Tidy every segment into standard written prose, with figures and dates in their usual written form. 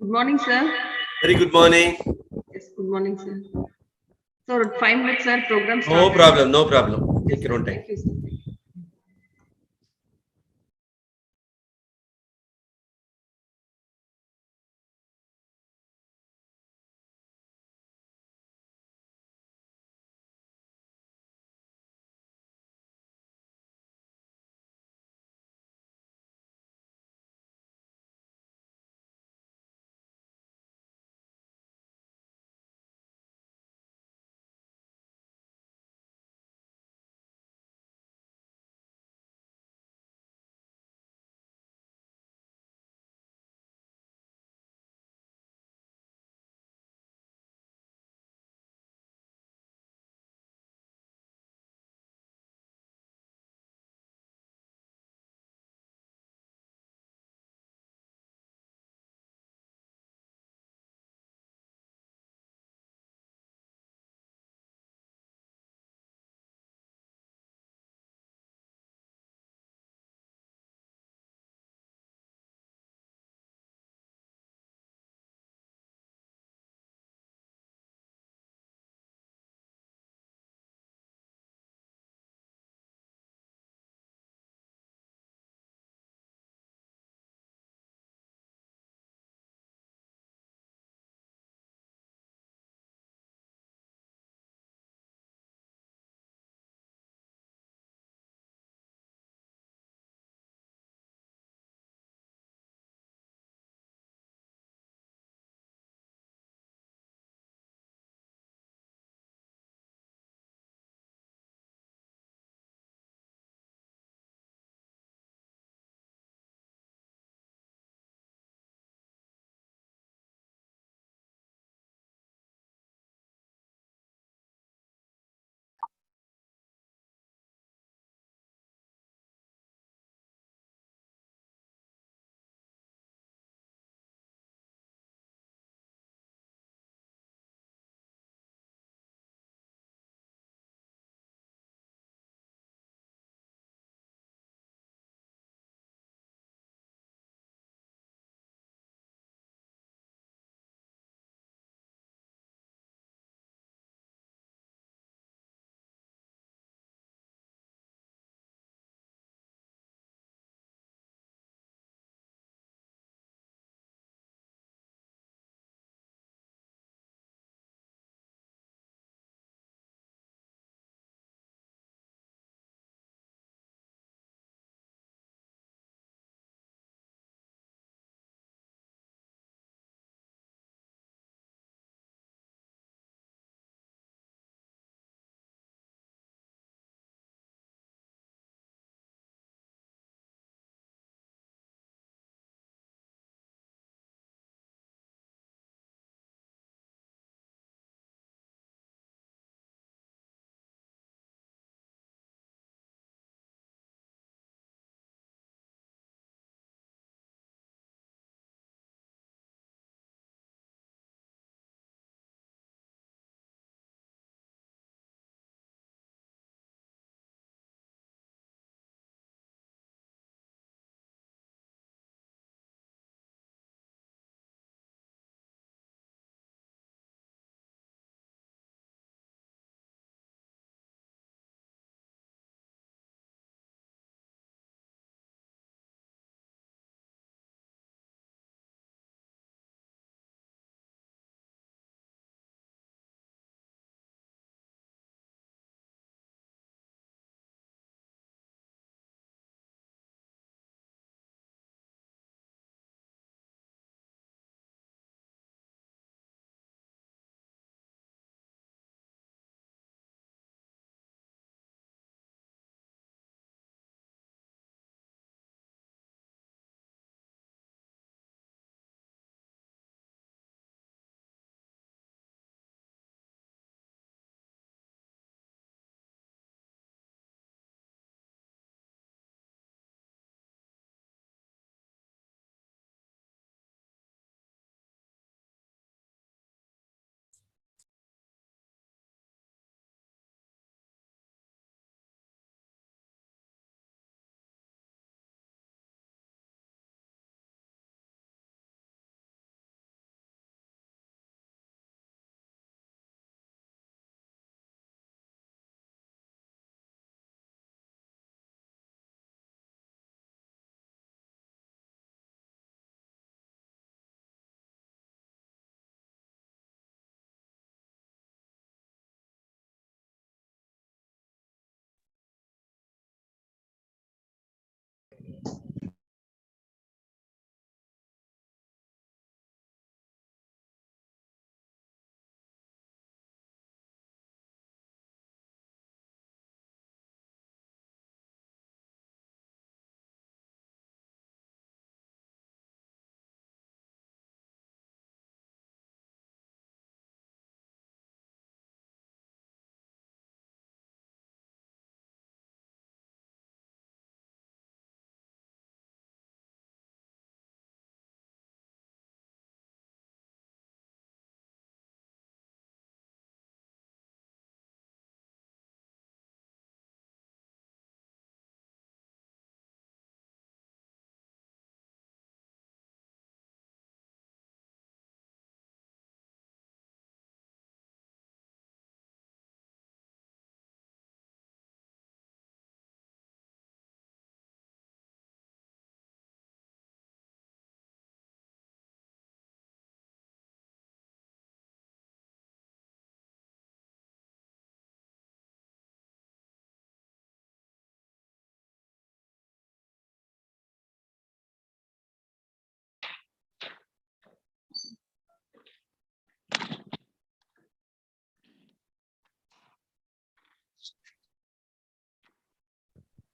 Good morning, sir. Very good morning. Yes, good morning, sir. So, 5 minutes, sir. Program No started. problem, no problem. Take your own time. Thank you, sir.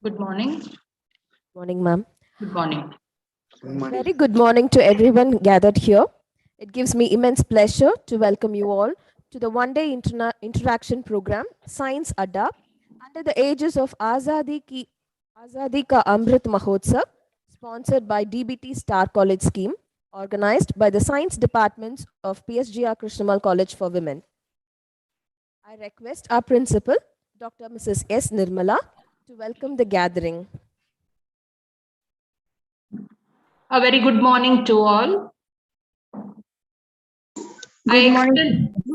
Good morning. Morning, ma'am. Good morning. Very good morning to everyone gathered here. It gives me immense pleasure to welcome you all to the one-day interaction program, Science Adda, under the aegis of Azadi Ka Amrit Mahotsav, sponsored by DBT Star College Scheme, organized by the Science Departments of PSGR Krishnamal College for Women. I request our principal, Dr. Mrs. S. Nirmala, to welcome the gathering. A very good morning to all. Good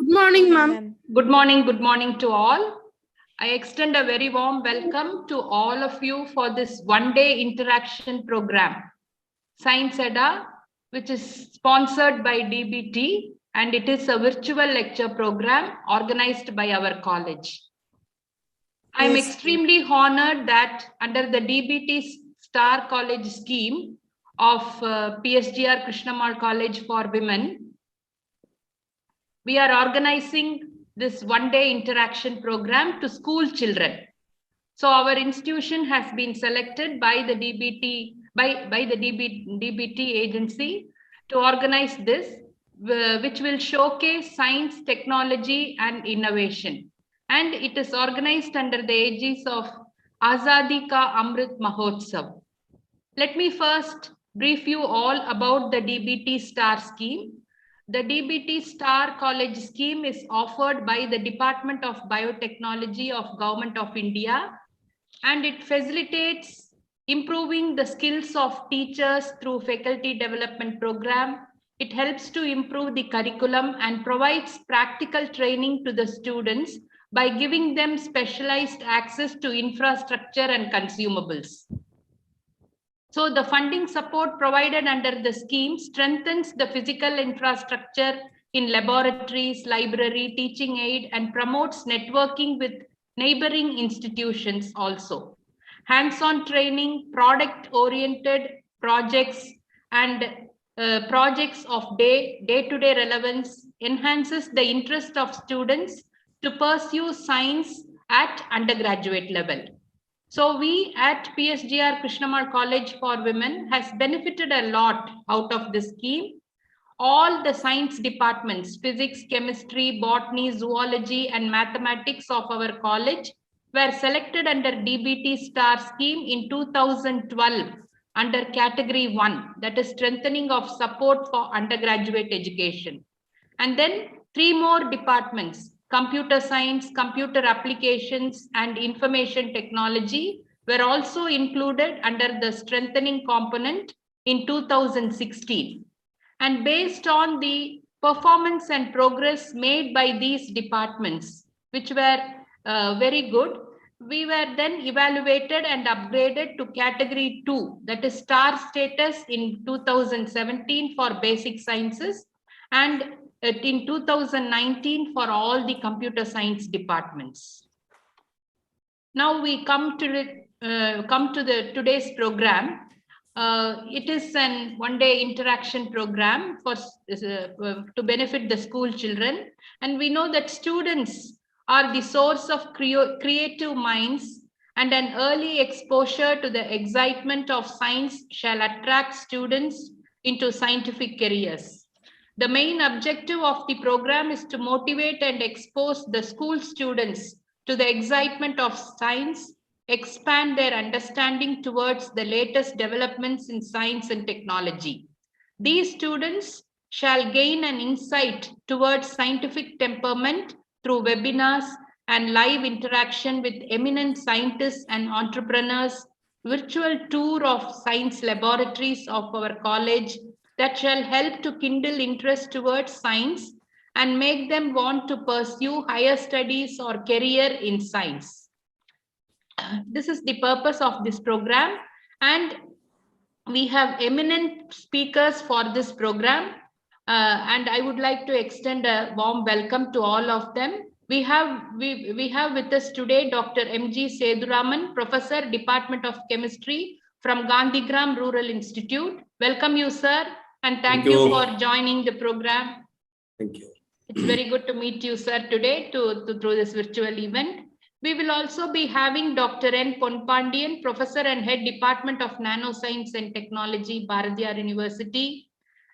morning, ma'am. Good morning to all. I extend a very warm welcome to all of you for this one-day interaction program, Science Adda, which is sponsored by DBT, and it is a virtual lecture program organized by our college. I am extremely honored that under the DBT Star College scheme of PSGR Krishnamal College for Women, we are organizing this one-day interaction program to school children. So our institution has been selected by the DBT agency to organize this, which will showcase science, technology, and innovation. And it is organized under the aegis of Azadi Ka Amrit Mahotsav. Let me first brief you all about the DBT Star scheme. The DBT Star College scheme is offered by the Department of Biotechnology of Government of India, and it facilitates improving the skills of teachers through faculty development program. It helps to improve the curriculum and provides practical training to the students by giving them specialized access to infrastructure and consumables. So the funding support provided under the scheme strengthens the physical infrastructure in laboratories, library, teaching aid, and promotes networking with neighboring institutions also. Hands-on training, product-oriented projects, and projects of day-to-day relevance enhances the interest of students to pursue science at undergraduate level. So we at PSGR Krishnamal College for Women has benefited a lot out of this scheme. All the science departments, physics, chemistry, botany, zoology, and mathematics of our college were selected under DBT Star scheme in 2012 under category 1, that is strengthening of support for undergraduate education. And then 3 more departments, computer science, computer applications, and information technology were also included under the strengthening component in 2016. And based on the performance and progress made by these departments, which were very good, we were then evaluated and upgraded to category 2, that is star status in 2017 for basic sciences, and in 2019 for all the computer science departments. Now we come to today's program. It is an one-day interaction program for to benefit the school children, and we know that students are the source of creative minds, and an early exposure to the excitement of science shall attract students into scientific careers. The main objective of the program is to motivate and expose the school students to the excitement of science, expand their understanding towards the latest developments in science and technology. These students shall gain an insight towards scientific temperament through webinars and live interaction with eminent scientists and entrepreneurs, virtual tour of science laboratories of our college that shall help to kindle interest towards science and make them want to pursue higher studies or career in science. This is the purpose of this program, and we have eminent speakers for this program, and I would like to extend a warm welcome to all of them. We have with us today Dr. M.G. Seduraman, Professor, Department of Chemistry from Gandhigram Rural Institute. Welcome you, sir, and thank you for joining the program. Thank you. It's very good to meet you, sir, today through this virtual event. We will also be having Dr. N. Ponpandian, Professor and Head Department of Nanoscience and Technology, Bharatiyar University.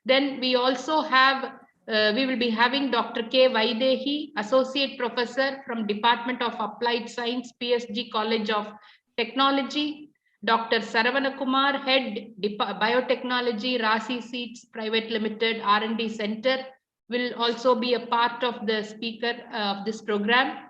Then we also have, we will be having Dr. K. Vaidehi, Associate Professor from Department of Applied Science, PSG College of Technology. Dr. Saravana Kumar, Head Biotechnology, Rasi Seeds Private Limited R&D Center, will also be a part of the speaker of this program.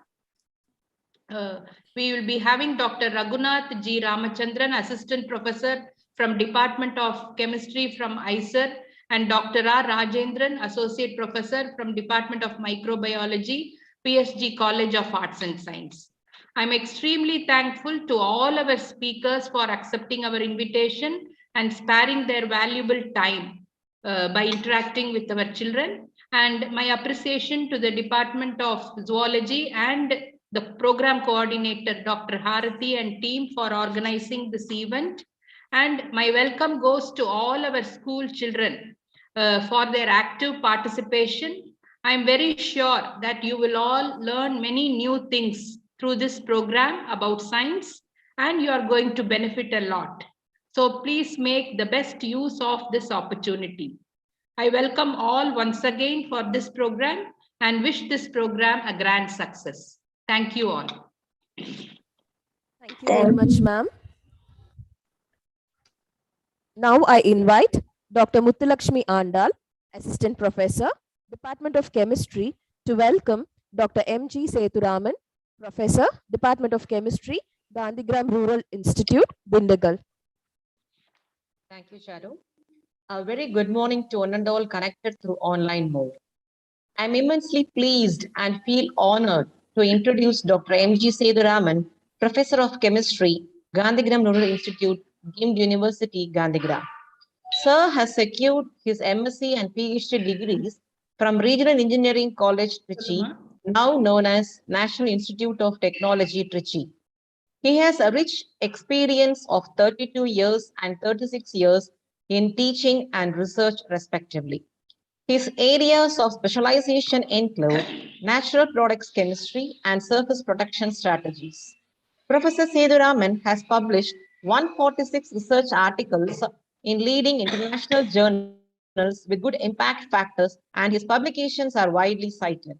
We will be having Dr. Raghunath G. Ramachandran, Assistant Professor from Department of Chemistry from ICER, and Dr. R. Rajendran, Associate Professor from Department of Microbiology, PSG College of Arts and Science. I'm extremely thankful to all our speakers for accepting our invitation and sparing their valuable time by interacting with our children. And my appreciation to the Department of Zoology and the program coordinator, Dr. Harati, and team for organizing this event. And my welcome goes to all our school children for their active participation. I'm very sure that you will all learn many new things through this program about science, and you are going to benefit a lot. So please make the best use of this opportunity. I welcome all once again for this program and wish this program a grand success. Thank you all. Thank you very much, ma'am. Now I invite Dr. Muthulakshmi Andal, Assistant Professor, Department of Chemistry, to welcome Dr. M.G. Sethuraman, Professor, Department of Chemistry, Gandhigram Rural Institute, Dindigal. Thank you, Shadow. A very good morning to one and all connected through online mode. I'm immensely pleased and feel honored to introduce Dr. M.G. Sethuraman, Professor of Chemistry, Gandhigram Rural Institute, Deemed University, Gandhigram. Sir has secured his MSc and PhD degrees from Regional Engineering College, Trichy, now known as National Institute of Technology, Trichy. He has a rich experience of 32 years and 36 years in teaching and research, respectively. His areas of specialization include natural products chemistry and surface protection strategies. Professor Sethuraman has published 146 research articles in leading international journals with good impact factors, and his publications are widely cited.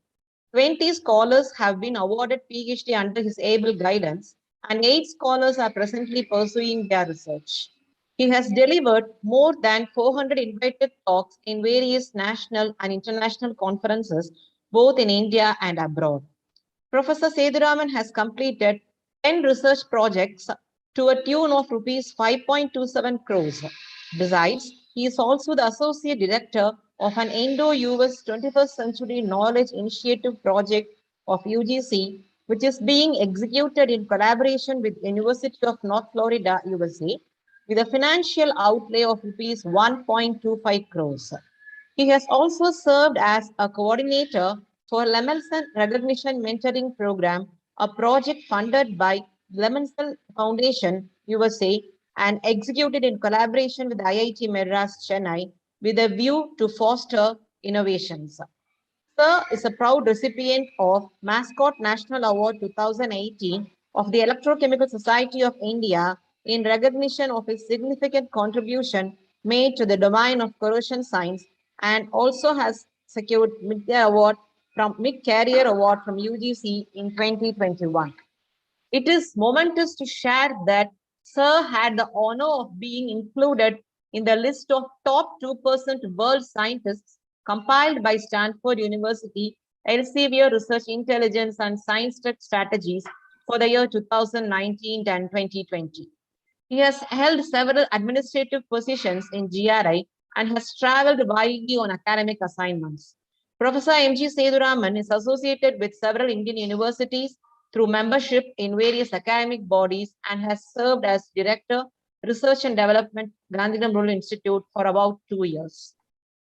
20 scholars have been awarded PhD under his able guidance, and 8 scholars are presently pursuing their research. He has delivered more than 400 invited talks in various national and international conferences, both in India and abroad. Professor Sethuraman has completed 10 research projects to a tune of rupees 5.27 crores. Besides, he is also the Associate Director of an Indo-US 21st Century Knowledge Initiative project of UGC, which is being executed in collaboration with University of North Florida, USA, with a financial outlay of rupees 1.25 crores. He has also served as a coordinator for Lemelson Recognition Mentoring Program, a project funded by Lemelson Foundation, USA, and executed in collaboration with IIT Madras, Chennai, with a view to foster innovations. Sir is a proud recipient of Mascot National Award 2018 of the Electrochemical Society of India in recognition of his significant contribution made to the domain of corrosion science, and also has secured Mid-Career Award from UGC in 2021. It is momentous to share that Sir had the honor of being included in the list of top 2% world scientists compiled by Stanford University Elsevier Research Intelligence and Science Tech Strategies for the year 2019 and 2020. He has held several administrative positions in GRI and has traveled widely on academic assignments. Professor M.G. Sethuraman is associated with several Indian universities through membership in various academic bodies and has served as Director, Research and Development, Gandhigram Rural Institute for about 2 years.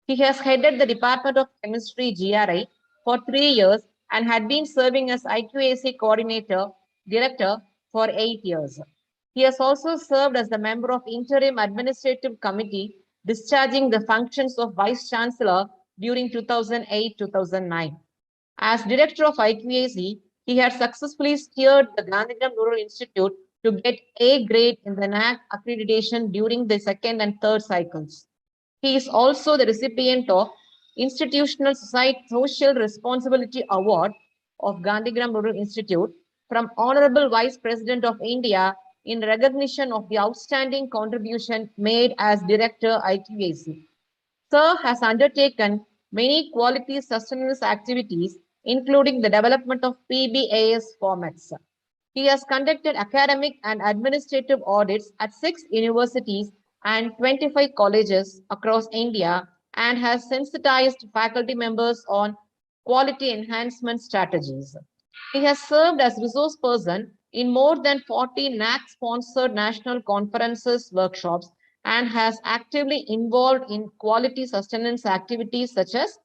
He has headed the Department of Chemistry, GRI, for 3 years and had been serving as IQAC Coordinator, Director for 8 years. He has also served as the member of Interim Administrative Committee, discharging the functions of Vice Chancellor during 2008-2009. As Director of IQAC, He had successfully steered the Gandhigram Rural Institute to get A grade in the NAC accreditation during the second and third cycles. He is also the recipient of Institutional Society Social Responsibility Award of Gandhigram Rural Institute from Honorable Vice President of India in recognition of the outstanding contribution made as Director IQAC. Sir has undertaken many quality sustenance activities, including the development of PBAS formats. He has conducted academic and administrative audits at 6 universities and 25 colleges across India and has sensitized faculty members on quality enhancement strategies. He has served as resource person in more than 40 NAC-sponsored national conferences, workshops, and has actively involved in quality sustenance activities such as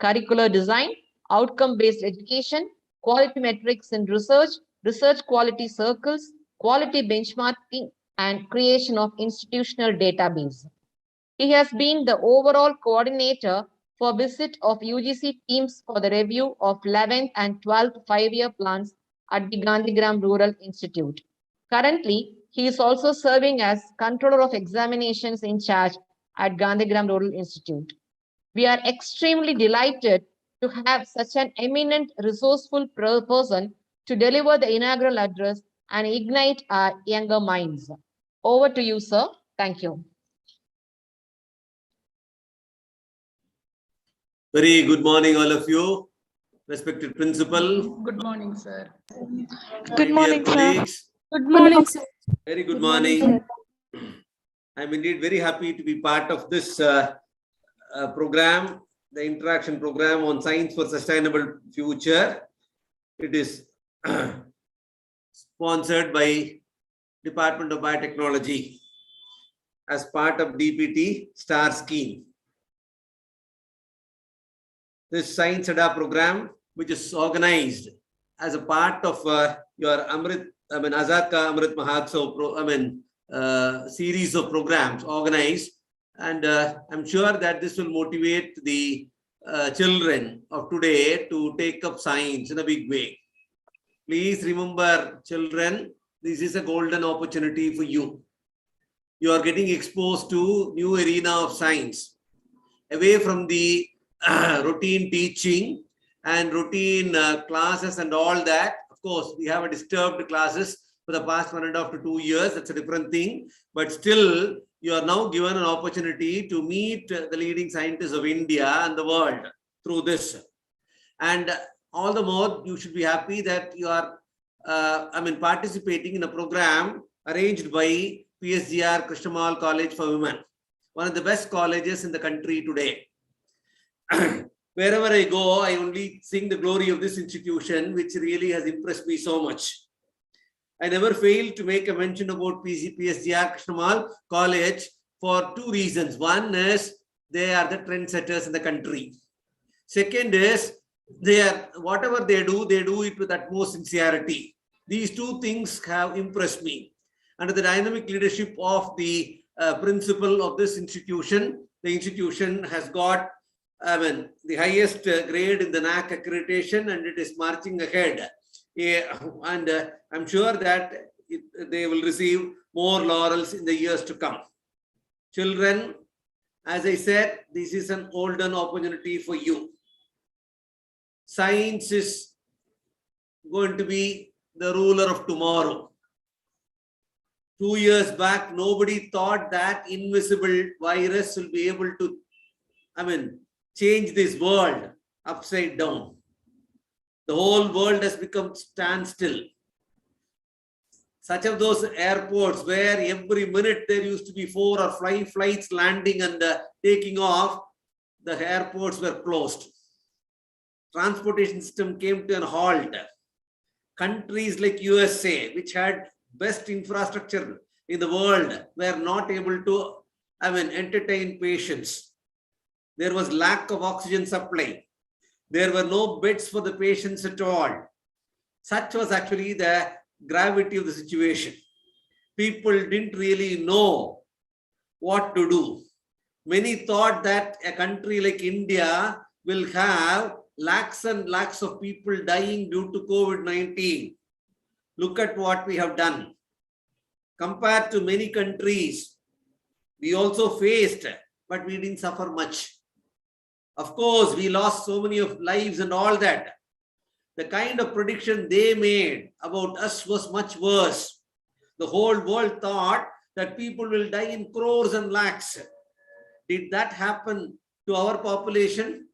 curricular design, outcome-based education, quality metrics in research, research quality circles, quality benchmarking, and creation of institutional database. He has been the overall coordinator for visit of UGC teams for the review of 11th and 12th 5-year plans at the Gandhigram Rural Institute. Currently, he is also serving as Controller of Examinations in charge at Gandhigram Rural Institute. We are extremely delighted to have such an eminent, resourceful person to deliver the inaugural address and ignite our younger minds. Over to you, sir. Thank you. Very good morning, all of you. Respected principal. Good morning, sir. Good morning, sir. Good morning, sir. Very good Good morning, morning. I'm indeed very happy to be part of this program, the interaction program on Science for Sustainable Future. It is sponsored by Department of Biotechnology as part of DPT STAR scheme. This Science Adda program, which is organized as a part of your Azad Ka Amrit Mahotsav series of programs organized, and I'm sure that this will motivate the children of today to take up science in a big way. Please remember, children, this is a golden opportunity for you. You are getting exposed to new arena of science, away from the routine teaching and routine classes and all that. Of course, we have a disturbed classes for the past 1.5 to 2 years. That's a different thing. But still, you are now given an opportunity to meet the leading scientists of India and the world through this. And all the more, you should be happy that you are participating in a program arranged by PSGR Krishnamal College for Women, one of the best colleges in the country today. Wherever I go, I only sing the glory of this institution, which really has impressed me so much. I never fail to make a mention about PSGR Krishnamal College for 2 reasons. One is they are the trendsetters in the country. Second is whatever they do it with utmost sincerity. These 2 things have impressed me. Under the dynamic leadership of the principal of this institution, the institution has got the highest grade in the NAC accreditation, and it is marching ahead. And I'm sure that they will receive more laurels in the years to come. Children, as I said, this is an golden opportunity for you. Science is going to be the ruler of tomorrow. 2 years back, nobody thought that invisible virus will be able to, change this world upside down. The whole world has become standstill. Such of those airports where every minute there used to be 4 or 5 flights landing and taking off, the airports were closed. Transportation system came to an halt. Countries like USA, which had best infrastructure in the world, were not able to entertain patients. There was lack of oxygen supply. There were no beds for the patients at all. Such was actually the gravity of the situation. People didn't really know what to do. Many thought that a country like India will have lakhs and lakhs of people dying due to COVID-19. Look at what we have done. Compared to many countries, we also faced, but we didn't suffer much. Of course, we lost so many of lives and all that. The kind of prediction they made about us was much worse. The whole world thought that people will die in crores and lakhs. Did that happen to our population?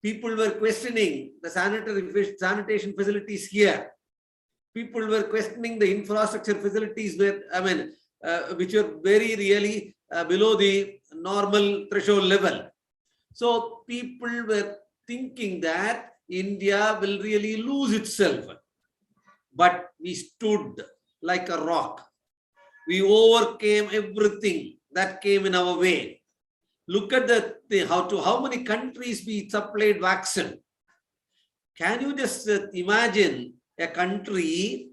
People were questioning the sanitation facilities here. People were questioning the infrastructure facilities which were very really below the normal threshold level. So people were thinking that India will really lose itself. But we stood like a rock. We overcame everything that came in our way. Look at how many countries we supplied vaccine. Can you just imagine a country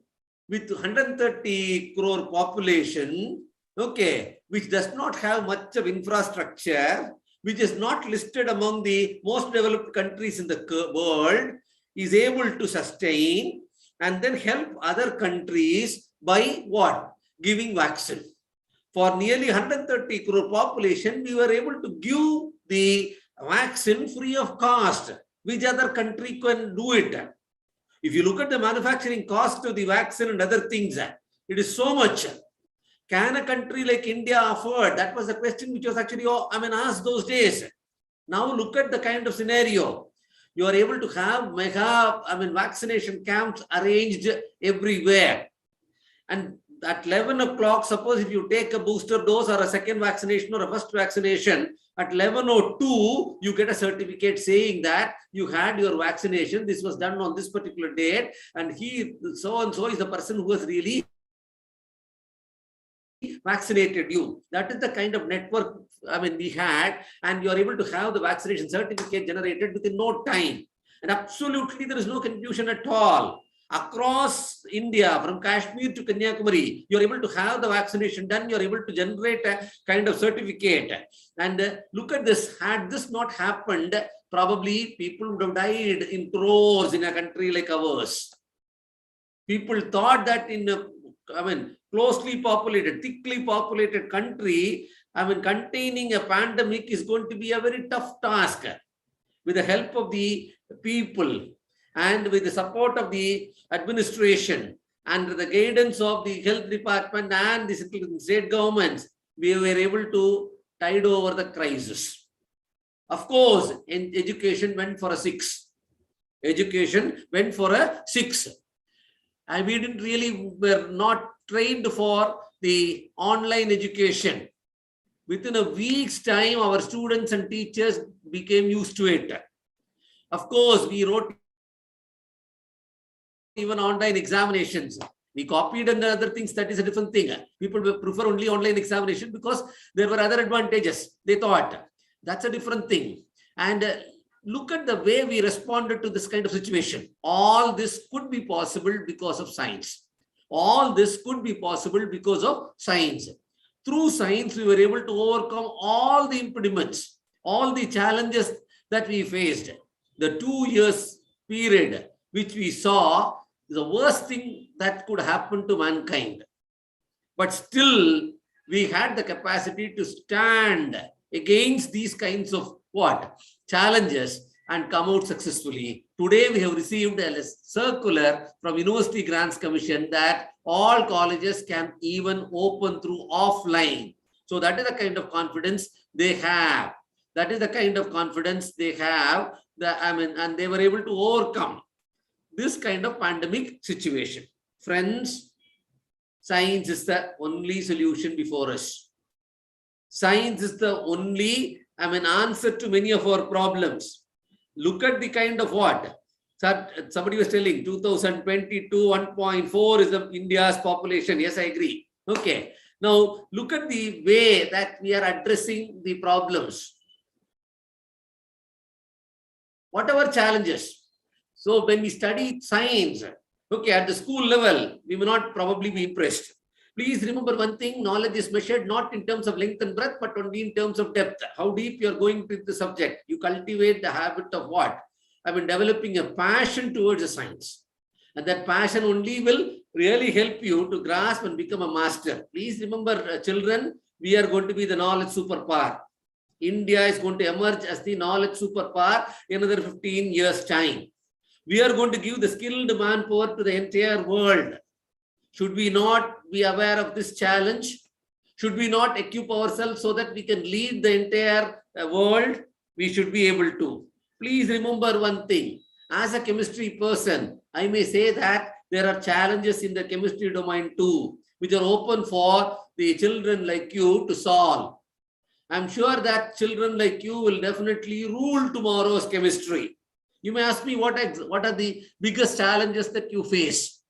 with 130 crore population, okay, which does not have much of infrastructure, which is not listed among the most developed countries in the world, is able to sustain and then help other countries by what? Giving vaccine. For nearly 130 crore population, we were able to give the vaccine free of cost. Which other country can do it? If you look at the manufacturing cost of the vaccine and other things, it is so much. Can a country like India afford? That was the question which was actually asked those days. Now look at the kind of scenario. You are able to have vaccination camps arranged everywhere. And at 11 o'clock, suppose if you take a booster dose or a second vaccination or a first vaccination, at 11:02, you get a certificate saying that you had your vaccination. This was done on this particular date. And so and so is the person who has really vaccinated you. That is the kind of network we had, and you are able to have the vaccination certificate generated within no time. And absolutely there is no confusion at all. Across India, from Kashmir to Kanyakumari, you are able to have the vaccination done. You are able to generate a kind of certificate. And look at this. Had this not happened, probably people would have died in crores in a country like ours. People thought that in a closely populated, thickly populated country, containing a pandemic is going to be a very tough task. With the help of the people and with the support of the administration and the guidance of the health department and the state governments, we were able to tide over the crisis. Of course, education went for a 6. Education went for a 6. And we were not trained for the online education. Within a week's time, our students and teachers became used to it. Of course, we wrote even online examinations. We copied and other things, that is a different thing. People prefer only online examination because there were other advantages, they thought. That's a different thing. And look at the way we responded to this kind of situation. All this could be possible because of science. All this could be possible because of science. Through science, we were able to overcome all the impediments, all the challenges that we faced. The 2 years period which we saw is the worst thing that could happen to mankind. But still, we had the capacity to stand against these kinds of challenges and come out successfully. Today, we have received a circular from University Grants Commission that all colleges can even open through offline. So that is the kind of confidence they have. That is the kind of confidence they have. And they were able to overcome this kind of pandemic situation. Friends, science is the only solution before us. Science is the only answer to many of our problems. Look at the kind of somebody was telling 2022, 1.4 is India's population. Yes, I agree. Okay. Now, look at the way that we are addressing the problems. What are our challenges? So when we study science, at the school level, we may not probably be impressed. Please remember one thing, knowledge is measured not in terms of length and breadth, but only in terms of depth. How deep you are going with the subject. You cultivate the habit of developing a passion towards the science. And that passion only will really help you to grasp and become a master. Please remember, children, we are going to be the knowledge superpower. India is going to emerge as the knowledge superpower in another 15 years' time. We are going to give the skilled manpower to the entire world. Should we not be aware of this challenge? Should we not equip ourselves so that we can lead the entire world? We should be able to. Please remember one thing. As a chemistry person, I may say that there are challenges in the chemistry domain too, which are open for the children like you to solve. I'm sure that children like you will definitely rule tomorrow's chemistry. You may ask me what are the biggest challenges that you face.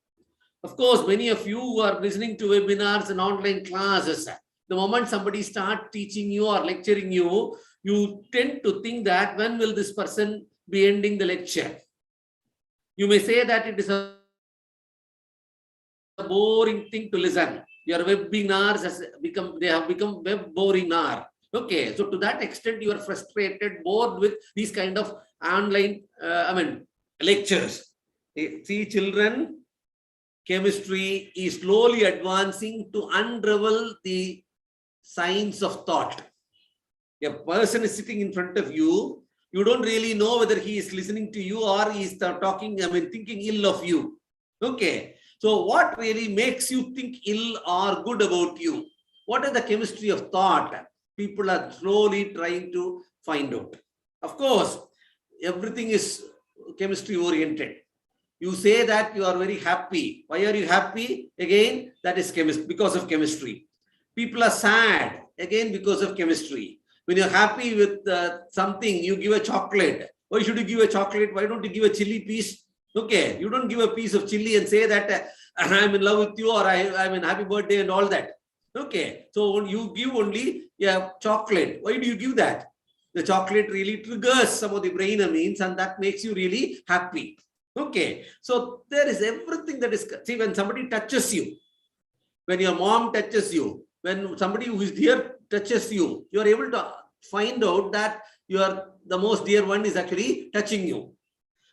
Of course, many of you who are listening to webinars and online classes, the moment somebody starts teaching you or lecturing you, you tend to think that when will this person be ending the lecture? You may say that it is a boring thing to listen. Your webinars have become web boring-ar. Okay, so to that extent, you are frustrated, bored with these kind of online, lectures. See, children, chemistry is slowly advancing to unravel the science of thought. A person is sitting in front of you. You don't really know whether he is listening to you or he is thinking ill of you. Okay. So what really makes you think ill or good about you? What is the chemistry of thought? People are slowly trying to find out. Of course, everything is chemistry oriented. You say that you are very happy. Why are you happy? Again, that is because of chemistry. People are sad. Again, because of chemistry. When you're happy with something, you give a chocolate. Why should you give a chocolate? Why don't you give a chili piece? Okay, you don't give a piece of chili and say that I'm in love with you or I'm in happy birthday and all that. Okay, so you give only chocolate. Why do you give that? The chocolate really triggers some of the brain amines and that makes you really happy. Okay, so there is everything that is, see, when somebody touches you, when your mom touches you, when somebody who is dear touches you, you are able to find out that the most dear one is actually touching you.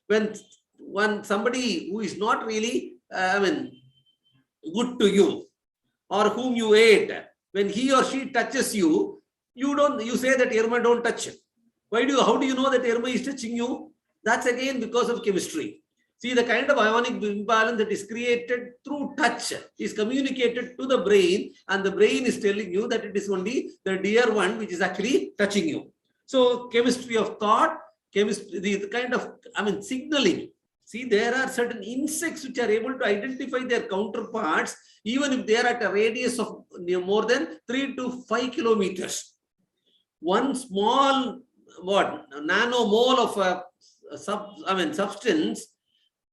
When somebody who is not really, good to you or whom you hate, when he or she touches you, you say that Irma don't touch him. How do you know that Irma is touching you? That's again because of chemistry. See, the kind of ionic imbalance that is created through touch is communicated to the brain, and the brain is telling you that it is only the dear one which is actually touching you. So, chemistry of thought, chemistry, the kind of, signaling. See, there are certain insects which are able to identify their counterparts, even if they are at a radius of more than 3 to 5 kilometers. One small, nanomole of a substance,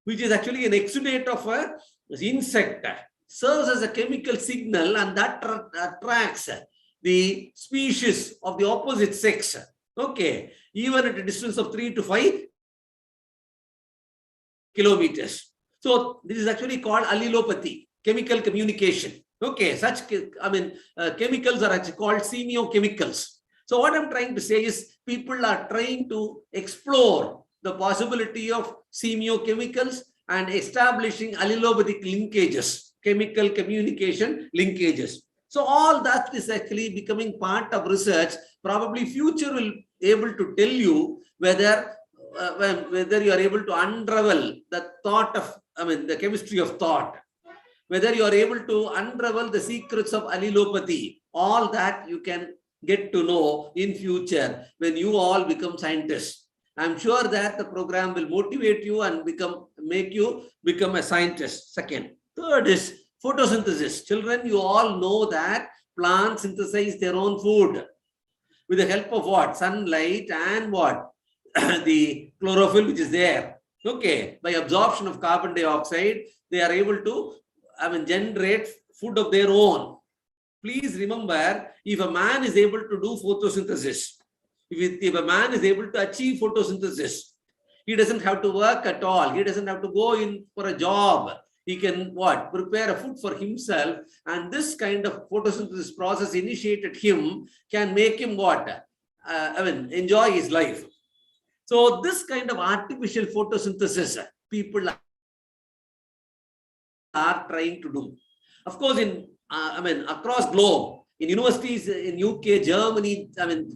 which is actually an exudate of an insect, serves as a chemical signal, and that attracts the species of the opposite sex. Okay, even at a distance of 3 to 5 kilometers. So this is actually called allelopathy, chemical communication. Okay, such chemicals are actually called semiochemicals. So what I'm trying to say is people are trying to explore the possibility of semiochemicals and establishing allelopathic linkages, chemical communication linkages. So all that is actually becoming part of research. Probably future will be able to tell you whether you are able to unravel the thought of, the chemistry of thought, whether you are able to unravel the secrets of allelopathy. All that you can get to know in future when you all become scientists. I'm sure that the program will motivate you and make you become a scientist. Second. Third is photosynthesis. Children, you all know that plants synthesize their own food with the help of what? Sunlight and what? The chlorophyll which is there. Okay. By absorption of carbon dioxide, they are able to generate food of their own. Please remember, if a man is able to do photosynthesis, if a man is able to achieve photosynthesis, he doesn't have to work at all. He doesn't have to go in for a job. He can prepare a food for himself. And this kind of photosynthesis process initiated him can make him enjoy his life. So this kind of artificial photosynthesis, people are trying to do. Of course, in across globe, in universities in UK, Germany,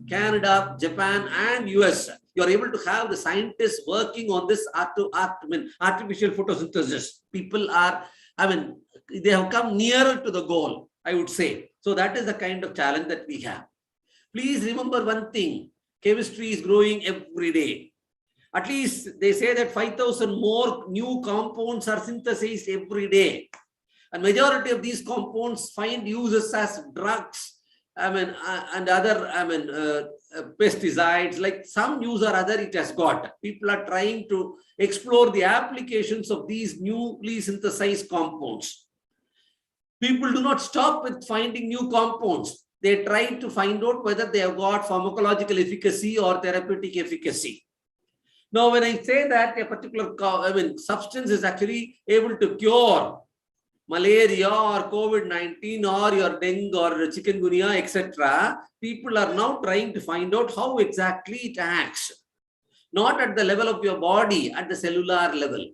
Canada, Japan, and US, you are able to have the scientists working on this artificial photosynthesis. People are, they have come nearer to the goal, I would say. So that is the kind of challenge that we have. Please remember one thing, chemistry is growing every day. At least they say that 5,000 more new compounds are synthesized every day. And majority of these compounds find uses as drugs, and other, pesticides, like some use or other it has got. People are trying to explore the applications of these newly synthesized compounds. People do not stop with finding new compounds. They try to find out whether they have got pharmacological efficacy or therapeutic efficacy. Now, when I say that a particular substance is actually able to cure malaria or COVID-19 or your dengue or chikungunya, etc., people are now trying to find out how exactly it acts. Not at the level of your body, at the cellular level.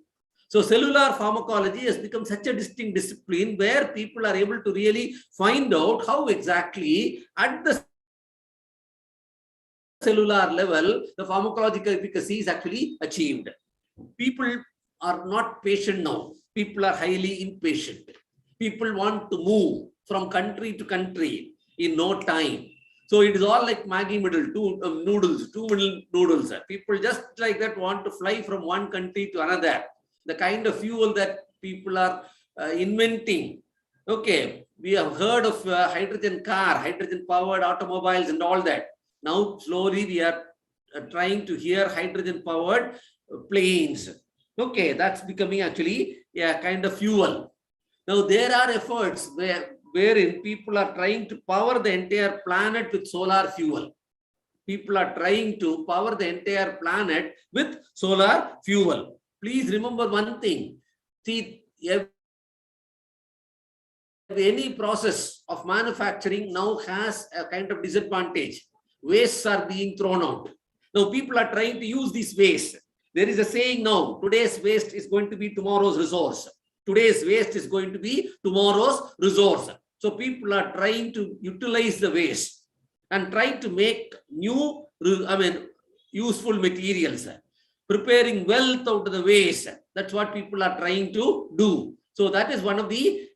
So cellular pharmacology has become such a distinct discipline where people are able to really find out how exactly at the cellular level, the pharmacological efficacy is actually achieved. People are not patient now. People are highly impatient. People want to move from country to country in no time. So it is all like Maggi noodles, two middle noodles. People just like that want to fly from one country to another. The kind of fuel that people are inventing. Okay, we have heard of hydrogen car, hydrogen powered automobiles and all that. Now slowly we are trying to hear hydrogen powered planes. Okay, that's becoming actually a kind of fuel. Now there are efforts wherein people are trying to power the entire planet with solar fuel. People are trying to power the entire planet with solar fuel. Please remember one thing. See, any process of manufacturing now has a kind of disadvantage. Wastes are being thrown out. Now people are trying to use these wastes. There is a saying now, today's waste is going to be tomorrow's resource. Today's waste is going to be tomorrow's resource. So people are trying to utilize the waste and try to make new, useful materials. Preparing wealth out of the waste. That's what people are trying to do. So that is one of the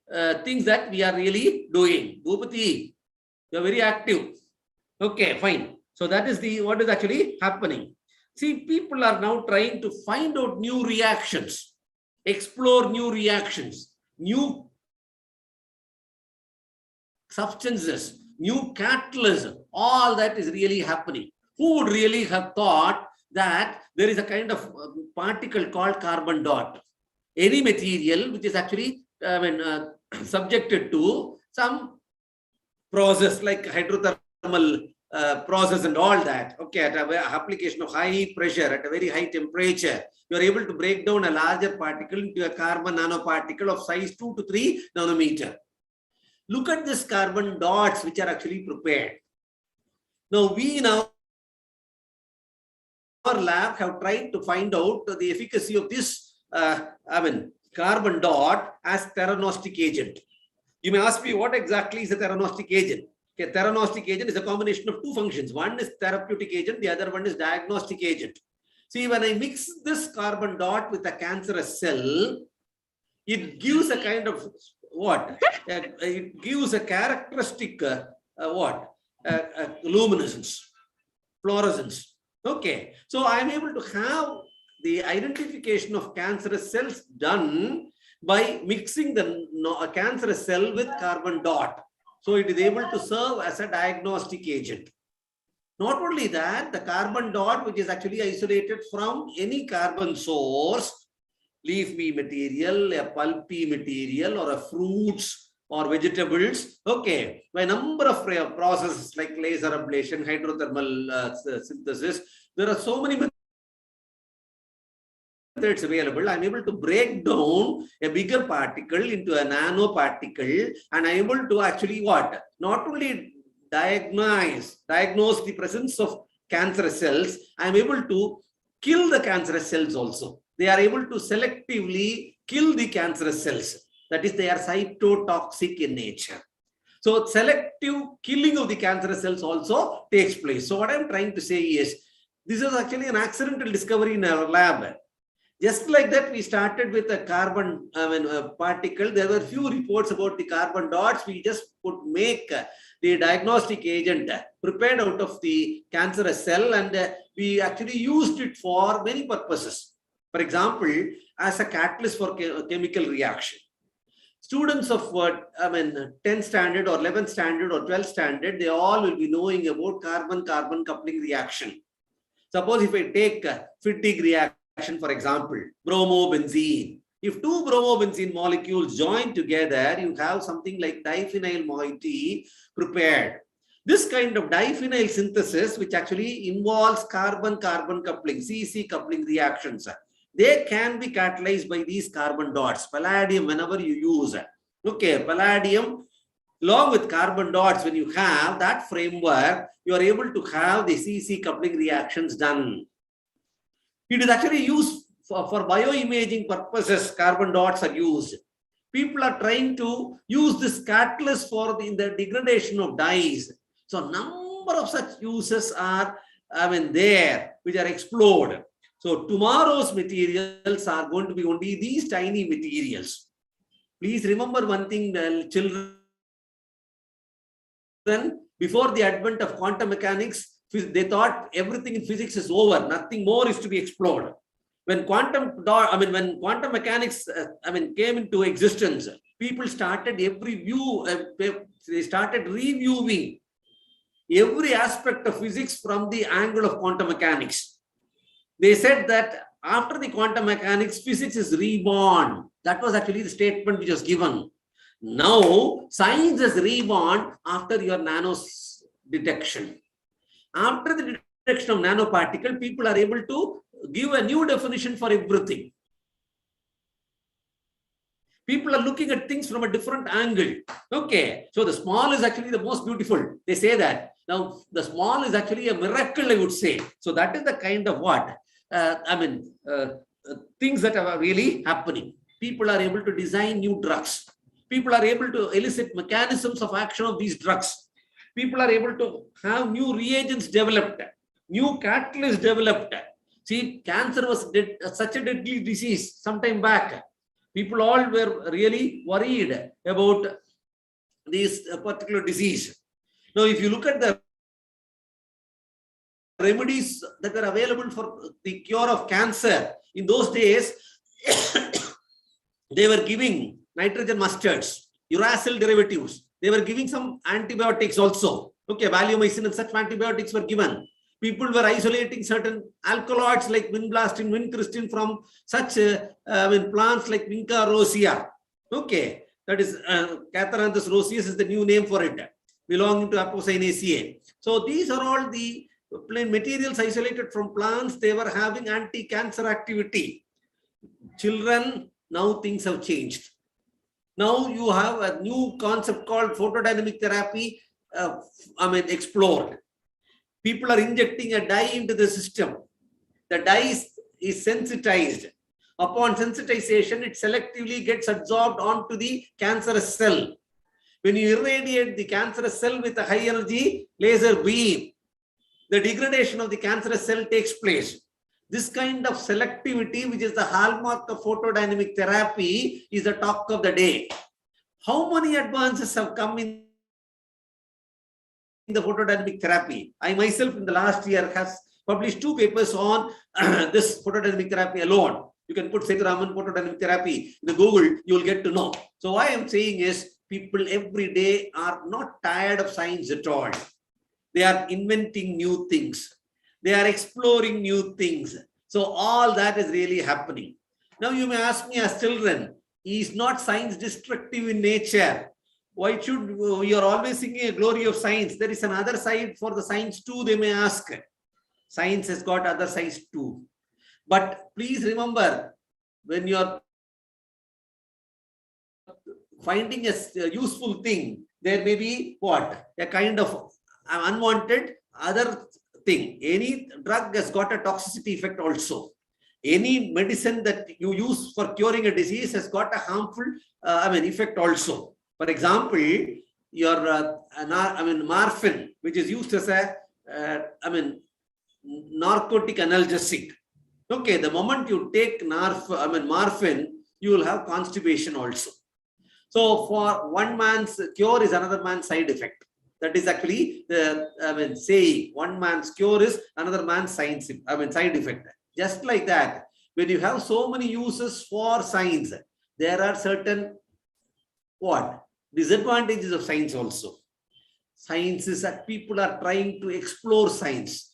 things that we are really doing. Bhupati, you are very active. Okay, fine. So that is what is actually happening. See, people are now trying to find out new reactions, explore new reactions, new substances, new catalysts. All that is really happening. Who would really have thought that there is a kind of particle called carbon dot? Any material which is actually subjected to some process like hydrothermal process and all that. Okay, at an application of high pressure, at a very high temperature, you are able to break down a larger particle into a carbon nanoparticle of size 2 to 3 nanometer. Look at this carbon dots which are actually prepared. Now we in our lab have tried to find out the efficacy of this carbon dot as theranostic agent. You may ask me, what exactly is a theranostic agent? Okay, theranostic agent is a combination of two functions. One is therapeutic agent, the other one is diagnostic agent. See, when I mix this carbon dot with a cancerous cell, it gives a kind of what? It gives a characteristic luminescence, fluorescence. Okay, so I am able to have the identification of cancerous cells done by mixing the cancerous cell with carbon dot. So it is able to serve as a diagnostic agent. Not only that, the carbon dot, which is actually isolated from any carbon source, leafy material, a pulpy material, or a fruits or vegetables, okay, by a number of processes like laser ablation, hydrothermal synthesis, there are so many methods available. I'm able to break down a bigger particle into a nanoparticle, and I'm able to actually what? Not only diagnose the presence of cancerous cells, I'm able to kill the cancerous cells also. They are able to selectively kill the cancerous cells. That is, they are cytotoxic in nature. So selective killing of the cancerous cells also takes place. So what I'm trying to say is, this is actually an accidental discovery in our lab. Just like that, we started with a carbon particle. There were few reports about the carbon dots. We just could make the diagnostic agent prepared out of the cancerous cell, and we actually used it for many purposes. For example, as a catalyst for chemical reaction. Students of 10th standard or 11th standard or 12th standard, they all will be knowing about carbon-carbon coupling reaction. Suppose if I take Fittig reaction, for example, bromobenzene. If two bromobenzene molecules join together, you have something like diphenyl moiety prepared. This kind of diphenyl synthesis, which actually involves carbon-carbon coupling, CC coupling reactions, they can be catalyzed by these carbon dots. Palladium, whenever you use, okay, palladium along with carbon dots, when you have that framework, you are able to have the CC coupling reactions done. It is actually used for bioimaging purposes. Carbon dots are used. People are trying to use this catalyst for the degradation of dyes. So number of such uses are there, which are explored. So tomorrow's materials are going to be only these tiny materials. Please remember one thing, children, before the advent of quantum mechanics, they thought everything in physics is over, nothing more is to be explored. When quantum mechanics came into existence, people started they started reviewing every aspect of physics from the angle of quantum mechanics. They said that after the quantum mechanics, physics is reborn. That was actually the statement which was given. Now, science is reborn after your nano detection. After the detection of nanoparticle, people are able to give a new definition for everything. People are looking at things from a different angle. Okay, so the small is actually the most beautiful. They say that. Now, the small is actually a miracle, I would say. So that is the kind of what? Things that are really happening. People are able to design new drugs. People are able to elicit mechanisms of action of these drugs. People are able to have new reagents developed, new catalysts developed. See, cancer was such a deadly disease some time back. People all were really worried about this particular disease. Now, if you look at the remedies that were available for the cure of cancer, in those days, they were giving nitrogen mustards, uracil derivatives. They were giving some antibiotics also. Okay, valuomycin and such antibiotics were given. People were isolating certain alkaloids like vinblastine, vincristin from such plants like Vinca rosea. Okay, that is Catharanthus roseus is the new name for it, belonging to Apocynaceae. So these are all the plain materials isolated from plants. They were having anti-cancer activity. Children, now things have changed. Now you have a new concept called photodynamic therapy explored. People are injecting a dye into the system. The dye is sensitized. Upon sensitization, it selectively gets absorbed onto the cancerous cell. When you irradiate the cancerous cell with a high energy laser beam, the degradation of the cancerous cell takes place. This kind of selectivity, which is the hallmark of photodynamic therapy, is the talk of the day. How many advances have come in the photodynamic therapy? I myself in the last year has published 2 papers on this photodynamic therapy alone. You can put Sethuraman photodynamic therapy in the Google, you will get to know. So what I am saying is, people every day are not tired of science at all. They are inventing new things. They are exploring new things. So all that is really happening. Now you may ask me as children, is not science destructive in nature? Why should we are always singing a glory of science? There is another side for the science too, they may ask. Science has got other sides too. But please remember, when you are finding a useful thing, there may be what? A kind of unwanted other thing. Any drug has got a toxicity effect also. Any medicine that you use for curing a disease has got a harmful effect also. For example, your morphine, which is used as a narcotic analgesic. Okay, the moment you take morphine, you will have constipation also. So for one man's cure is another man's side effect. That is actually the saying. One man's cure is another man's side effect. Just like that, when you have so many uses for science, there are certain disadvantages of science also. Science is that people are trying to explore science.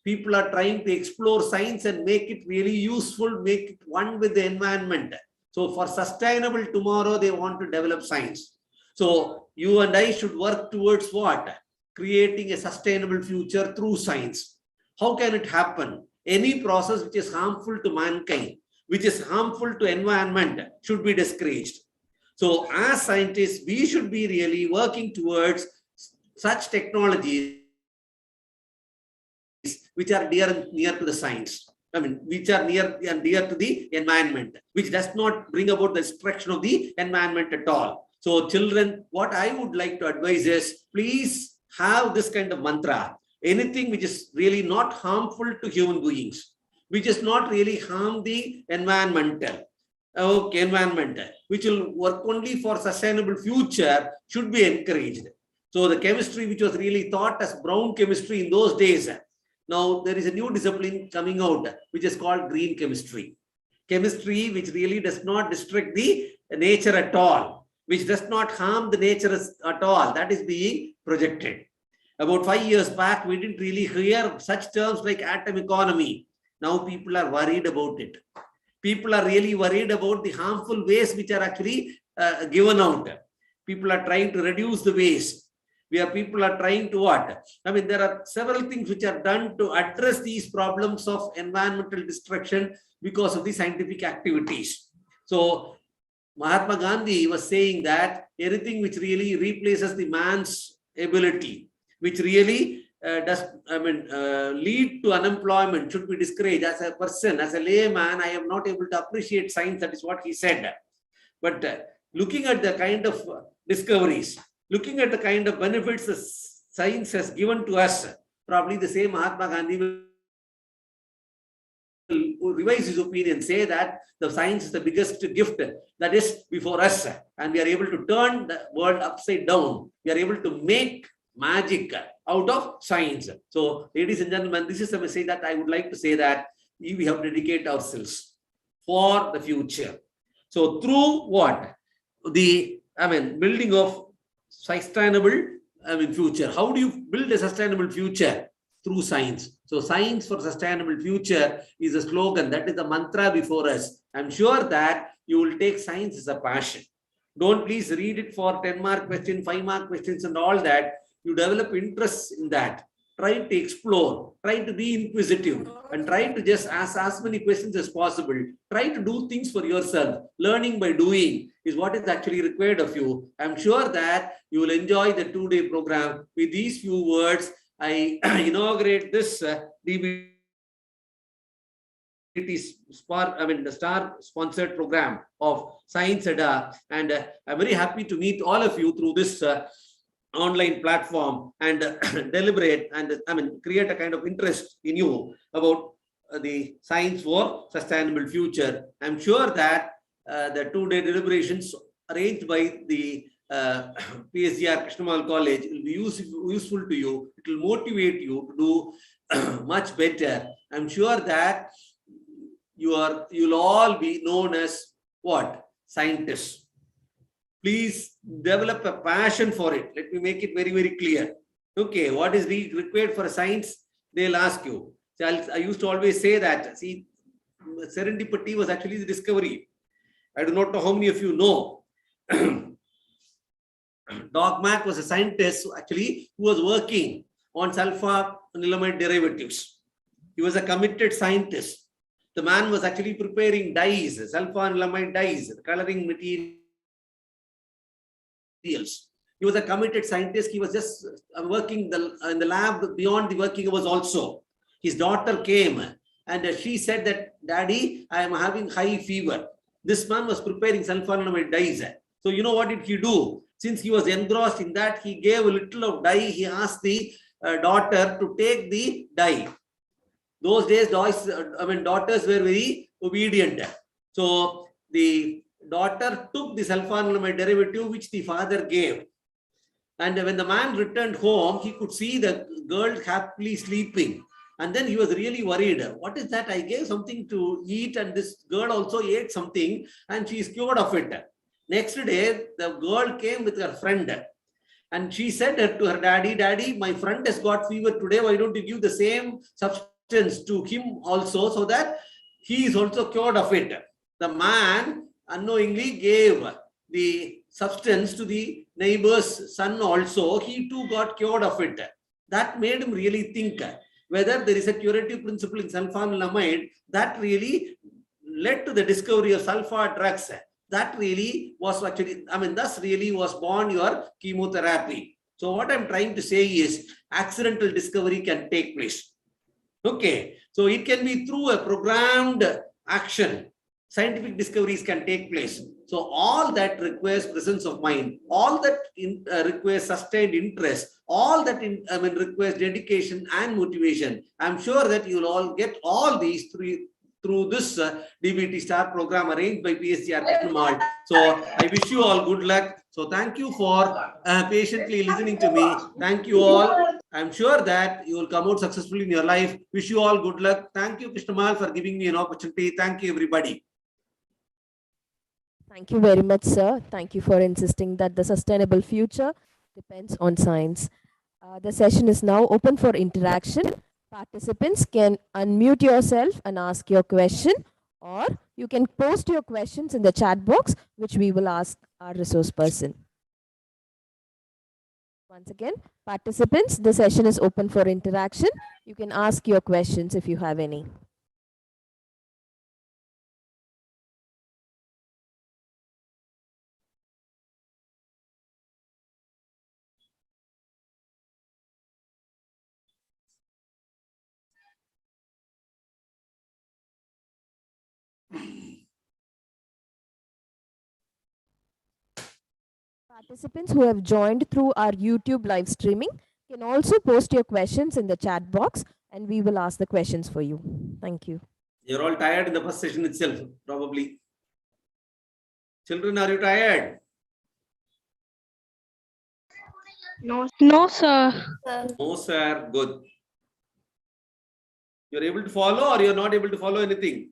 People are trying to explore science and make it really useful, make it one with the environment. So for sustainable tomorrow, they want to develop science. So you and I should work towards what? Creating a sustainable future through science. How can it happen? Any process which is harmful to mankind, which is harmful to environment, should be discouraged. So as scientists, we should be really working towards such technologies which are near to the science. Which are near and dear to the environment, which does not bring about the destruction of the environment at all. So children, what I would like to advise is, please have this kind of mantra. Anything which is really not harmful to human beings, which is not really harm the environment, which will work only for sustainable future, should be encouraged. So the chemistry which was really thought as brown chemistry in those days, now there is a new discipline coming out, which is called green chemistry. Chemistry which really does not destruct the nature at all, which does not harm the nature at all. That is being projected. About 5 years back, we didn't really hear such terms like atom economy. Now people are worried about it. People are really worried about the harmful waste which are actually given out. People are trying to reduce the waste. People are trying to what? There are several things which are done to address these problems of environmental destruction because of the scientific activities. So Mahatma Gandhi was saying that anything which really replaces the man's ability, which really lead to unemployment, should be discouraged. As a person, as a layman, I am not able to appreciate science. That is what he said. But looking at the kind of discoveries, looking at the kind of benefits the science has given to us, probably the same Mahatma Gandhi will revise his opinion, say that the science is the biggest gift that is before us, and we are able to turn the world upside down. We are able to make magic out of science. So, ladies and gentlemen, this is a message that I would like to say, that we have to dedicate ourselves for the future. So, through what? The building of sustainable future. How do you build a sustainable future? Through science. So science for sustainable future is a slogan, that is the mantra before us. I'm sure that you will take science as a passion. Don't please read it for 10-mark question, 5-mark questions and all that. You develop interest in that. Try to explore, try to be inquisitive, and try to just ask as many questions as possible. Try to do things for yourself. Learning by doing is what is actually required of you. I'm sure that you will enjoy the 2-day program. With these few words, I inaugurate this DBT the star-sponsored program of Science Adda, and I'm very happy to meet all of you through this online platform and deliberate and create a kind of interest in you about the science for sustainable future. I'm sure that the 2-day deliberations arranged by the PSGR Krishnamal College will be useful to you. It will motivate you to do much better. I'm sure that you'll all be known as what? Scientists. Please develop a passion for it. Let me make it very, very clear. Okay, what is required for science? They'll ask you. So I used to always say that, see, serendipity was actually the discovery. I do not know how many of you know. Doc Mack was a scientist who was working on sulfanilamide derivatives. He was a committed scientist. The man was actually preparing dyes, sulfanilamide dyes, coloring materials. He was a committed scientist. He was just working in the lab beyond the working hours also. His daughter came and she said that, Daddy, I am having high fever. This man was preparing sulfonamide dyes. So you know what did he do? Since he was engrossed in that, he gave a little of dye. He asked the daughter to take the dye. Those days, daughters were very obedient. So the daughter took the sulfonamide derivative which the father gave. And when the man returned home, he could see the girl happily sleeping. And then he was really worried. What is that? I gave something to eat and this girl also ate something and she is cured of it. Next day, the girl came with her friend. And she said to her daddy, Daddy, my friend has got fever today. Why don't you give the same substance to him also so that he is also cured of it? The man unknowingly gave the substance to the neighbor's son also. He too got cured of it. That made him really think whether there is a curative principle in sulfonamide that really led to the discovery of sulfur drugs. That really was actually, thus really was born your chemotherapy. So what I'm trying to say is accidental discovery can take place. Okay, so it can be through a programmed action. Scientific discoveries can take place. So all that requires presence of mind, all that requires sustained interest, all that requires dedication and motivation. I'm sure that you'll all get all these three through this DBT STAR program arranged by PSGR Technomal. So I wish you all good luck. So thank you for patiently listening to me. Thank you all. I'm sure that you will come out successfully in your life. Wish you all good luck. Thank you, Krishnamal, for giving me an opportunity. Thank you, everybody. Thank you very much, sir. Thank you for insisting that the sustainable future depends on science. The session is now open for interaction. Participants can unmute yourself and ask your question, or you can post your questions in the chat box, which we will ask our resource person. Once again, participants, the session is open for interaction. You can ask your questions if you have any. Participants who have joined through our YouTube live streaming can also post your questions in the chat box and we will ask the questions for you. Thank you. You're all tired in the first session itself, probably. Children, are you tired? No, sir. No, sir. Good. You're able to follow or you're not able to follow anything?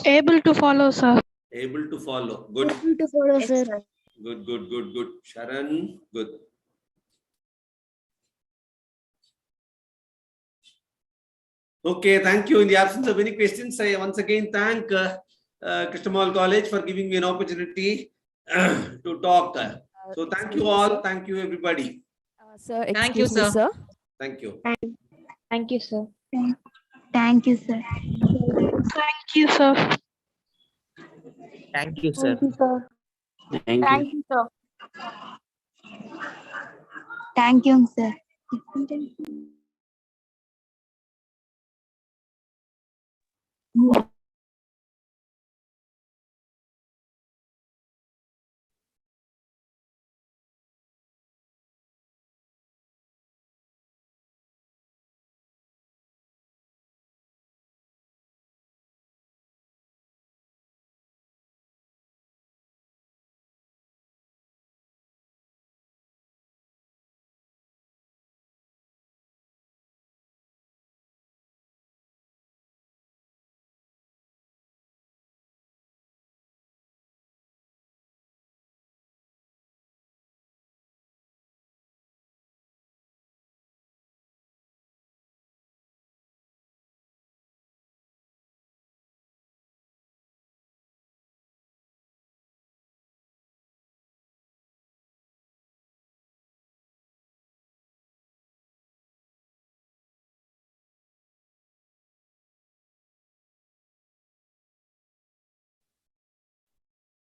Able to follow, sir. Able to follow. Good. Able to follow, sir. Good, good, good, good. Sharan, good. Okay, thank you. In the absence of any questions, I once again thank Krishnamal College for giving me an opportunity to talk. So thank you all. Thank you, everybody. Sir, Thank you, excuse me, sir. Thank you. Thank you, sir. Thank you, sir. Thank you, sir. Thank you, sir. Thank you, sir. Thank you. Thank you, sir. Thank you, sir.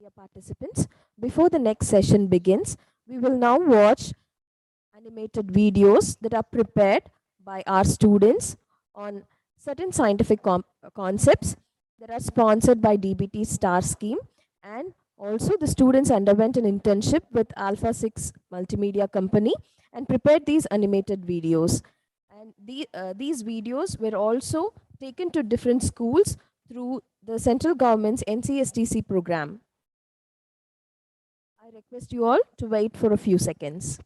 Dear participants, before the next session begins, we will now watch animated videos that are prepared by our students on certain scientific concepts that are sponsored by DBT STAR scheme, and also the students underwent an internship with Alpha 6 Multimedia Company and prepared these animated videos. And these videos were also taken to different schools through the central government's NCSTC program. I request you all to wait for a few seconds.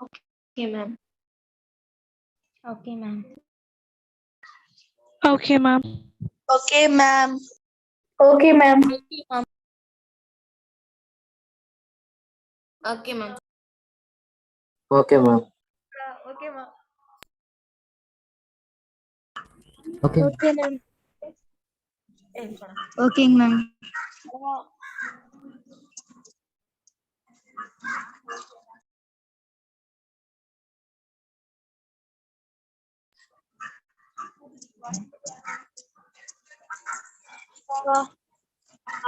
Okay, ma'am. Okay, ma'am. Okay, ma'am. Okay, ma'am. Okay, ma'am. Okay, ma'am. Okay, ma'am. Okay, ma'am. Okay. Okay, ma'am. Okay, ma'am.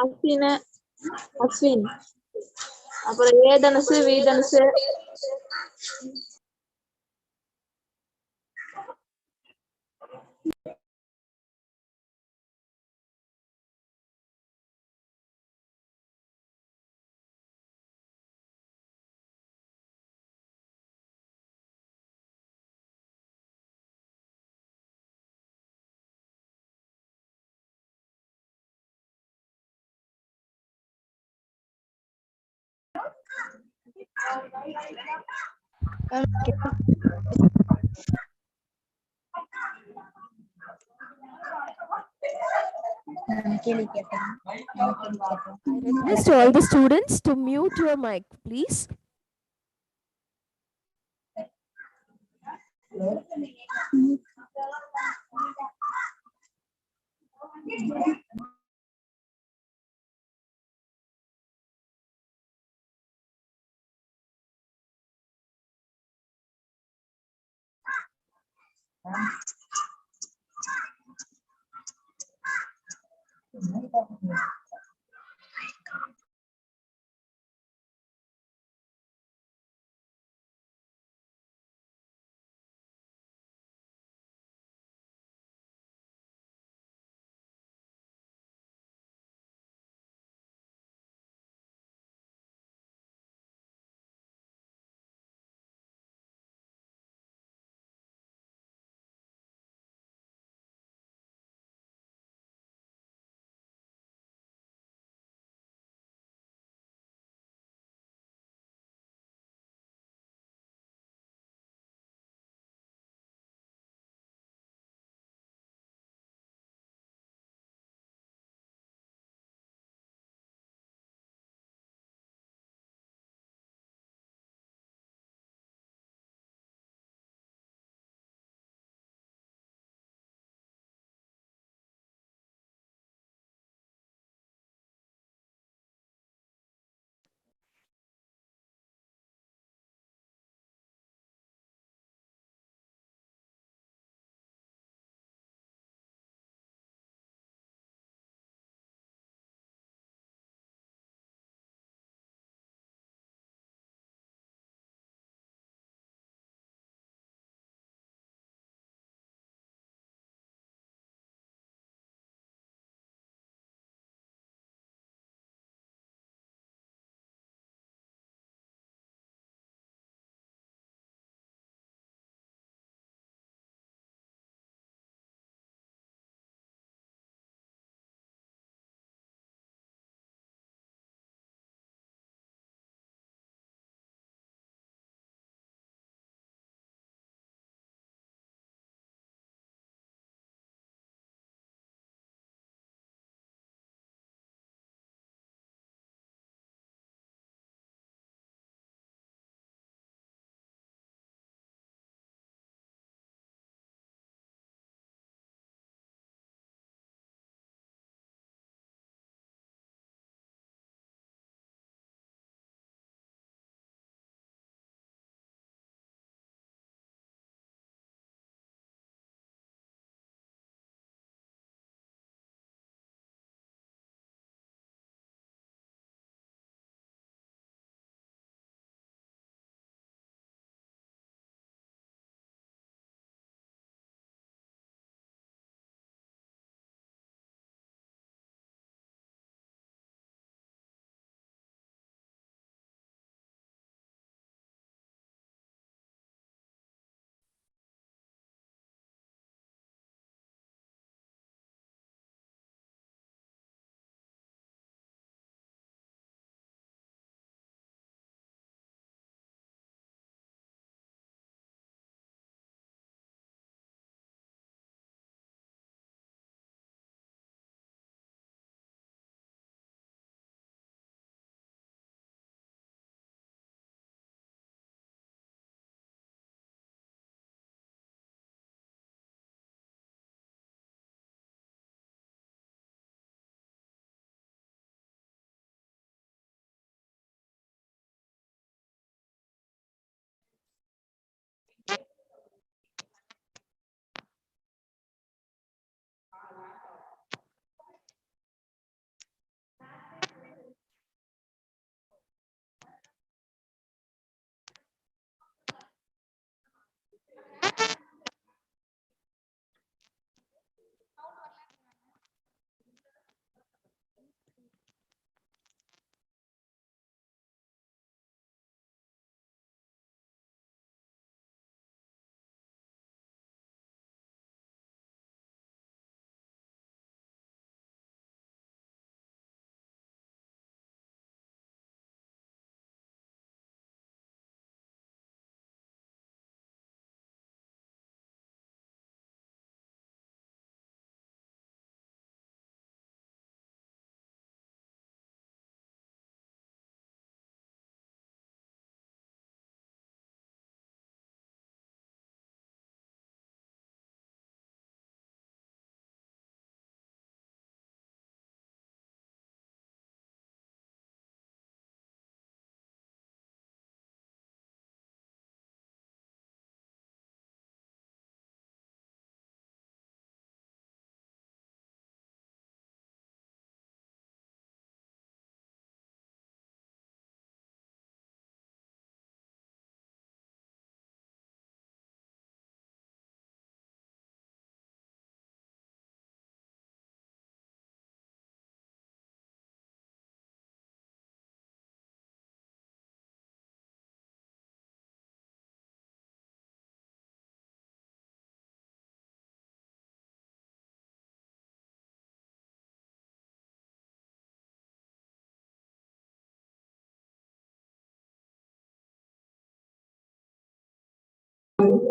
Ashwin Ashwin அப்புறம் ஏ தனுசு we தனுசு I request all the students to mute your mic, please.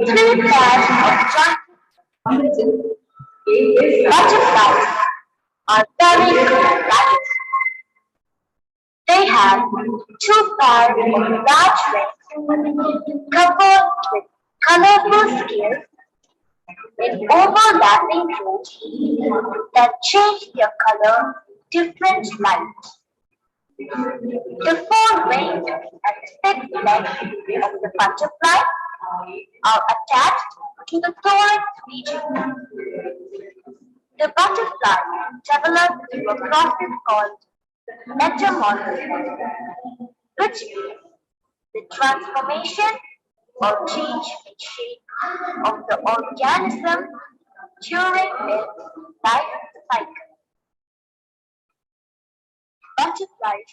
Three pairs of jointed butterflies are very good flights. They have two pairs of large wings covered with colorful scales in overlapping rows that change their color different lights. The four wings and six legs of the butterfly are attached to the thorax region. The butterfly develops through a process called metamorphosis, which means the transformation or change in shape of the organism during its life cycle. Butterflies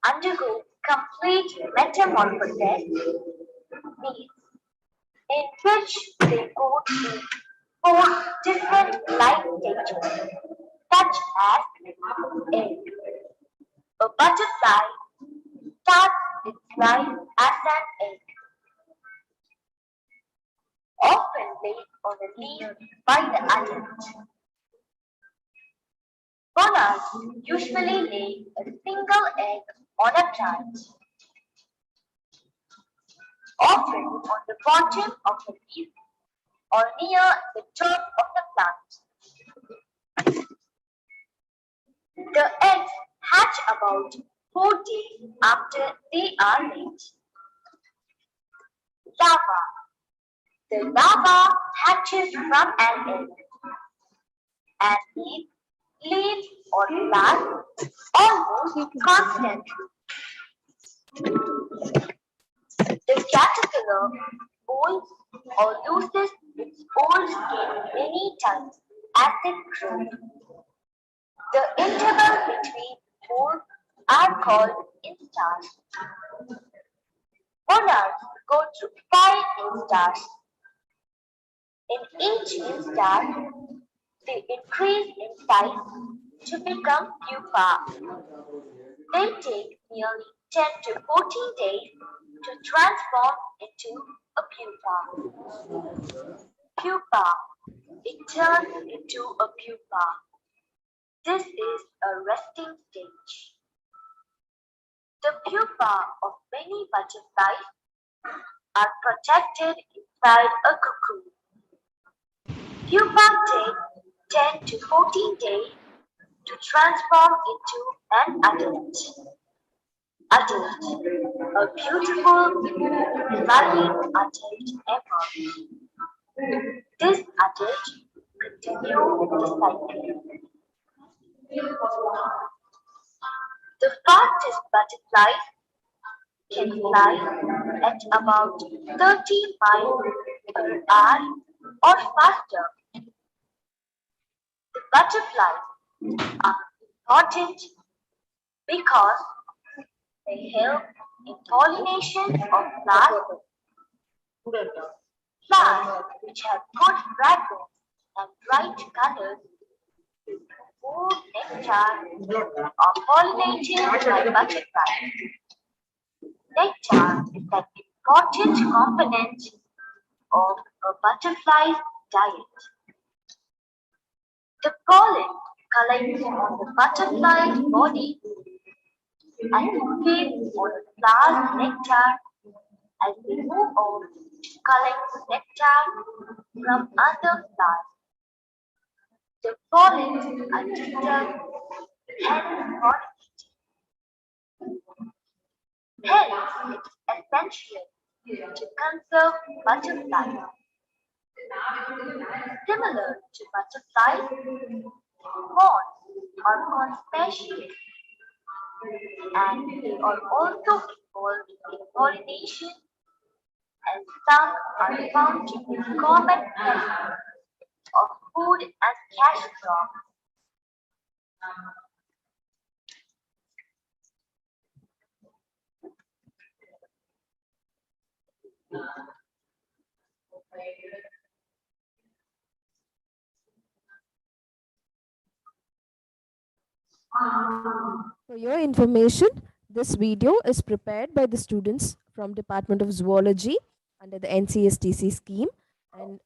undergo complete metamorphosis, means in which they go through four different life stages, such as egg. A butterfly starts its life as an egg, often laid on a leaf by the adult. Monarchs usually lay a single egg on a plant, often on the bottom of the leaf or near the top of the plant. The eggs hatch about 4 days after they are laid. Larva. The larva hatches from an egg and leaves or flags almost constantly. The caterpillar folds or loses its old skin many times as it grows. The intervals between folds are called instars. Monarchs go through 5 instars. In each instar, they increase in size to become pupa. They take nearly 10 to 14 days to transform into a pupa. Pupa. It turns into a pupa. This is a resting stage. The pupa of many butterflies are protected inside a cocoon. Pupa take 10 to 14 days to transform into an adult. Adult, a beautiful, flying adult emerges. This adult continues the cycle. The fastest butterflies can fly at about 30 miles per hour or faster. The butterflies are important because they help in pollination of flowers. Flowers which have good fragrance and bright colors, food, nectar, are pollinated by butterflies. Nectar is an important component of a butterfly's diet. The pollen collects on the butterfly's body and feeds on the flower's nectar as they move on to collect nectar from other flowers. The pollens are disturbed, hence pollinated. Hence, it is essential to conserve butterflies. Similar to butterflies, moths are conspicuous and they are also involved in pollination, and some are found to be common pests of food and cash crops. For your information, this video is prepared by the students from Department of Zoology under the NCSTC scheme, and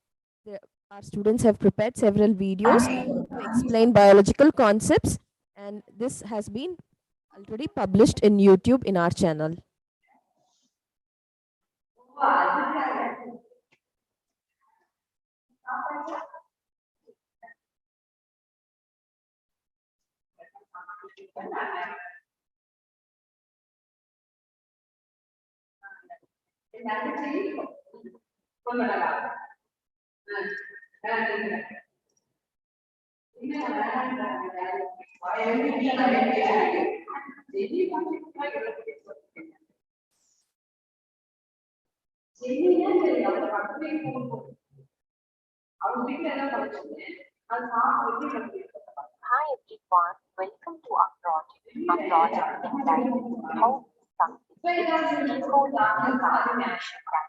our students have prepared several videos to explain biological concepts, and this has been already published in YouTube in our channel. Hi everyone, welcome to our project. Our project entitled How Something Eco-Conservation Can.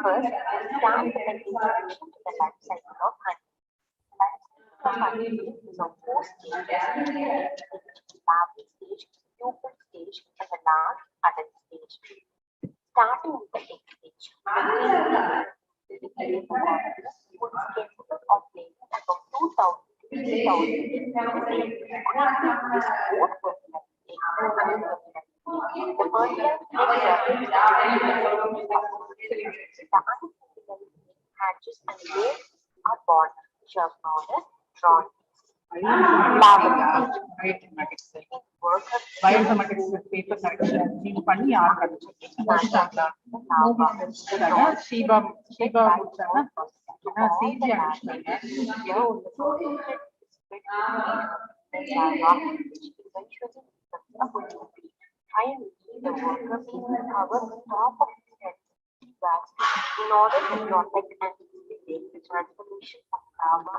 First, we start with an introduction to the life cycle of honey. Life cycle of honey is of four stages: larval stage, pupal stage, and the last adult stage. Starting with the egg stage, the queen would is capable of laying about 2,000 to 3,000 eggs. Both fertilized eggs and unfertilized. The fertilized eggs are the unfertilized egg hatches and males are born, which are known as drones. Bioinformatics paper correction நீங்க பண்ணி யார் correction Sheeba முடிச்சாங்கன்னா CG அனுப்பிச்சாங்க The worker is covered on top of his head in order to protect and facilitate the transformation of larva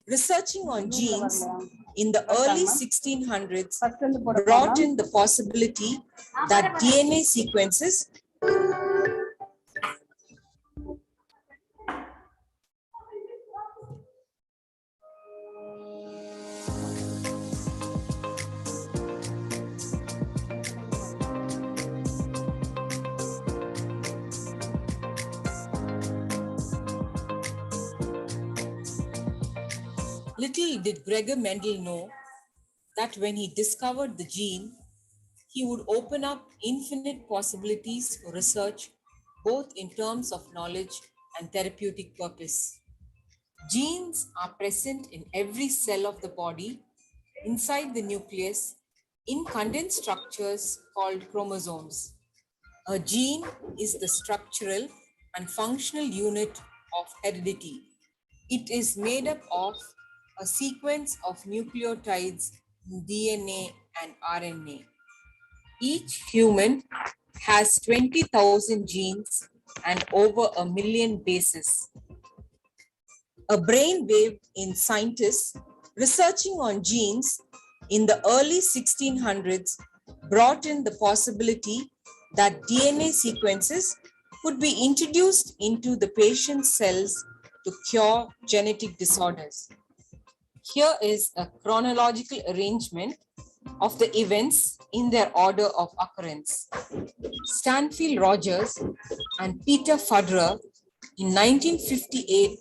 Researching on genes in the early 1600s brought in the possibility that DNA sequences Little did Gregor Mendel know that when he discovered the gene, he would open up infinite possibilities for research, both in terms of knowledge and therapeutic purpose. Genes are present in every cell of the body, inside the nucleus, in condensed structures called chromosomes. A gene is the structural and functional unit of heredity. It is made up of a sequence of nucleotides in DNA and RNA. Each human has 20,000 genes and over 1 million bases. A brainwave in scientists researching on genes in the early 1600s brought in the possibility that DNA sequences could be introduced into the patient's cells to cure genetic disorders. Here is a chronological arrangement of the events in their order of occurrence. Stanfield Rogers and Peter Federer in 1958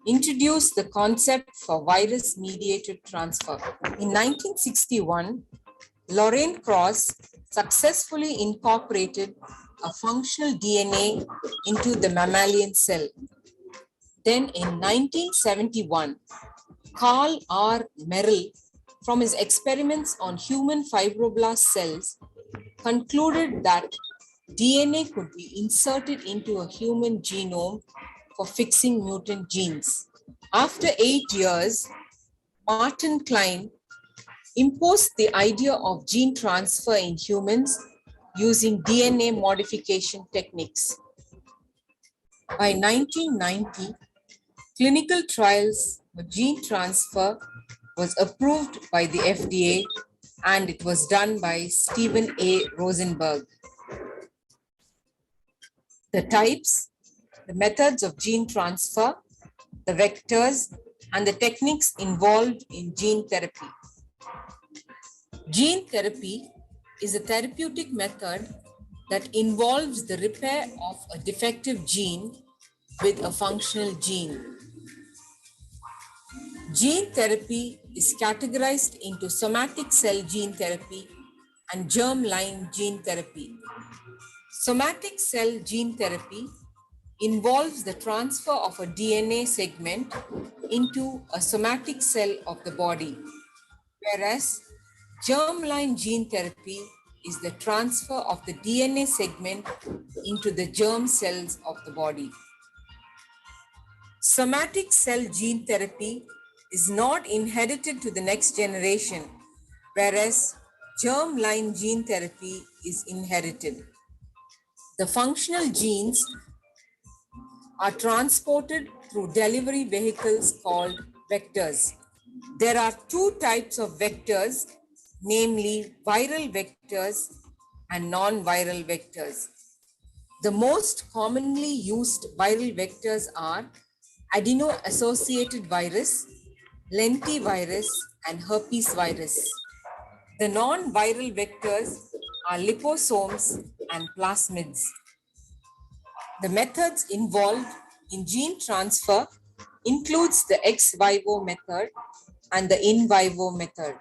introduced the concept for virus-mediated transfer. In 1961, Lorraine Cross successfully incorporated a functional DNA into the mammalian cell. Then in 1971, Carl R. Merrill, from his experiments on human fibroblast cells, concluded that DNA could be inserted into a human genome for fixing mutant genes. After 8 years, Martin Klein imposed the idea of gene transfer in humans using DNA modification techniques. By 1990, clinical trials for gene transfer was approved by the FDA, and it was done by Stephen A. Rosenberg. The types, the methods of gene transfer, the vectors, and the techniques involved in gene therapy. Gene therapy is a therapeutic method that involves the repair of a defective gene with a functional gene. Gene therapy is categorized into somatic cell gene therapy and germline gene therapy. Somatic cell gene therapy involves the transfer of a DNA segment into a somatic cell of the body, whereas germline gene therapy is the transfer of the DNA segment into the germ cells of the body. Somatic cell gene therapy is not inherited to the next generation, whereas germline gene therapy is inherited. The functional genes are transported through delivery vehicles called vectors. There are two types of vectors, namely viral vectors and non-viral vectors. The most commonly used viral vectors are adeno-associated virus, lentivirus, and herpes virus. The non-viral vectors are liposomes and plasmids. The methods involved in gene transfer includes the ex vivo method and the in vivo method.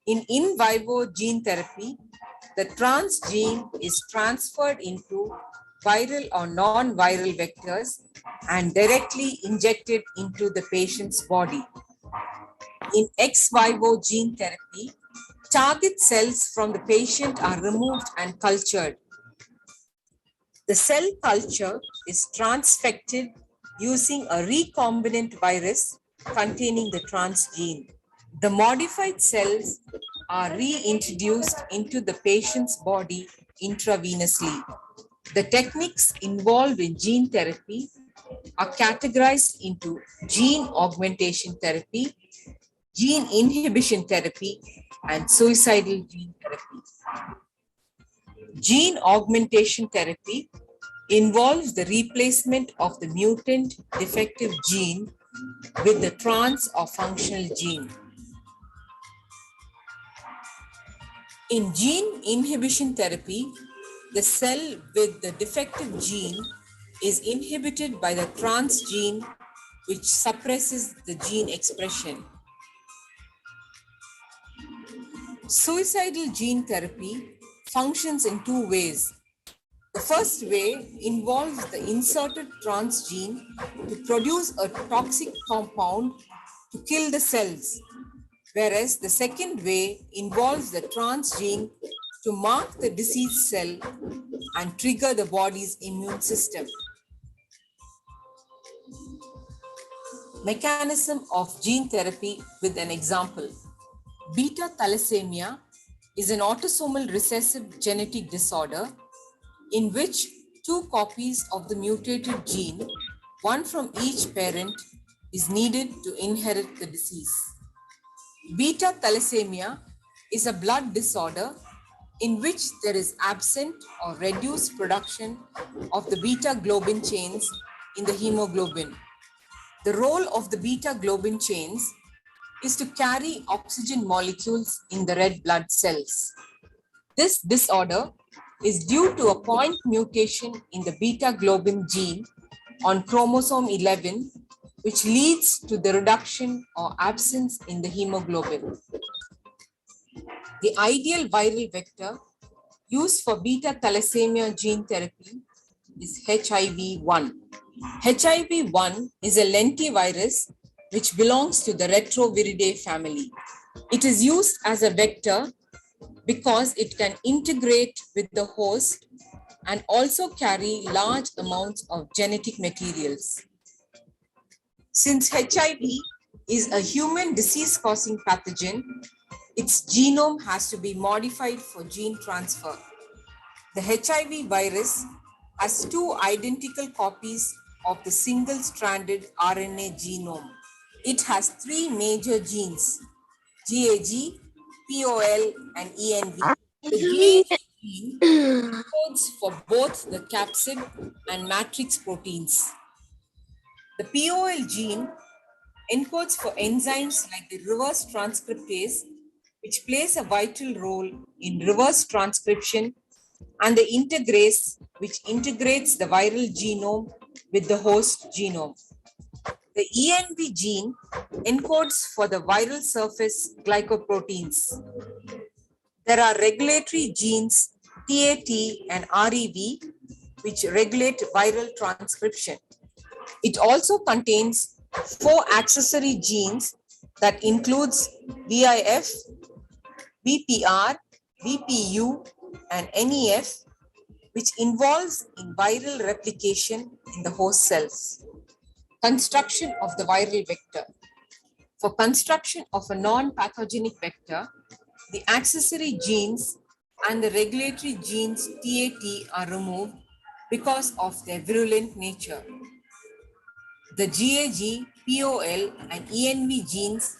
In vivo gene therapy, the transgene is transferred into viral or non-viral vectors and directly injected into the patient's body. In ex vivo gene therapy, target cells from the patient are removed and cultured. The cell culture is transfected using a recombinant virus containing the transgene. The modified cells are reintroduced into the patient's body intravenously. The techniques involved in gene therapy are categorized into gene augmentation therapy, gene inhibition therapy, and suicidal gene therapy. Gene augmentation therapy involves the replacement of the mutant defective gene with the trans or functional gene. In gene inhibition therapy, the cell with the defective gene is inhibited by the transgene, which suppresses the gene expression. Suicidal gene therapy functions in two ways. The first way involves the inserted transgene to produce a toxic compound to kill the cells, whereas the second way involves the transgene to mark the diseased cell and trigger the body's immune system. Mechanism of gene therapy with an example. Beta thalassemia is an autosomal recessive genetic disorder in which two copies of the mutated gene, one from each parent, is needed to inherit the disease. Beta thalassemia is a blood disorder in which there is absent or reduced production of the beta globin chains in the hemoglobin. The role of the beta globin chains is to carry oxygen molecules in the red blood cells. This disorder is due to a point mutation in the beta globin gene on chromosome 11, which leads to the reduction or absence in the hemoglobin. The ideal viral vector used for beta thalassemia gene therapy is HIV-1. HIV-1 is a lentivirus which belongs to the Retroviridae family. It is used as a vector because it can integrate with the host and also carry large amounts of genetic materials. Since HIV is a human disease-causing pathogen, its genome has to be modified for gene transfer. The HIV virus has two identical copies of the single-stranded RNA genome. It has three major genes, GAG, POL, and ENV. The GAG gene codes for both the capsid and matrix proteins. The POL gene encodes for enzymes like the reverse transcriptase, which plays a vital role in reverse transcription, and the integrase, which integrates the viral genome with the host genome. The ENV gene encodes for the viral surface glycoproteins. There are regulatory genes TAT and REV, which regulate viral transcription. It also contains 4 accessory genes that includes VIF, VPR, VPU, and NEF, which involves in viral replication in the host cells. Construction of the viral vector. For construction of a non-pathogenic vector, the accessory genes and the regulatory genes TAT are removed because of their virulent nature. The GAG, POL, and ENV genes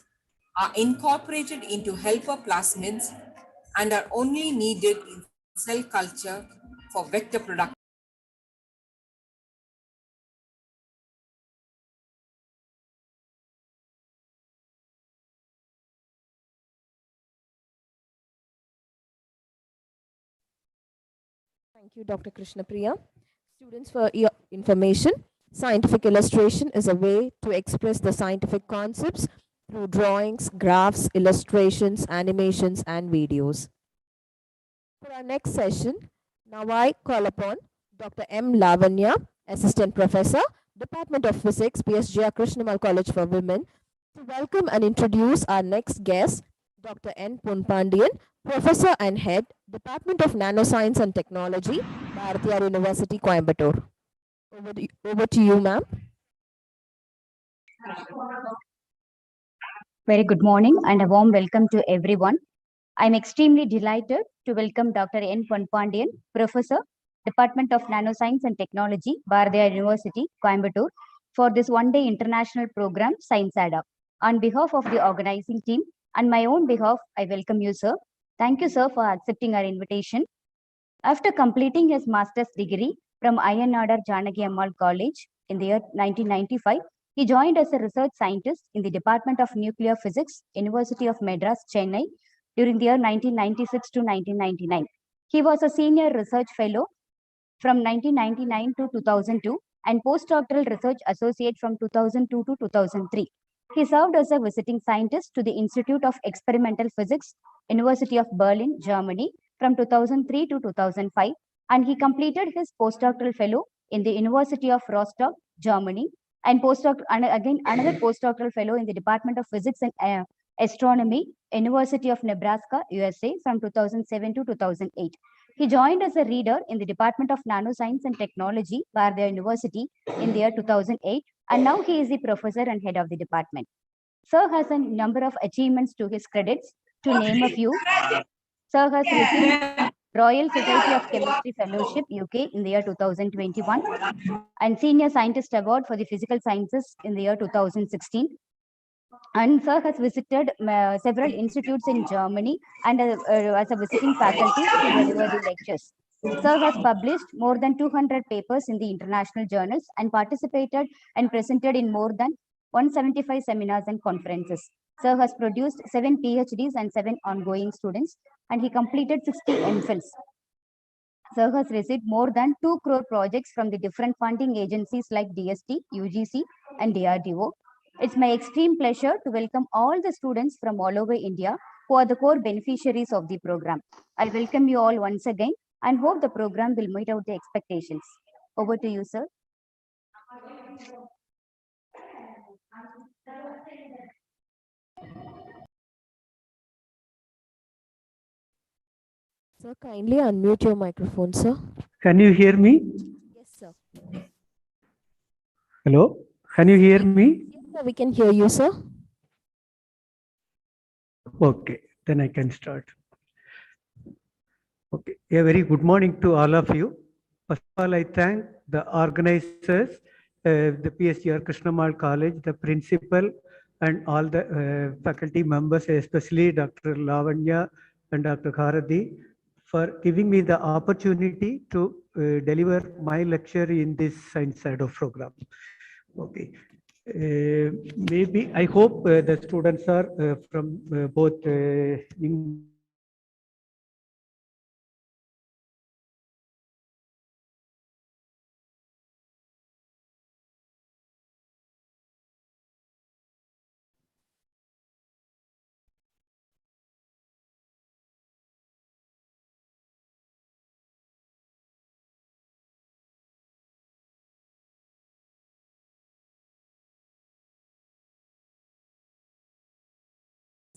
are incorporated into helper plasmids and are only needed in cell culture for vector production. Thank you, Dr. Krishnapriya. Students, for your information, Scientific illustration is a way to express the scientific concepts through drawings, graphs, illustrations, animations, and videos. For our next session, now I call upon Dr. M. Lavanya, Assistant Professor, Department of Physics, PSGR Krishnamal College for Women, to welcome and introduce our next guest, Dr. N. Ponpandian, Professor and Head, Department of Nanoscience and Technology, Bharatiya University, Coimbatore. Over to you, ma'am. Very good morning and a warm welcome to everyone. I'm extremely delighted to welcome Dr. N. Ponpandian, Professor, Department of Nanoscience and Technology, Bharatiya University, Coimbatore, for this one-day international program, Science Adda. On behalf of the organizing team and my own behalf, I welcome you, sir. Thank you, sir, for accepting our invitation. After completing his master's degree from Ayanadar Janaki Ammal College in the year 1995, he joined as a research scientist in the Department of Nuclear Physics, University of Madras, Chennai, during the year 1996 to 1999. He was a senior research fellow from 1999 to 2002 and postdoctoral research associate from 2002 to 2003. He served as a visiting scientist to the Institute of Experimental Physics, University of Berlin, Germany, from 2003 to 2005, and he completed his postdoctoral fellow in the University of Rostock, Germany, and again another postdoctoral fellow in the Department of Physics and Astronomy, University of Nebraska, USA, from 2007 to 2008. He joined as a reader in the Department of Nanoscience and Technology, Bharatiya University, in the year 2008, and now he is the professor and head of the department. Sir has a number of achievements to his credits. To name a few, Sir has received Royal Society of Chemistry Fellowship, UK, in the year 2021, and Senior Scientist Award for the Physical Sciences in the year 2016. And Sir has visited several institutes in Germany and as a visiting faculty to deliver the lectures. Sir has published more than 200 papers in the international journals and participated and presented in more than 175 seminars and conferences. Sir has produced 7 PhDs and 7 ongoing students, and he completed 60 MPhils. Sir has received more than 2 crore projects from the different funding agencies like DST, UGC, and DRDO. It's my extreme pleasure to welcome all the students from all over India who are the core beneficiaries of the program. I welcome you all once again and hope the program will meet out the expectations. Over to you, sir. Sir, kindly unmute your microphone, sir. Can you hear me? Yes, sir. Hello? Can you hear me? Yes, sir, we can hear you, sir. Okay, then I can start. Okay, a very good morning to all of you. First of all, I thank the organizers, the PSGR Krishnamal College, the principal, and all the faculty members, especially Dr. Lavanya and Dr. Kharadi, for giving me the opportunity to deliver my lecture in this Science Adda program. Okay. Maybe I hope the students are from both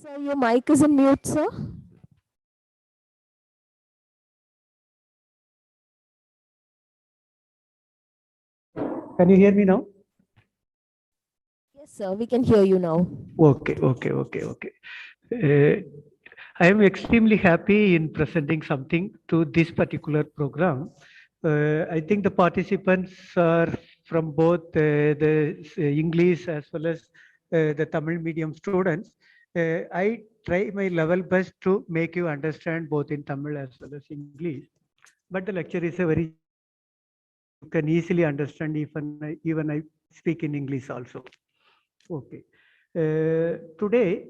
Sir, your mic is on mute, sir. Can you hear me now? Yes, sir, we can hear you now. Okay. I am extremely happy in presenting something to this particular program. I think the participants are from both the English as well as the Tamil medium students. I try my level best to make you understand both in Tamil as well as English. But the lecture is a very, you can easily understand even I speak in English also. Okay. Today,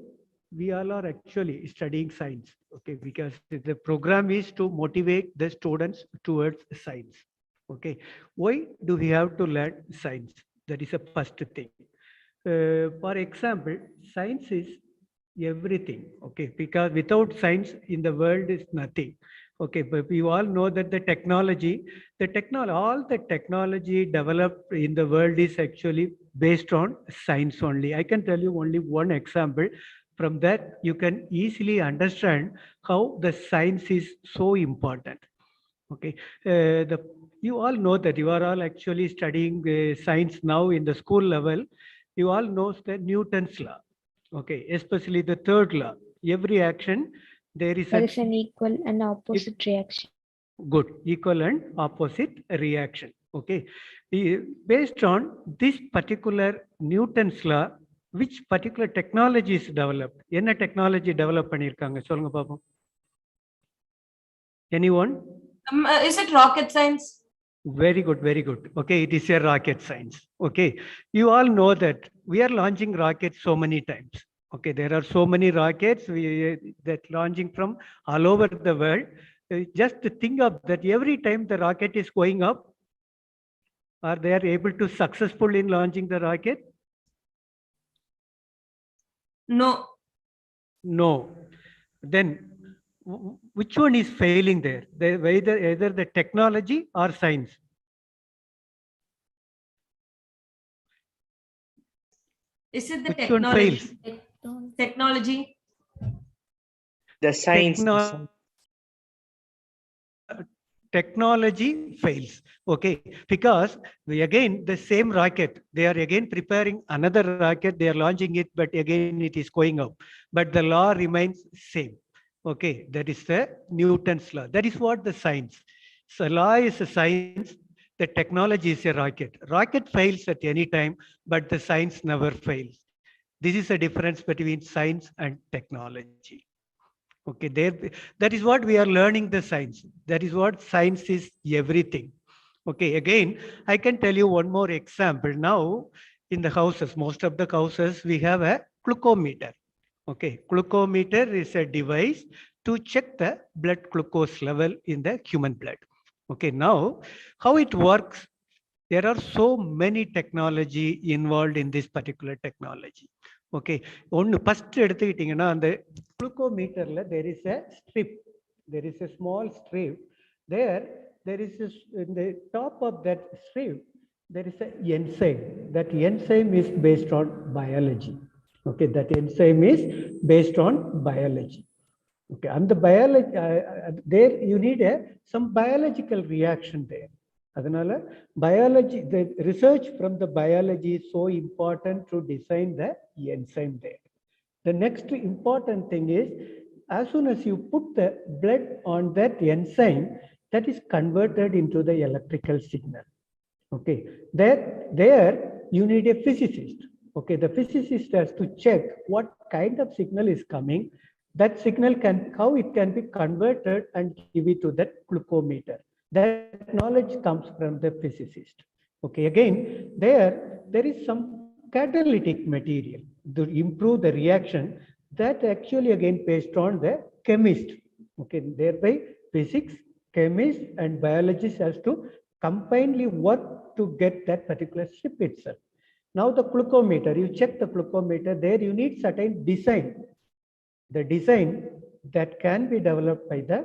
we all are actually studying science, okay, because the program is to motivate the students towards science. Okay, why do we have to learn science? That is a first thing. For example, science is everything. Okay, because without science in the world is nothing. Okay, but we all know that all the technology developed in the world is actually based on science only. I can tell you only one example. From that, you can easily understand how the science is so important. Okay, you all know that you are all actually studying science now in the school level. You all know the Newton's law. Okay, especially the third law. Every action, there is an equal and opposite reaction. Good, equal and opposite reaction. Okay, based on this particular Newton's law, which particular technology is developed? என்ன technology develop பண்ணிருக்காங்க சொல்லுங்க பாப்போம். Anyone? Is it rocket science? Very good, very good. Okay, it is a rocket science. Okay, you all know that we are launching rockets so many times. Okay, there are so many rockets that launching from all over the world. Just think of that every time the rocket is going up, are they are able to successful in launching the rocket? No. No. Then which one is failing there? Either the technology or science? Is it the Which one fails? Technology. The science. Technology fails. Okay, because the same rocket, they are again preparing another rocket, they are launching it, but again it is going up, but the law remains same. Okay, that is the Newton's law. That is what the science. So law is a science, the technology is a rocket. Rocket fails at any time, but the science never fails. This is a difference between science and technology. Okay, that is what we are learning the science. That is what science is everything. Okay, again, I can tell you one more example. Now, in the houses, most of the houses, we have a glucometer. Okay, glucometer is a device to check the blood glucose level in the human blood. Okay, now, how it works, there are so many technology involved in this particular technology. Okay, first எடுத்துக்கிட்டீங்கன்னா அந்த glucometerல there is a strip, there is a small strip there is in the top of that strip there is a enzyme. That enzyme is based on biology. Okay, that enzyme is based on biology. Okay, and the biology there you need some biological reaction there. அதனால biology, the research from the biology is so important to design the enzyme there. The next important thing is, as soon as you put the blood on that enzyme, that is converted into the electrical signal. Okay, there you need a physicist. Okay, the physicist has to check what kind of signal is coming. That signal how it can be converted and give it to that glucometer. That knowledge comes from the physicist. Okay, again, there is some catalytic material to improve the reaction, that actually again based on the chemist. Okay, thereby physics, chemist and biologist has to combinedly work to get that particular strip itself. Now the glucometer, you check the glucometer, there you need certain design. The design that can be developed by the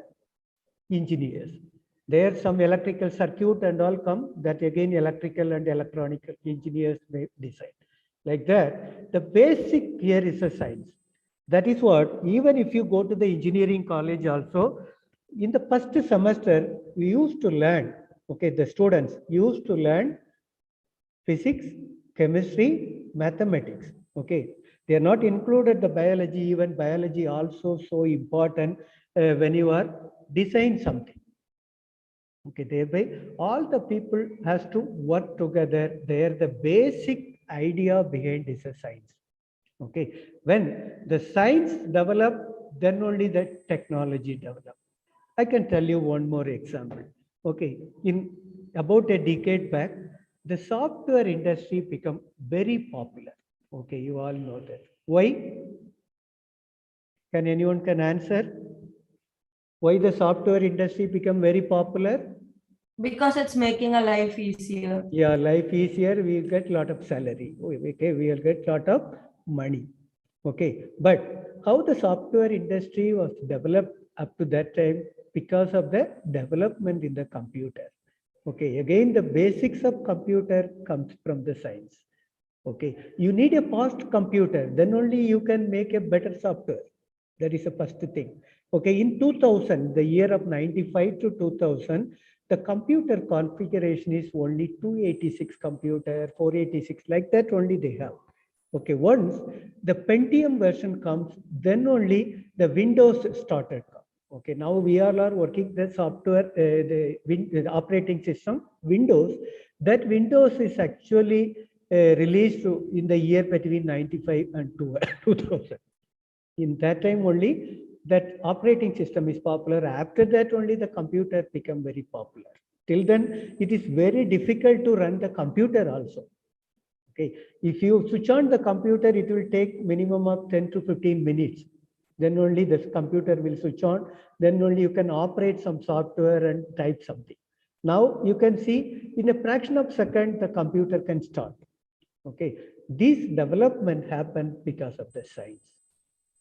engineers. There some electrical circuit and all come, that again electrical and electronic engineers may design. Like that, the basic here is a science. That is what, even if you go to the engineering college also, in the first semester, we used to learn, okay, the students used to learn physics, chemistry, mathematics. Okay, they are not included the biology. Even biology also so important when you are design something. Okay, thereby all the people has to work together. There the basic idea behind is a science. Okay, when the science develop, then only the technology develop. I can tell you one more example. Okay, in about a decade back, the software industry become very popular. Okay, you all know that. Why? Can anyone can answer? Why the software industry become very popular? Because it's making a life easier. Yeah, life easier, we get lot of salary. Okay, we will get lot of money. Okay, but how the software industry was developed up to that time because of the development in the computer. Okay, again, the basics of computer comes from the science. Okay, you need a fast computer, then only you can make a better software. That is the first thing. Okay, in 2000, the year of 95 to 2000, the computer configuration is only 286 computer, 486, like that only they have. Okay, once the Pentium version comes, then only the Windows started. Okay, now we all are working the software, the operating system, Windows. That Windows is actually released in the year between 95 and 2000. In that time only, that operating system is popular. After that only the computer become very popular. Till then, it is very difficult to run the computer also. Okay, if you switch on the computer, it will take minimum of 10 to 15 minutes. Then only the computer will switch on. Then only you can operate some software and type something. Now you can see in a fraction of a second, the computer can start. Okay, this development happened because of the science.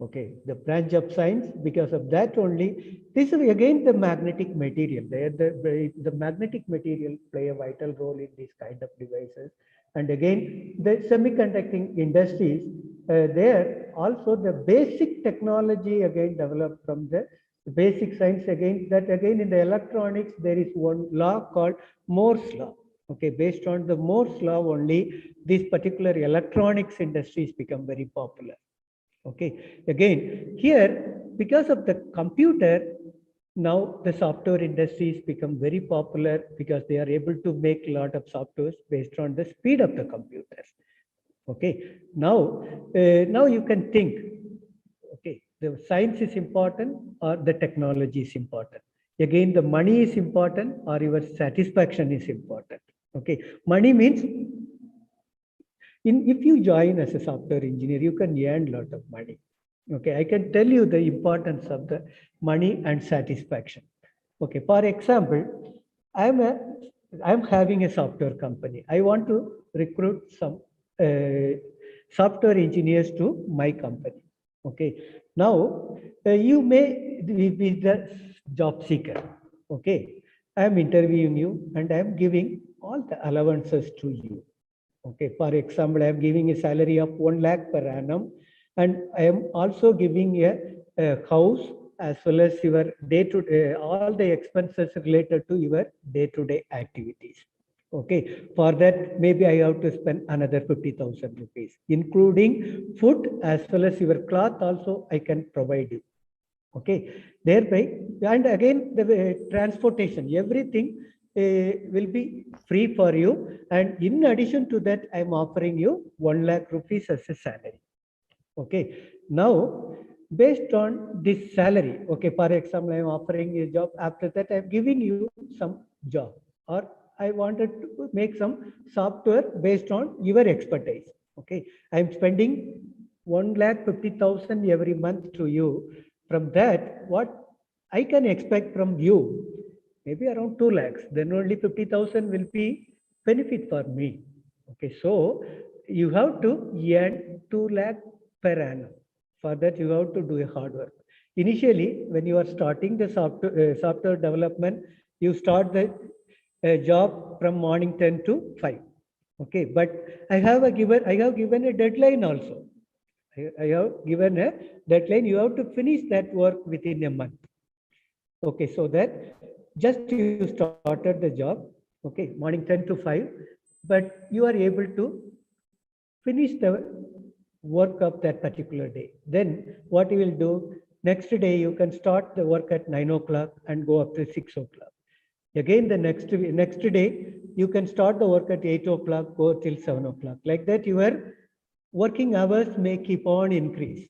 Okay, the branch of science, because of that only, this is again the magnetic material. The magnetic material play a vital role in these kind of devices. And again, the semiconducting industries, there also the basic technology again developed from the basic science again, that again in the electronics, there is one law called Moore's law. Okay, based on the Moore's law only, these particular electronics industries become very popular. Okay, again, here, because of the computer, now the software industries become very popular because they are able to make a lot of softwares based on the speed of the computers. Okay, now you can think, okay, the science is important or the technology is important. Again, the money is important or your satisfaction is important. Okay, money means if you join as a software engineer, you can earn a lot of money. Okay, I can tell you the importance of the money and satisfaction. Okay, for example, I'm having a software company. I want to recruit some software engineers to my company. Okay, now you may be the job seeker. Okay, I'm interviewing you and I'm giving all the allowances to you. Okay, for example, I am giving a salary of 1 lakh per annum, and I am also giving a house as well as your day-to-day, all the expenses related to your day-to-day activities. Okay, for that, maybe I have to spend another 50,000 rupees, including food as well as your cloth also I can provide you. Okay, thereby, and again, the transportation, everything will be free for you. And in addition to that, I'm offering you 1 lakh rupees as a salary. Okay, now based on this salary, okay, for example, I'm offering a job. After that, I'm giving you some job, or I wanted to make some software based on your expertise. Okay, I'm spending 1,50,000 every month to you. From that, what I can expect from you, maybe around 2 lakhs, then only 50,000 will be benefit for me. Okay, so you have to earn 2 lakh per annum. For that, you have to do a hard work. Initially, when you are starting the software development, you start the job from morning 10 to 5. Okay, but I have given a deadline also. I have given a deadline. You have to finish that work within a month. Okay, so that just you started the job, okay, morning 10 to 5, but you are able to finish the work of that particular day. Then what you will do, next day you can start the work at 9 o'clock and go up to 6 o'clock. Again, the next day, you can start the work at 8 o'clock, go till 7 o'clock. Like that, your working hours may keep on increase.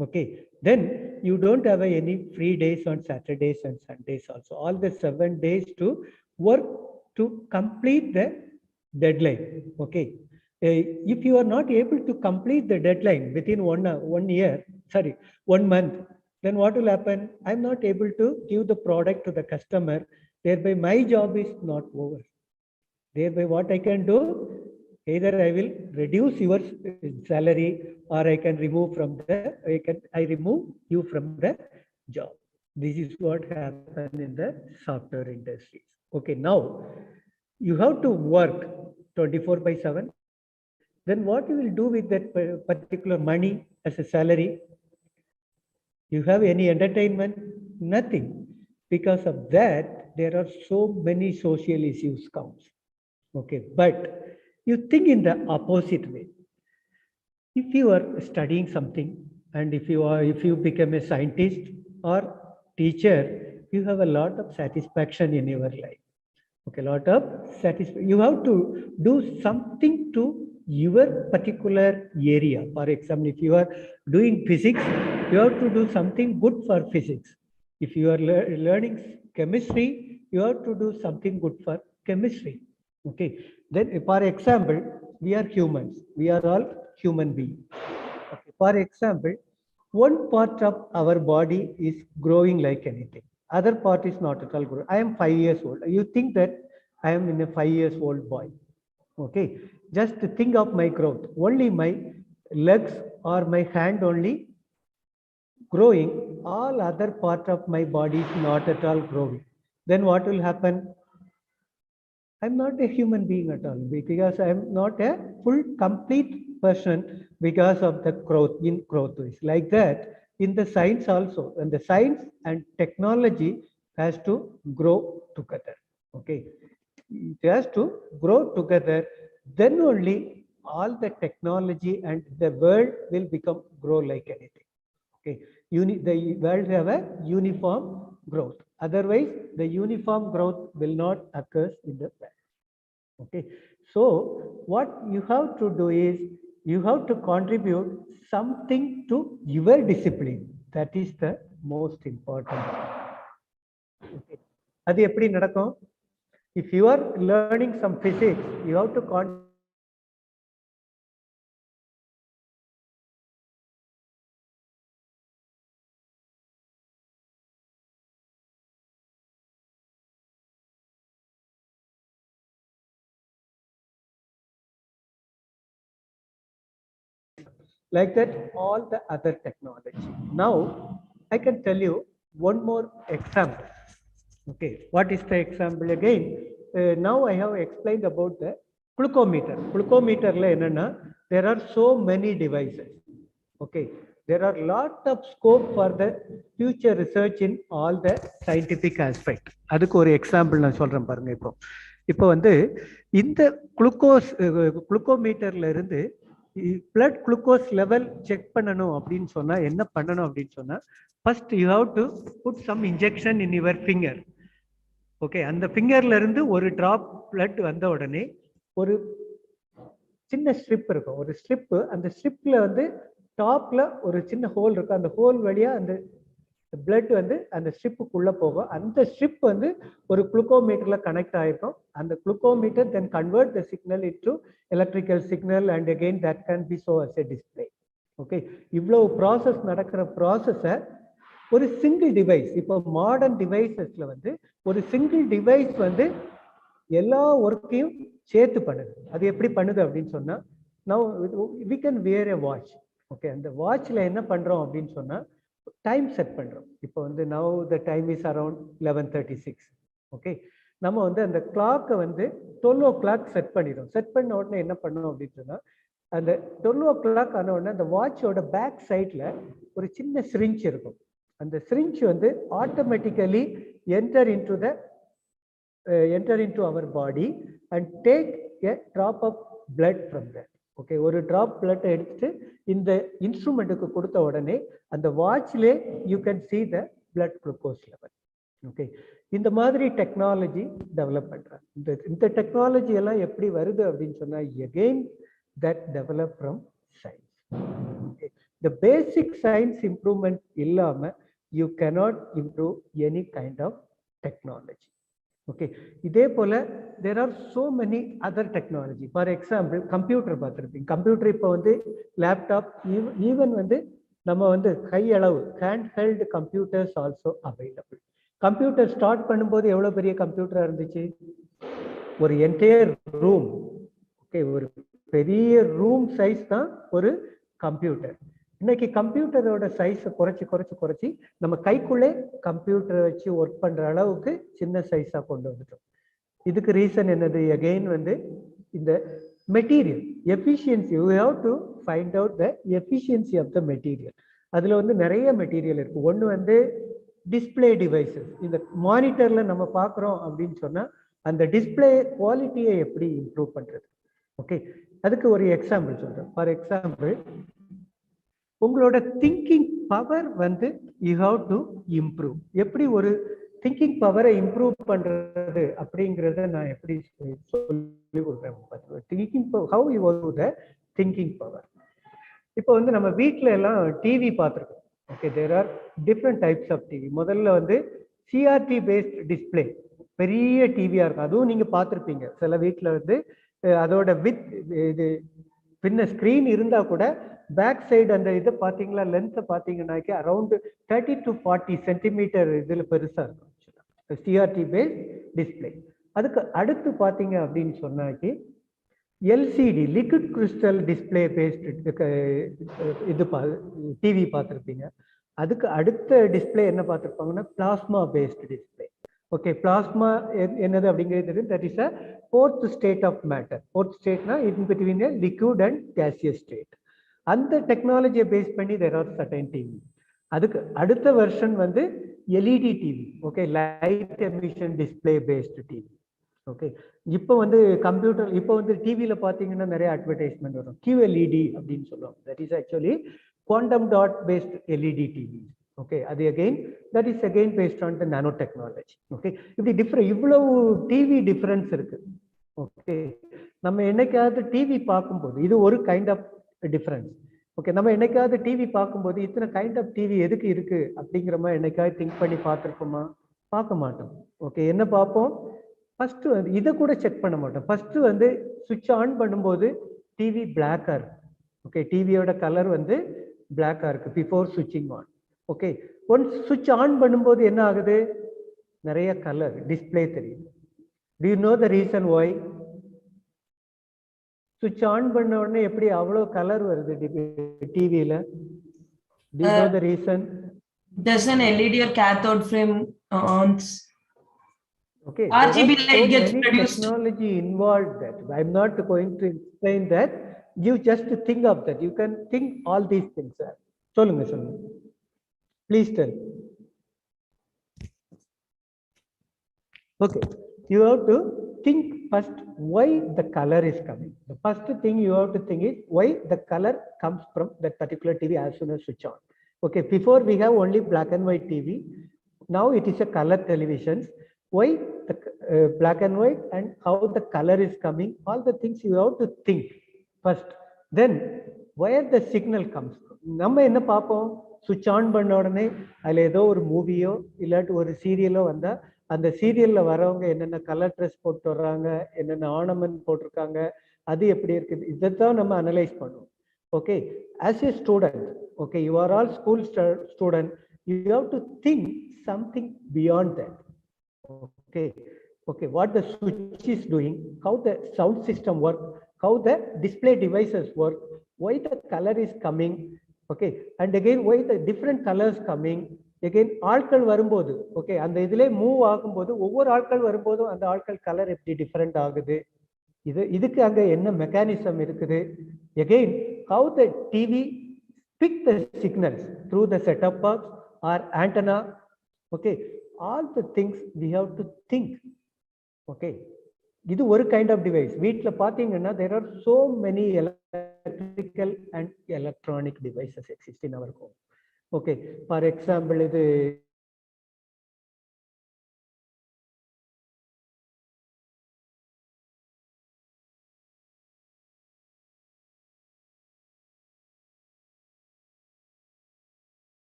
Okay, then you don't have any free days on Saturdays and Sundays also. All the 7 days to work to complete the deadline. Okay, if you are not able to complete the deadline within 1 month, then what will happen? I'm not able to give the product to the customer. Thereby my job is not over. Thereby what I can do, either I will reduce your salary or I can remove from the, I remove you from the job. This is what happened in the software industry. Okay, now you have to work 24/7. Then what you will do with that particular money as a salary? You have any entertainment? Nothing. Because of that, there are so many social issues comes. Okay, but you think in the opposite way. If you are studying something and if you become a scientist or teacher, you have a lot of satisfaction in your life. Okay, lot of satisfaction. You have to do something to your particular area. For example, if you are doing physics, you have to do something good for physics. If you are learning chemistry, you have to do something good for chemistry. Okay, then for example, we are humans. We are all human beings. Okay. For example, one part of our body is growing like anything. Other part is not at all growing. I am 5 years old. You think that I am in a 5 years old boy. Okay. Just think of my growth. Only my legs or my hand only growing. All other part of my body is not at all growing. Then what will happen? I'm not a human being at all because I'm not a full complete person because of the growth in growth is like that in the science also, and the science and technology has to grow together. Okay, it has to grow together, then only all the technology and the world will become grow like anything. Okay, the world have a uniform growth, otherwise the uniform growth will not occur in the world. Okay, so what you have to do is you have to contribute something to your discipline. That is the most important. Okay. அது எப்படி நடக்கும்? If you are learning some physics, you have to like that all the other technology. Now I can tell you one more example. Okay, what is the example again? Now I have explained about the glucometer. Glucometer la enna, there are so many devices. Okay, there are lot of scope for the future research in all the scientific aspect. அதுக்கு ஒரு example நான் சொல்றேன் பாருங்க. இப்போ வந்து இந்த குளுக்கோமீட்டர்ல இருந்து blood glucose level check பண்ணணும் அப்படின்னு சொன்னா என்ன பண்ணணும் அப்படின்னு சொன்னா, first you have to put some injection in your finger. Okay, அந்த ஃபிங்கர்ல இருந்து ஒரு டிராப் blood வந்த உடனே ஒரு சின்ன ஸ்ட்ரிப் இருக்கும். ஒரு ஸ்ட்ரிப், அந்த ஸ்ட்ரிப்ல வந்து டாப்ல ஒரு சின்ன ஹோல் இருக்கும். அந்த ஹோல் வழியா அந்த blood வந்து அந்த ஸ்ட்ரிப்புக்குள்ள போகும். அந்த ஸ்ட்ரிப் வந்து ஒரு குளுக்கோமீட்டர்ல கனெக்ட் ஆயிருக்கும். அந்த glucometer then convert the signal into electrical signal and again that can be shown as a display. Okay, இவ்வளவு ப்ராசஸ் நடக்கிற ப்ராசஸை ஒரு சிங்கிள் டிவைஸ், இப்போ மாடர்ன் டிவைசஸ்ல வந்து ஒரு சிங்கிள் டிவைஸ் வந்து எல்லா ஒர்க்கையும் சேர்த்து பண்ணுது. அது எப்படி பண்ணுது அப்படின்னு சொன்னா, now we can wear a watch. Okay, அந்த வாட்ச்ல என்ன பண்றோம் அப்படின்னு சொன்னா டைம் செட் பண்றோம். இப்போ வந்து now the time is around 11:36. Okay, நம்ம வந்து அந்த கிளாக்கை வந்து 12 o'clock செட் பண்ணிடும். செட் பண்ண உடனே என்ன பண்ணோம் அப்படின்னு சொன்னா, அந்த 12 o'clock ஆன உடனே அந்த வாட்சோட பேக் சைட்ல ஒரு சின்ன சிரிஞ்ச் இருக்கும். அந்த சிரிஞ்ச் வந்து automatically enter into our body and take a drop of blood from that. Okay, ஒரு டிராப் பிளட் எடுத்துட்டு இந்த இன்ஸ்ட்ருமெண்ட்டுக்கு கொடுத்த உடனே அந்த வாட்ச்லே you can see the blood glucose level. Okay, இந்த மாதிரி டெக்னாலஜி டெவலப் பண்றாங்க. இந்த டெக்னாலஜி எல்லாம் எப்படி வருது அப்படின்னு சொன்னா, again that develop from science. Okay. The basic science improvement இல்லாம you cannot improve any kind of technology. Okay, இதே போல there are so many other technology. For example, computer பார்த்துருப்பீங்க. கம்ப்யூட்டர் இப்போ வந்து லேப்டாப், ஈவன் வந்து நம்ம வந்து கை அளவு hand held computers also available. Computer start பண்ணும்போது எவ்வளவு பெரிய கம்ப்யூட்டரா இருந்துச்சு? ஒரு என்டையர் ரூம். ஓகே, ஒரு பெரிய ரூம் சைஸ் தான் ஒரு கம்ப்யூட்டர். இன்னைக்கு கம்ப்யூட்டரோட சைஸை குறைச்சி நம்ம கைக்குள்ளே கம்ப்யூட்டரை வச்சு ஒர்க் பண்ற அளவுக்கு சின்ன சைஸா கொண்டு வந்துட்டோம். இதுக்கு ரீசன் என்னது? அகெயின் வந்து இந்த material efficiency. You have to find out the efficiency of the material. அதுல வந்து நிறைய மெட்டீரியல் இருக்கு. ஒன்று வந்து டிஸ்பிளே டிவைசஸ். இந்த மானிட்டர்ல நம்ம பார்க்குறோம் அப்படின்னு சொன்னா அந்த டிஸ்பிளே குவாலிட்டியை எப்படி இம்ப்ரூவ் பண்றது? ஓகே, அதுக்கு ஒரு எக்ஸாம்பிள் சொல்றேன். ஃபார் எக்ஸாம்பிள், உங்களோட திங்கிங் பவர் வந்து யூ ஹாவ் டு இம்ப்ரூவ். எப்படி ஒரு திங்கிங் பவரை இம்ப்ரூவ் பண்றது அப்படிங்கிறத நான் எப்படி சொல்லி கொடுப்பேன். Thinking how you to the thinking power. இப்போ வந்து நம்ம வீட்டில எல்லாம் டிவி பார்த்துருக்கோம். Okay, there are different types of TV. முதல்ல வந்து சிஆர்டி பேஸ்ட் டிஸ்பிளே, பெரிய டிவியா இருக்கும். அதுவும் நீங்க பார்த்துருப்பீங்க. சில வீட்டில் வந்து அதோட வித் இது பின்ன ஸ்கிரீன் இருந்தா கூட பேக் சைடு அந்த இதை பார்த்தீங்களா, லென்த்தை பார்த்தீங்கன்னாக்கி அரௌண்ட் 30 to 40 சென்டிமீட்டர் இதில் பெருசா இருக்கும் சிஆர்டி பேஸ்ட் டிஸ்பிளே. அதுக்கு அடுத்து பார்த்தீங்க அப்படின்னு சொன்னாக்கி LCD liquid crystal display based இது டிவி பார்த்துருப்பீங்க. அதுக்கு அடுத்த டிஸ்பிளே என்ன பார்த்துருப்பாங்கன்னா plasma based display. Okay, plasma என்னது அப்படிங்கிறது தெரியும். That is a fourth state of matter. Fourth ஸ்டேட்னா in between liquid and gaseous state. அந்த டெக்னாலஜியை பேஸ் பண்ணி தேர் ஆர் சர்டைன் டிவி. அதுக்கு அடுத்த வெர்ஷன் வந்து LED TV. Okay, light emission display based TV. Okay, இப்போ வந்து கம்ப்யூட்டர், இப்போ வந்து டிவியில பார்த்தீங்கன்னா நிறைய அட்வர்டைஸ்மெண்ட் வரும். QLED அப்படின்னு சொல்லுவாங்க. That is actually quantum dot based LED TV. Okay, அது again that is again based on the nanotechnology. Okay, இப்படி டிஃப்ரெண்ட் இவ்வளவு டிவி டிஃபரன்ஸ் இருக்கு. ஓகே, நம்ம என்னைக்காவது டிவி பார்க்கும்போது இது ஒரு கைண்ட் ஆஃப் டிஃபரன்ஸ். ஓகே, நம்ம என்னைக்காவது டிவி பார்க்கும்போது இத்தனை கைண்ட் ஆஃப் டிவி எதுக்கு இருக்கு அப்படிங்கிற மாதிரி என்னைக்காவது திங்க் பண்ணி பார்த்துருப்போமா? பார்க்க மாட்டோம். ஓகே, என்ன பார்ப்போம்? ஃபர்ஸ்ட் வந்து இதை கூட செக் பண்ண மாட்டோம். ஃபர்ஸ்ட் வந்து சுவிட்ச் ஆன் பண்ணும்போது டிவி பிளாக்கா இருக்கு. ஓகே, டிவியோட கலர் வந்து பிளாக்கா இருக்கு பிஃபோர் சுவிட்சிங் ஆன். ஓகே, ஒன்ஸ் சுவிட்ச் ஆன் பண்ணும்போது என்ன ஆகுது? நிறைய கலர் டிஸ்பிளே தெரியுது. Do you know the reason why? சுவிட்ச் ஆன் பண்ண உடனே எப்படி அவ்வளோ கலர் வருது டிவியில? Do you know the reason? Does an LED or cathode frame on? Okay, RGB there are light so gets many produced. technology involved that I'm not going to explain that. You just think of that. You can think all these things. சொல்லுங்க சொல்லுங்க. Please tell. Okay, you have to think first why the color is coming. The first thing you have to think is why the color comes from that particular TV as soon as switch on. Okay, before we have only black and white TV. Now it is a color televisions. Why the black and white and how the color is coming? All the things you have to think first. Then where the signal comes from. நம்ம என்ன பார்ப்போம்? சுவிட்ச் on பண்ண உடனே அதில் ஏதோ ஒரு மூவியோ இல்லாட்டி ஒரு சீரியலோ வந்தால் அந்த சீரியல்ல வரவங்க என்னென்ன கலர் ட்ரெஸ் போட்டு வர்றாங்க, என்னென்ன ஆர்னமெண்ட் போட்டிருக்காங்க, அது எப்படி இருக்குது, இதைத்தான் நம்ம அனலைஸ் பண்ணுவோம். Okay, as A student, okay, you are all school student, you have to think something beyond that. Okay, okay, what the switch is doing, how the sound system work, how the display devices work, why the color is coming. Okay, and again why the different colors coming. Again ஆட்கள் வரும்போது, okay, அந்த இதிலே move ஆகும்போது ஒவ்வொரு ஆட்கள் வரும்போதும் அந்த ஆட்கள் கலர் எப்படி டிஃபரெண்ட் ஆகுது, இதுக்கு அங்க என்ன மெக்கானிசம் இருக்குது. Again how the TV pick the signals through the setup box or antenna. Okay, all the things we have to think. Okay, இது ஒரு கைண்ட் ஆஃப் டிவைஸ். வீட்டில் பார்த்தீங்கன்னா there are so many electrical and electronic devices exist in our home. Okay, for example, இது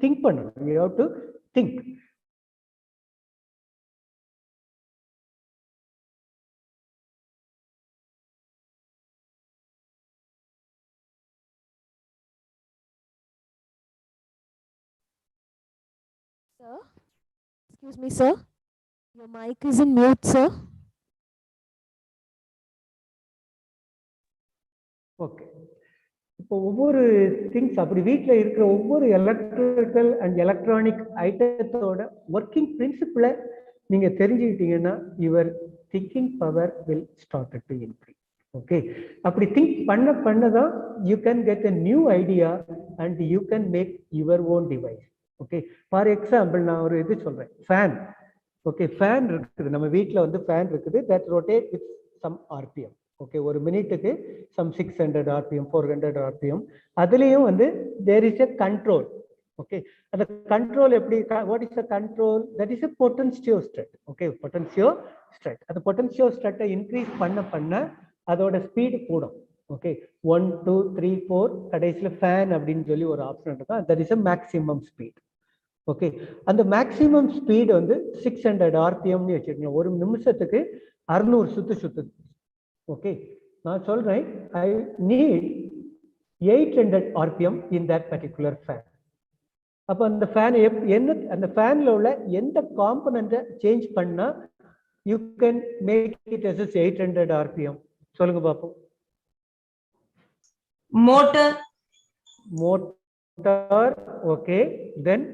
think பண்ணணும். We have to think. Sir, excuse me, sir. Your mic is in mute, sir. Okay. இப்போ ஒவ்வொரு things அப்படி வீட்டில் இருக்கிற ஒவ்வொரு electrical and electronic ஐட்டத்தோட working பிரின்சிபிளை நீங்க தெரிஞ்சுக்கிட்டீங்கன்னா your thinking power will start to increase. Okay, அப்படி திங்க் பண்ணதான் you can get a new idea and you can make your own device. Okay, for example நான் ஒரு இது சொல்றேன், ஃபேன். ஓகே, ஃபேன் இருக்குது, நம்ம வீட்டில் வந்து ஃபேன் இருக்குது, that rotate with some RPM. Okay, ஒரு மினிட்டுக்கு சம் 600 ஆர்பிஎம் 400 ஆர்பிஎம். அதுலேயும் வந்து there is a control. Okay, அந்த கண்ட்ரோல் எப்படி, what is the control? That is a potentiostat. Okay, potentiostat. அந்த பொட்டன்சியோஸ்டேட்டை இன்க்ரீஸ் பண்ண அதோட ஸ்பீடு கூடும். ஓகே, 1 2 3 4 கடைசியில் ஃபேன் அப்படின்னு சொல்லி ஒரு ஆப்ஷன் இருக்கும், that is a maximum speed. Okay, அந்த மேக்ஸிமம் ஸ்பீடு வந்து 600 ஆர்பிஎம்னு வச்சுக்கோங்க. ஒரு நிமிஷத்துக்கு 600 சுத்துது. ஓகே, நான் சொல்றேன் I need 800 RPM in that particular fan. அப்போ அந்த ஃபேன் என்ன, அந்த ஃபேன்ல உள்ள எந்த காம்பனண்ட்டை சேஞ்ச் பண்ணா you can make it as 800 RPM? சொல்லுங்க பாப்போம். மோட்டார். ஓகே, தென்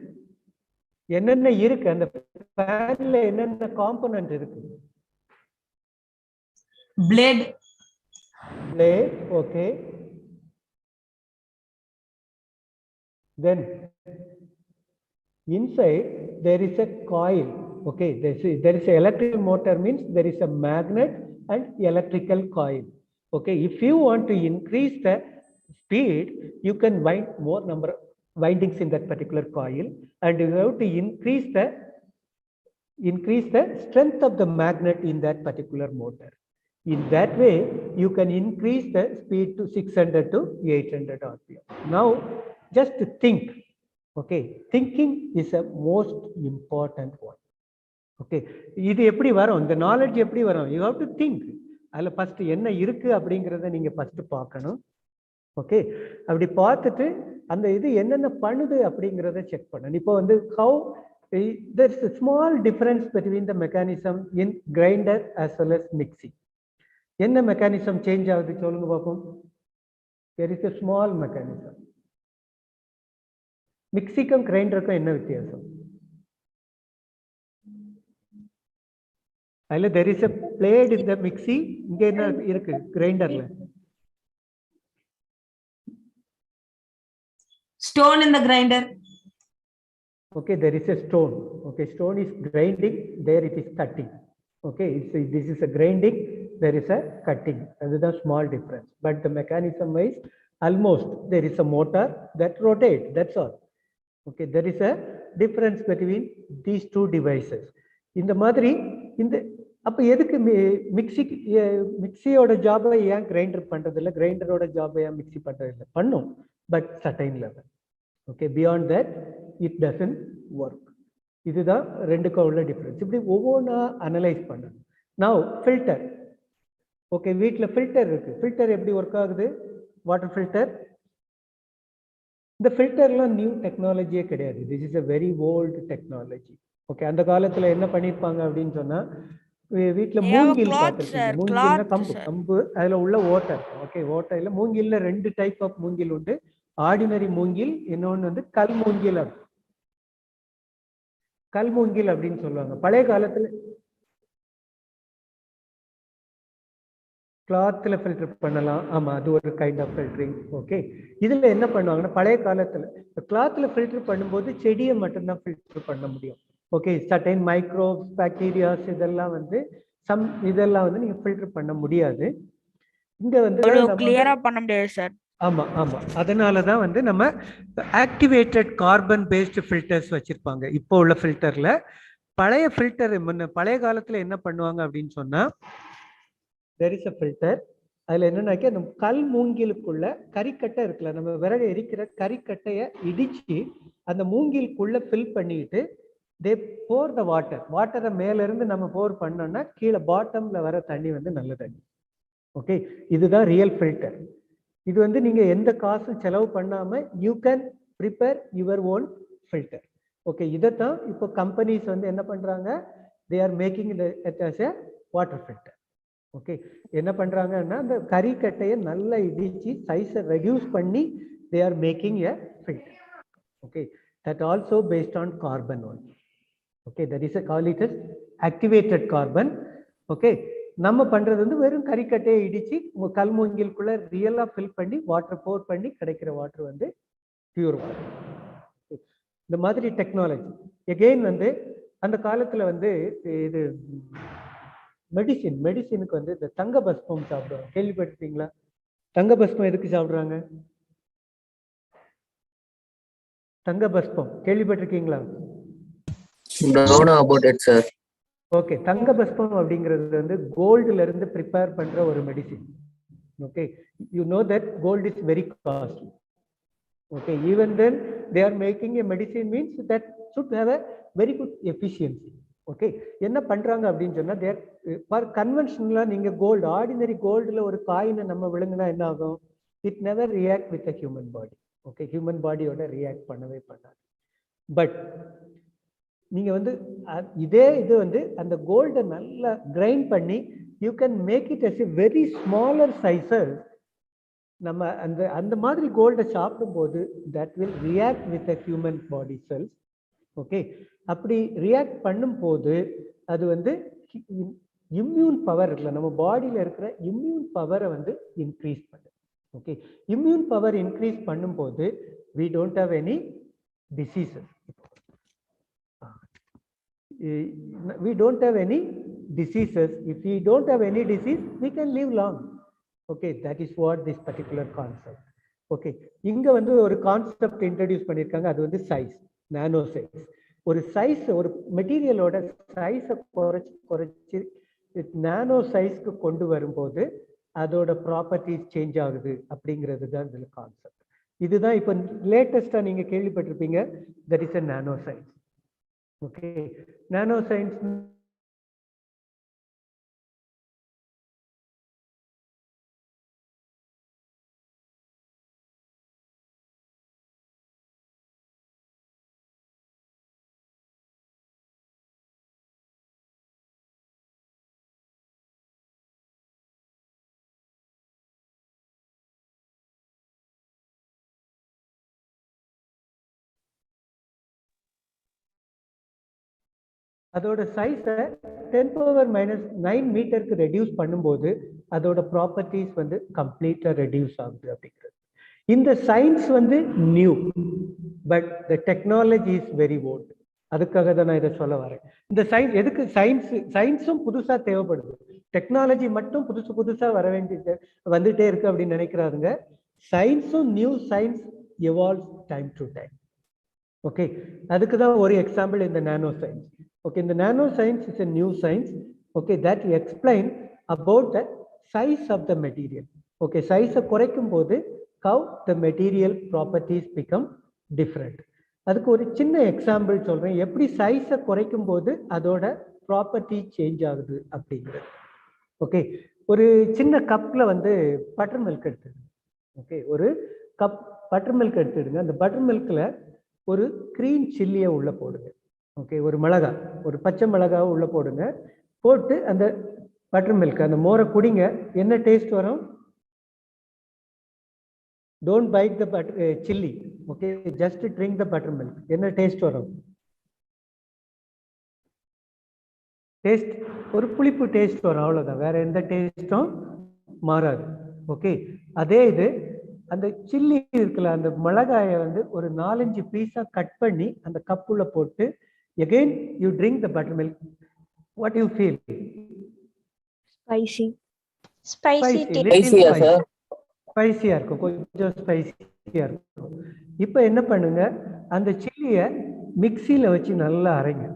என்னென்ன இருக்கு அந்த ஃபேன்ல, என்னென்ன காம்பனண்ட் இருக்கு? Blade. Okay, then inside there is a coil. Okay, there is a electrical motor, means there is a magnet and electrical coil. Okay, if you want to increase the speed, you can wind more number of windings in that particular coil, and you have to increase the strength of the magnet in that particular motor. In that way you can increase the speed to 600 to 800 rpm. Now just think. Okay, thinking is a most important one. Okay, இது எப்படி வரும், இந்த knowledge எப்படி வரும்? You have to think. அதுல first என்ன இருக்கு அப்படிங்கறத நீங்க first பார்க்கணும். ஓகே, அப்படி பார்த்துட்டு அந்த இது என்னென்ன பண்ணுது அப்படிங்கறத செக் பண்ணணும். இப்போ வந்து how there is a small difference between the mechanism in grinder as well as mixing. என்ன மெக்கானிசம் சேஞ்ச் ஆகுது சொல்லுங்க பார்ப்போம். There is a small mechanism. மிக்சிக்கும் கிரைண்டருக்கும் என்ன வித்தியாசம்? அதுல there is a blade in the mixie, இங்க என்ன இருக்கு கிரைண்டர்ல? Stone in the grinder. Okay, there is a stone. Okay, stone is grinding, there it is cutting. Okay, this is a grinding, there is a cutting. That is a small difference, but the mechanism wise almost there is a motor that rotates, that's all. Okay, there is a difference between these two devices. இந்த மாதிரி இந்த அப்ப எதுக்கு மிக்சியோட ஜாபை ஏன் grinder பண்றது இல்லை, கிரைண்டரோட ஜாபை ஏன் மிக்சி பண்றது இல்லை? பண்ணும், but certain level. Okay, beyond that it doesn't work. இதுதான் ரெண்டுக்கும் உள்ள டிஃபரன்ஸ். இப்படி ஒவ்வொன்றா அனலைஸ் பண்ணணும். Now filter. ஓகே, வீட்டில் ஃபில்டர் இருக்கு. ஃபில்டர் எப்படி ஒர்க் ஆகுது? Water filter. இந்த ஃபில்டர்லாம் நியூ டெக்னாலஜியே கிடையாது. This is a very old technology. Okay, அந்த காலத்துல என்ன பண்ணிருப்பாங்க அப்படின்னு சொன்னா, வீட்டுல மூங்கில் பார்த்துருக்கீங்க. மூங்கில்னா கம்பு, அதுல உள்ள ஓட்டை. ஓகே, ஓட்டையில மூங்கில்ல 2 டைப் ஆஃப் மூங்கில் உண்டு. ஆர்டினரி மூங்கில், இன்னொன்னு வந்து கல் மூங்கில். கல் மூங்கில் அப்படின்னு சொல்லுவாங்க. பழைய காலத்துல கிளாத்ல ஃபில்டர் பண்ணலாம். ஆமா, அது ஒரு கைண்ட் ஆஃப் ஃபில்டரிங். ஓகே, இதுல என்ன பண்ணுவாங்கன்னா, பழைய காலத்துல கிளாத்ல ஃபில்டர் பண்ணும்போது செடியை மட்டும்தான் ஃபில்டர் பண்ண முடியும். ஓகே, சர்டைன் மைக்ரோப்ஸ், பாக்டீரியாஸ் இதெல்லாம் வந்து இதெல்லாம் வந்து நீங்க ஃபில்டர் பண்ண முடியாது. இங்க வந்து கிளியரா பண்ண முடியாது சார். ஆமா ஆமா, அதனாலதான் வந்து நம்ம ஆக்டிவேட்டட் கார்பன் பேஸ்ட் ஃபில்டர்ஸ் வச்சிருப்பாங்க இப்போ உள்ள ஃபில்டர்ல. பழைய ஃபில்டர் பழைய காலத்துல என்ன பண்ணுவாங்க அப்படின்னு சொன்னா, there is a filter. அதுல என்னன்னாக்கி அந்த கல் மூங்கிலுக்குள்ள கறிக்கட்டை இருக்குல்ல, நம்ம விறகு எரிக்கிற கறிக்கட்டையை இடிச்சு அந்த மூங்கிலுக்குள்ள ஃபில் பண்ணிட்டு they pour the water. வாட்டரை மேல இருந்து நம்ம போர் பண்ணோம்னா கீழே பாட்டம்ல வர தண்ணி வந்து நல்ல தண்ணி. ஓகே, இதுதான் ரியல் ஃபில்டர். இது வந்து நீங்க எந்த காசும் செலவு பண்ணாம you can prepare your own filter. Okay, இதைத்தான் இப்போ கம்பெனிஸ் வந்து என்ன பண்றாங்க, they are making it as a water filter. Okay, என்ன பண்றாங்கன்னா அந்த கறிக்கட்டையை நல்லா இடிச்சு சைஸை ரெடியூஸ் பண்ணி they are making a filter. Okay, that also based on carbon one. Okay, that is call it as activated carbon. Okay, நம்ம பண்றது வந்து வெறும் கறிக்கட்டையை இடிச்சு கல்மூங்கிலுக்குள்ள ரியலா ஃபில் பண்ணி வாட்டர் போர் பண்ணி கிடைக்கிற வாட்டர் வந்து பியூர் வாட்டர். இந்த மாதிரி டெக்னாலஜி எகெயின் வந்து அந்த காலத்துல வந்து இது மெடிசினுக்கு வந்து இந்த தங்க பஸ்பம் சாப்பிடுவாங்க, கேள்விப்பட்டிருக்கீங்களா? தங்க பஸ்பம் எதுக்கு சாப்பிடுறாங்க? தங்க பஸ்பம் கேள்விப்பட்டிருக்கீங்களா? ஓகே, தங்க பஸ்பம் அப்படிங்கிறது வந்து கோல்டுல இருந்து ப்ரிப்பேர் பண்ற ஒரு medicine. Okay, you know that gold is very costly. Okay, even then they are making a medicine means that should have a very good efficiency. Okay, என்ன பண்றாங்க அப்படின்னு சொன்னா they are for conventional நீங்க gold ordinary கோல்டுல ஒரு காயினை நம்ம விழுங்கினா என்ன ஆகும்? It never react with the human body. Okay, human bodyயோட ரியாக்ட் பண்ணவே பண்ணாது. பட் நீங்க வந்து இதே இது வந்து அந்த கோல்டை நல்லா கிரைண்ட் பண்ணி you can make it as a very smaller sizes. நம்ம அந்த மாதிரி கோல்டை சாப்பிடும்போது that will react with a human body cells. Okay, அப்படி ரியாக்ட் பண்ணும்போது அது வந்து இம்யூன் பவர் இருக்குல்ல, நம்ம பாடியில் இருக்கிற இம்யூன் பவரை வந்து இன்க்ரீஸ் பண்ணுது. ஓகே, இம்யூன் பவர் இன்க்ரீஸ் பண்ணும்போது we don't have any diseases. We don't have any diseases. If we don't have any disease, we can live long. Okay, that is what this particular concept. Okay, இங்க வந்து ஒரு concept introduce பண்ணியிருக்காங்க, அது வந்து size, நானோ size. ஒரு size, ஒரு மெட்டீரியலோட சைஸை குறைச்சி நானோ சைஸ்க்கு கொண்டு வரும்போது அதோட ப்ராப்பர்ட்டிஸ் சேஞ்ச் ஆகுது அப்படிங்கிறது தான் இதுல கான்செப்ட். இதுதான் இப்போ லேட்டஸ்டா நீங்க கேள்விப்பட்டிருப்பீங்க, that is a nano science. Okay, nano science அதோட சைஸை 10⁻⁹ மீட்டருக்கு ரெடியூஸ் பண்ணும்போது அதோட ப்ராப்பர்ட்டிஸ் வந்து கம்ப்ளீட்டா ரெடியூஸ் ஆகுது அப்படிங்கிறது. இந்த சயின்ஸ் வந்து new, but the technology is very old. அதுக்காக தான் நான் இதை சொல்ல வரேன். இந்த சயின்ஸ் எதுக்கு, சயின்ஸும் புதுசா தேவைப்படுது, டெக்னாலஜி மட்டும் புதுசா வர வேண்டியது வந்துட்டே இருக்கு அப்படின்னு நினைக்கிறாருங்க. சயின்ஸும் new science evolves time to time. Okay, அதுக்கு தான் ஒரு எக்ஸாம்பிள் இந்த nanoscience. Okay, the nano science is a new science. Okay, that explain about the size of the material. Okay, size குறைக்கும் போது how the material properties become different. அதுக்கு ஒரு சின்ன example சொல்றேன், எப்படி சைஸை குறைக்கும் போது அதோட ப்ராப்பர்ட்டி சேஞ்ச் ஆகுது அப்படிங்கிறது. ஓகே, ஒரு சின்ன கப்ல வந்து பட்டர் மில்க் எடுத்துடுங்க. ஓகே, ஒரு கப் பட்டர் மில்க் எடுத்துடுங்க. அந்த பட்டர் மில்க்ல ஒரு கிரீன் சில்லியை உள்ள போடுங்க. ஓகே, ஒரு மிளகா, ஒரு பச்சை மிளகாவை உள்ள போடுங்க. போட்டு அந்த பட்டர் மில்க், அந்த மோரை குடிங்க. என்ன டேஸ்ட் வரும்? Don't bite the butter chilli. Okay, just drink the butter milk. என்ன டேஸ்ட் வரும்? டேஸ்ட் ஒரு புளிப்பு டேஸ்ட் வரும், அவ்வளோதான். வேற எந்த டேஸ்டும் மாறாது. ஓகே, அதே இது அந்த சில்லி இருக்குல்ல, அந்த மிளகாயை வந்து ஒரு 4-5 பீஸா கட் பண்ணி அந்த கப்புள்ள போட்டு again you drink the buttermilk. What do you feel? Spicy. Spicy. ஸ்பைசியா இருக்கும், கொஞ்சம் ஸ்பைசியா இருக்கும். இப்போ என்ன பண்ணுங்க, அந்த சில்லியை மிக்சியில் வச்சு நல்லா அரைங்க.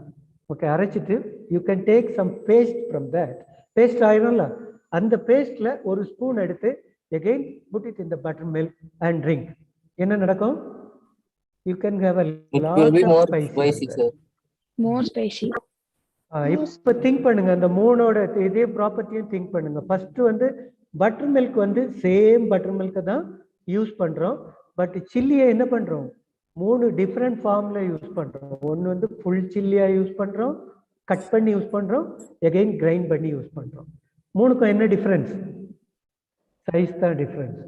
ஓகே, அரைச்சிட்டு you can take some paste from that. Paste ஆயிரும்ல, அந்த பேஸ்ட்ல ஒரு ஸ்பூன் எடுத்து again put it in the buttermilk and drink. என்ன நடக்கும்? You can have a lot of spicy. More spicy. இப்போ திங்க் பண்ணுங்க, அந்த மூணோட இதே ப்ராப்பர்ட்டியும் திங்க் பண்ணுங்க. ஃபர்ஸ்ட் வந்து பட்டர் மில்க் வந்து சேம் பட்டர் மில்கை தான் யூஸ் பண்றோம், பட் சில்லியை என்ன பண்றோம்? 3 டிஃப்ரெண்ட் ஃபார்ம்ல யூஸ் பண்றோம். ஒன்னு வந்து ஃபுல் சில்லியா யூஸ் பண்றோம், கட் பண்ணி யூஸ் பண்றோம், அகைன் கிரைண்ட் பண்ணி யூஸ் பண்றோம். மூணுக்கும் என்ன டிஃபரன்ஸ்? சைஸ் தான் டிஃபரன்ஸ்.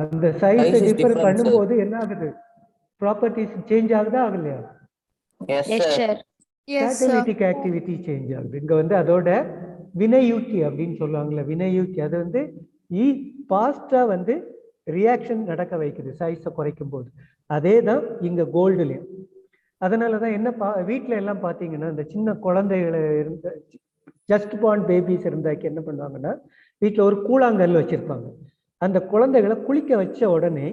அந்த சைஸ் டிஃபர் பண்ணும்போது என்ன ஆகுது? ப்ராப்பர்ட்டிஸ் சேஞ்ச் ஆகுதா ஆகலையா? கேட்டலிட்டிக் ஆக்டிவிட்டி சேஞ்ச் ஆகுது. இங்க வந்து அதோட வினையூக்கி அப்படின்னு சொல்லுவாங்கல்ல, வினையூக்கி அது வந்து ஃபாஸ்டா வந்து ரியாக்ஷன் நடக்க வைக்குது சைஸை குறைக்கும் போது. அதே தான் இங்க கோல்டுலயும். அதனாலதான் என்ன வீட்டுல எல்லாம் பாத்தீங்கன்னா இந்த சின்ன குழந்தைகளை இருந்த ஜஸ்ட் பார்ன் பேபிஸ் இருந்தாக்கி என்ன பண்ணுவாங்கன்னா வீட்டுல ஒரு கூழாங்கல் வச்சிருப்பாங்க. அந்த குழந்தைகளை குளிக்க வச்ச உடனே,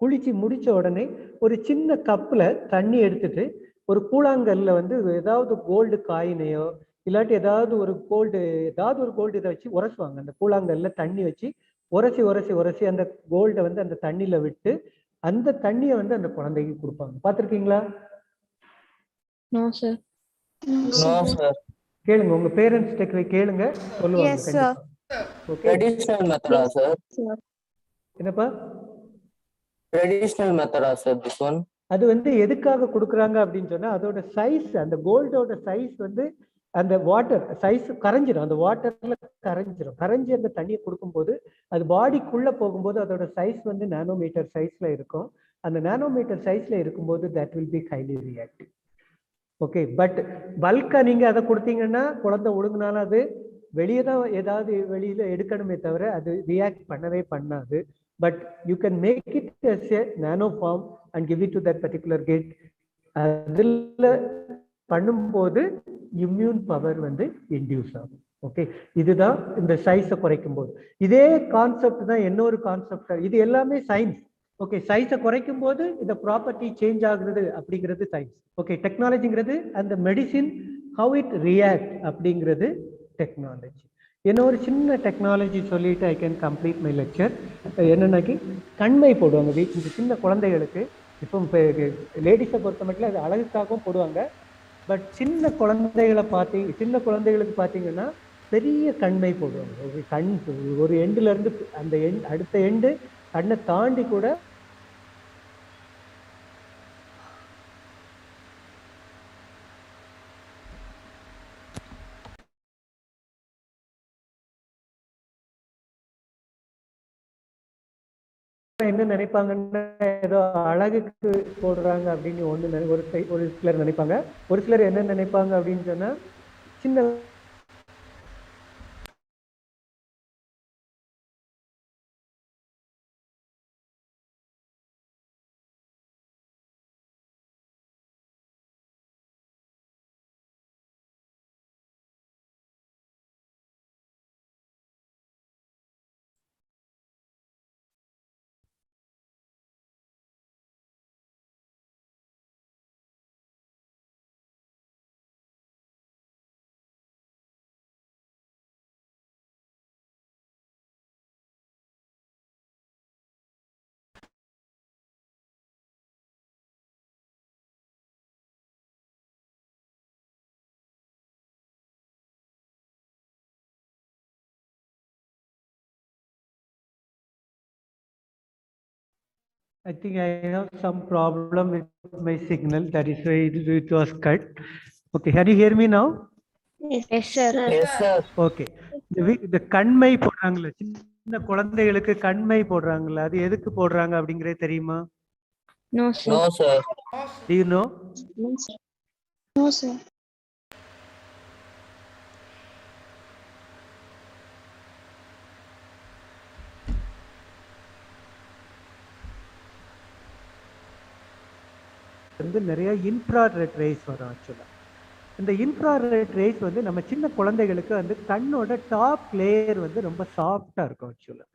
குளிச்சு முடிச்ச உடனே ஒரு சின்ன கப்புல தண்ணி எடுத்துட்டு ஒரு கூழாங்கல்ல வந்து ஏதாவது கோல்டு காயினையோ இல்லாட்டி ஏதாவது ஒரு கோல்டு இதை வச்சு உரசுவாங்க. அந்த கூழாங்கல்ல தண்ணி வச்சு உரசி உரசி உரசி அந்த கோல்டை வந்து அந்த தண்ணியில விட்டு அந்த தண்ணியை வந்து அந்த குழந்தைக்கு கொடுப்பாங்க. பார்த்திருக்கீங்களா? கேளுங்க, உங்க பேரண்ட்ஸ் கேளுங்க, சொல்லுவாங்க. என்னப்பா ட்ரெடிஷனல் மெத்தடா சார் திஸ் ஒன்? அது வந்து எதுக்காக கொடுக்குறாங்க அப்படின்னு சொன்னா அதோட சைஸ், அந்த கோல்டோட சைஸ் வந்து அந்த வாட்டர் சைஸ் கரைஞ்சிடும், அந்த வாட்டர்ல கரைஞ்சி அந்த தண்ணியை கொடுக்கும்போது அது பாடிக்குள்ள போகும்போது அதோட சைஸ் வந்து நானோமீட்டர் சைஸ்ல இருக்கும். அந்த நானோமீட்டர் சைஸ்ல இருக்கும்போது that will be highly reactive. Okay, but பல்கா நீங்க அதை கொடுத்தீங்கன்னா குழந்தை ஒழுங்குனாலும் அது வெளியே தான் ஏதாவது வெளியில எடுக்கணுமே தவிர அது ரியாக்ட் பண்ணவே பண்ணாது. But you can make it as a nano form and give it to that particular kid. அதில் பண்ணும்போது இம்யூன் பவர் வந்து இன்டியூஸ் ஆகும். ஓகே, இதுதான் இந்த சைஸை குறைக்கும் போது. இதே கான்செப்ட் தான் இன்னொரு கான்செப்ட். இது எல்லாமே சயின்ஸ். ஓகே, சைஸை குறைக்கும் போது இந்த ப்ராப்பர்ட்டி சேஞ்ச் ஆகுறது அப்படிங்கிறது சயின்ஸ். ஓகே, டெக்னாலஜிங்கிறது அந்த மெடிசின் ஹவு இட் ரியாக்ட் அப்படிங்கிறது டெக்னாலஜி. என்ன ஒரு சின்ன டெக்னாலஜி சொல்லிட்டு I can complete my lecture. என்னன்னாக்கி கண்மை போடுவாங்க வீட்டு சின்ன குழந்தைகளுக்கு. இப்போ லேடிஸை பொறுத்த மட்டும் அது அழகுக்காகவும் போடுவாங்க. பட் சின்ன குழந்தைகளுக்கு பார்த்தீங்கன்னா பெரிய கண்மை போடுவாங்க. ஒரு கண் ஒரு எண்டுல இருந்து அந்த அடுத்த எண்டு கண்ணை தாண்டி கூட என்ன நினைப்பாங்கன்னா ஏதோ அழகுக்கு போடுறாங்க அப்படின்னு ஒரு சிலர் நினைப்பாங்க. ஒரு சிலர் என்ன நினைப்பாங்க அப்படின்னு சொன்னா சின்ன I think I have some problem with my signal. That is why it was cut. Okay, can you hear me now? Yes, sir. Yes, sir. Okay. The கண்மை போடுறாங்கல்ல, சின்ன குழந்தைகளுக்கு கண்மை போடுறாங்கல்ல, அது எதுக்கு போடுறாங்க அப்படிங்கறது தெரியுமா? No, sir. No, sir. Do you know? No, sir. வந்து நிறைய infrared race வரும். ஆக்சுவலா இந்த இன்ஃப்ராரெட் ரேஸ் வந்து நம்ம சின்ன குழந்தைகளுக்கு வந்து கண்ணோட டாப் லேயர் வந்து ரொம்ப சாஃப்டா இருக்கும். ஆக்சுவலா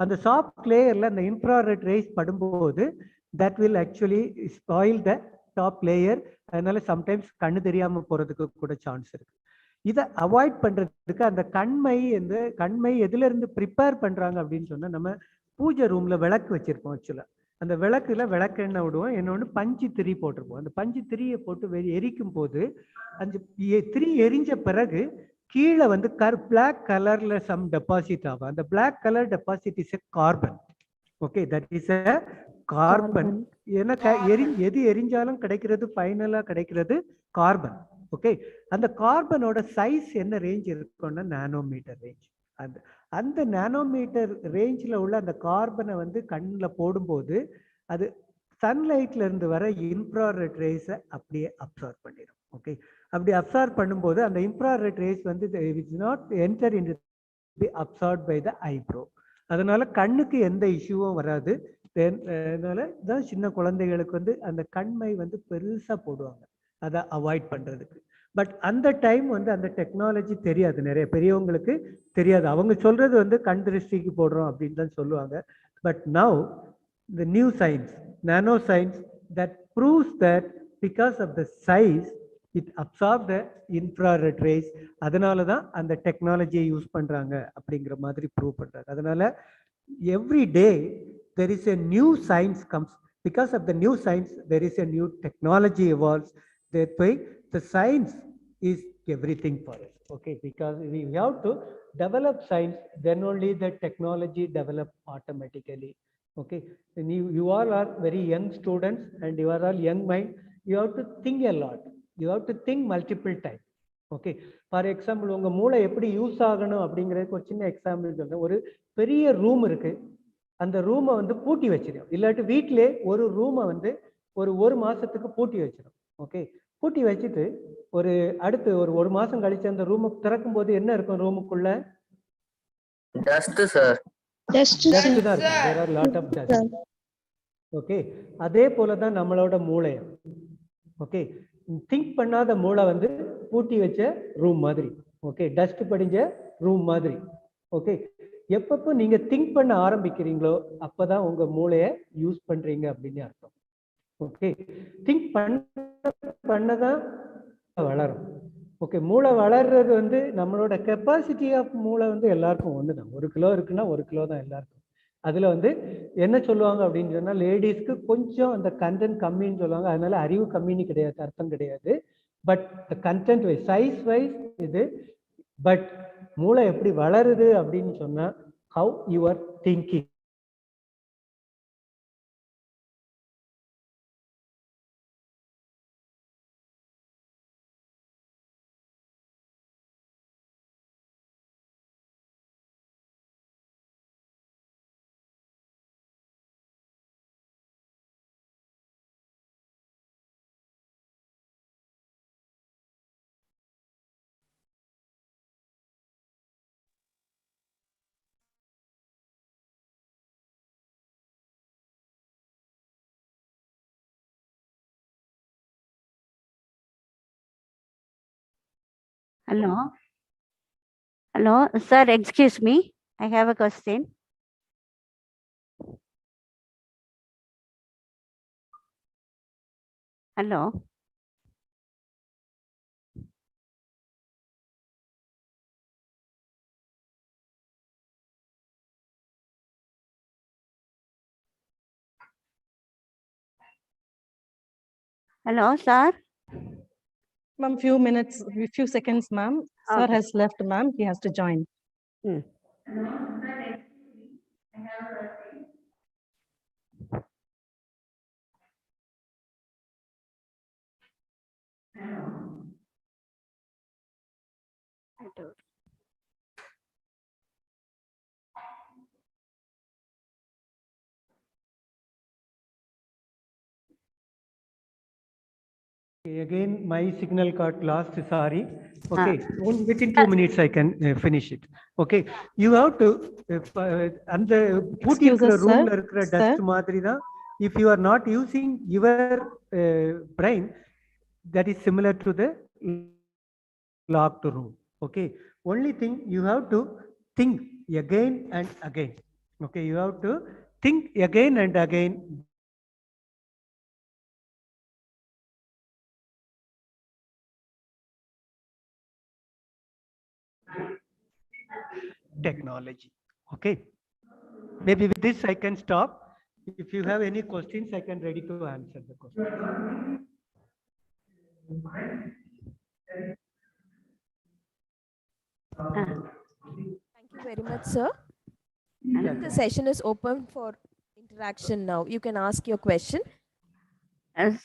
அந்த சாஃப்ட் லேயர்ல அந்த இன்ஃப்ராரெட் ரேஸ் படும்போது that will actually spoil the top layer. அதனால சம்டைம்ஸ் கண்ணு தெரியாம போறதுக்கு கூட சான்ஸ் இருக்கு. இதை அவாய்ட் பண்றதுக்கு அந்த கண்மை எதுல இருந்து ப்ரிப்பேர் பண்றாங்க அப்படின்னு சொன்னா நம்ம பூஜை ரூம்ல விளக்கு வச்சிருப்போம். ஆக்சுவலா அந்த விளக்குல விளக்கெண்ணெய் விடுவோம், இன்னொன்று பஞ்சு திரி போட்டிருப்போம். அந்த பஞ்சு திரியை போட்டு எரிக்கும் போது அந்த திரி எரிஞ்ச பிறகு கீழே வந்து பிளாக் கலர்ல சம் டெபாசிட் ஆகும். அந்த black colour deposit is a carbon. Okay, that is a carbon ஏன்னா எது எரிஞ்சாலும் கிடைக்கிறது ஃபைனலா கிடைக்கிறது கார்பன். ஓகே, அந்த கார்பனோட சைஸ் என்ன ரேஞ்ச் இருக்கும்னா நானோமீட்டர் ரேஞ்ச். அந்த அந்த நானோமீட்டர் ரேஞ்சில் உள்ள அந்த கார்பனை வந்து கண்ணில் போடும்போது அது சன்லைட்ல இருந்து வர இன்ஃப்ராரெட் ரேஸை அப்படியே அப்சார்ப் பண்ணிடும். ஓகே, அப்படி அப்சார்ப் பண்ணும்போது அந்த இன்ஃப்ராரெட் ரேஸ் வந்து it's not enter in be absorb by the eyebrow. அதனால கண்ணுக்கு எந்த இஷ்யூவும் வராது. அதனால தான் சின்ன குழந்தைகளுக்கு வந்து அந்த கண்மை வந்து பெருசா போடுவாங்க அதை அவாய்ட் பண்றதுக்கு. பட் அந்த டைம் வந்து அந்த டெக்னாலஜி தெரியாது, நிறைய பெரியவங்களுக்கு தெரியாது. அவங்க சொல்றது வந்து கண் திருஷ்டிக்கு போடுறோம் அப்படின்னு தான் சொல்லுவாங்க. But now the new science, nano science, that proves that because of the size it absorbs the infrared rays. அதனால தான் அந்த டெக்னாலஜியை யூஸ் பண்றாங்க அப்படிங்கிற மாதிரி ப்ரூவ் பண்றாங்க. அதனால every day there is a new science comes. Because of the new science there is a new technology evolves. That way the science is everything for us. Okay, because we have to develop science, then only the technology develop automatically. Okay, and you all are very young students and you are all young mind. You have to think a lot, you have to think multiple times. Okay, for example உங்க மூளை எப்படி use ஆகணும் அப்படிங்கிறதுக்கு ஒரு சின்ன example சொல்றேன். ஒரு பெரிய ரூம் இருக்கு, அந்த ரூமை வந்து பூட்டி வச்சிடும். இல்லாட்டி வீட்டிலே ஒரு ரூமை வந்து ஒரு மாசத்துக்கு பூட்டி வச்சிடும். ஓகே, பூட்டி வச்சுட்டு அடுத்து ஒரு மாசம் கழிச்சு அந்த ரூமை திறக்கும் போது என்ன இருக்கும் ரூமுக்குள்ள? Dust sir. டஸ்ட் தான் இருக்கும். there are lot of dust. Okay, அதே போல தான் நம்மளோட மூளை. ஓகே, திங்க் பண்ணாத மூளை வந்து பூட்டி வச்ச ரூம் மாதிரி. ஓகே, டஸ்ட் படிஞ்ச ரூம் மாதிரி. ஓகே, எப்பப்போ நீங்க திங்க் பண்ண ஆரம்பிக்கிறீங்களோ அப்பதான் உங்க மூளையை யூஸ் பண்றீங்க அப்படின்னு அர்த்தம். ஓகே, திங்க் பண்ணதான் வளரும். ஓகே, மூளை வளர்றது வந்து நம்மளோட கெப்பாசிட்டி ஆஃப் மூளை வந்து எல்லாருக்கும் ஒண்ணுதான். 1 கிலோ இருக்குன்னா 1 கிலோ தான் எல்லாருக்கும். அதுல வந்து என்ன சொல்லுவாங்க அப்படின்னு சொன்னா லேடிஸ்க்கு கொஞ்சம் அந்த கண்டென்ட் கம்மின்னு சொல்லுவாங்க. அதனால அறிவு கம்மின்னு கிடையாது, அர்த்தம் கிடையாது. But content wise size wise இது. பட் மூளை எப்படி வளருது அப்படின்னு சொன்னா how your thinking. Hello. Hello, sir, excuse me. I have a question. Hello. Hello, sir. Ma'am, few seconds, ma'am. Sir Okay. has left, ma'am. He has to join. Again, my signal got lost. Sorry. Okay, within 2 minutes I can finish it. Okay, you have to and the பூட்டி இருக்கிற ரூம்ல இருக்கிற dust மாதிரி தான். If you are not using your brain, that is similar to the locked room. Okay, only thing you have to think again and again. Okay, you have to think again and again. Technology. Okay, maybe with this I can stop. If you have any questions I can ready to answer the question. Thank you very much, sir. The session is open for interaction now. You can ask your question.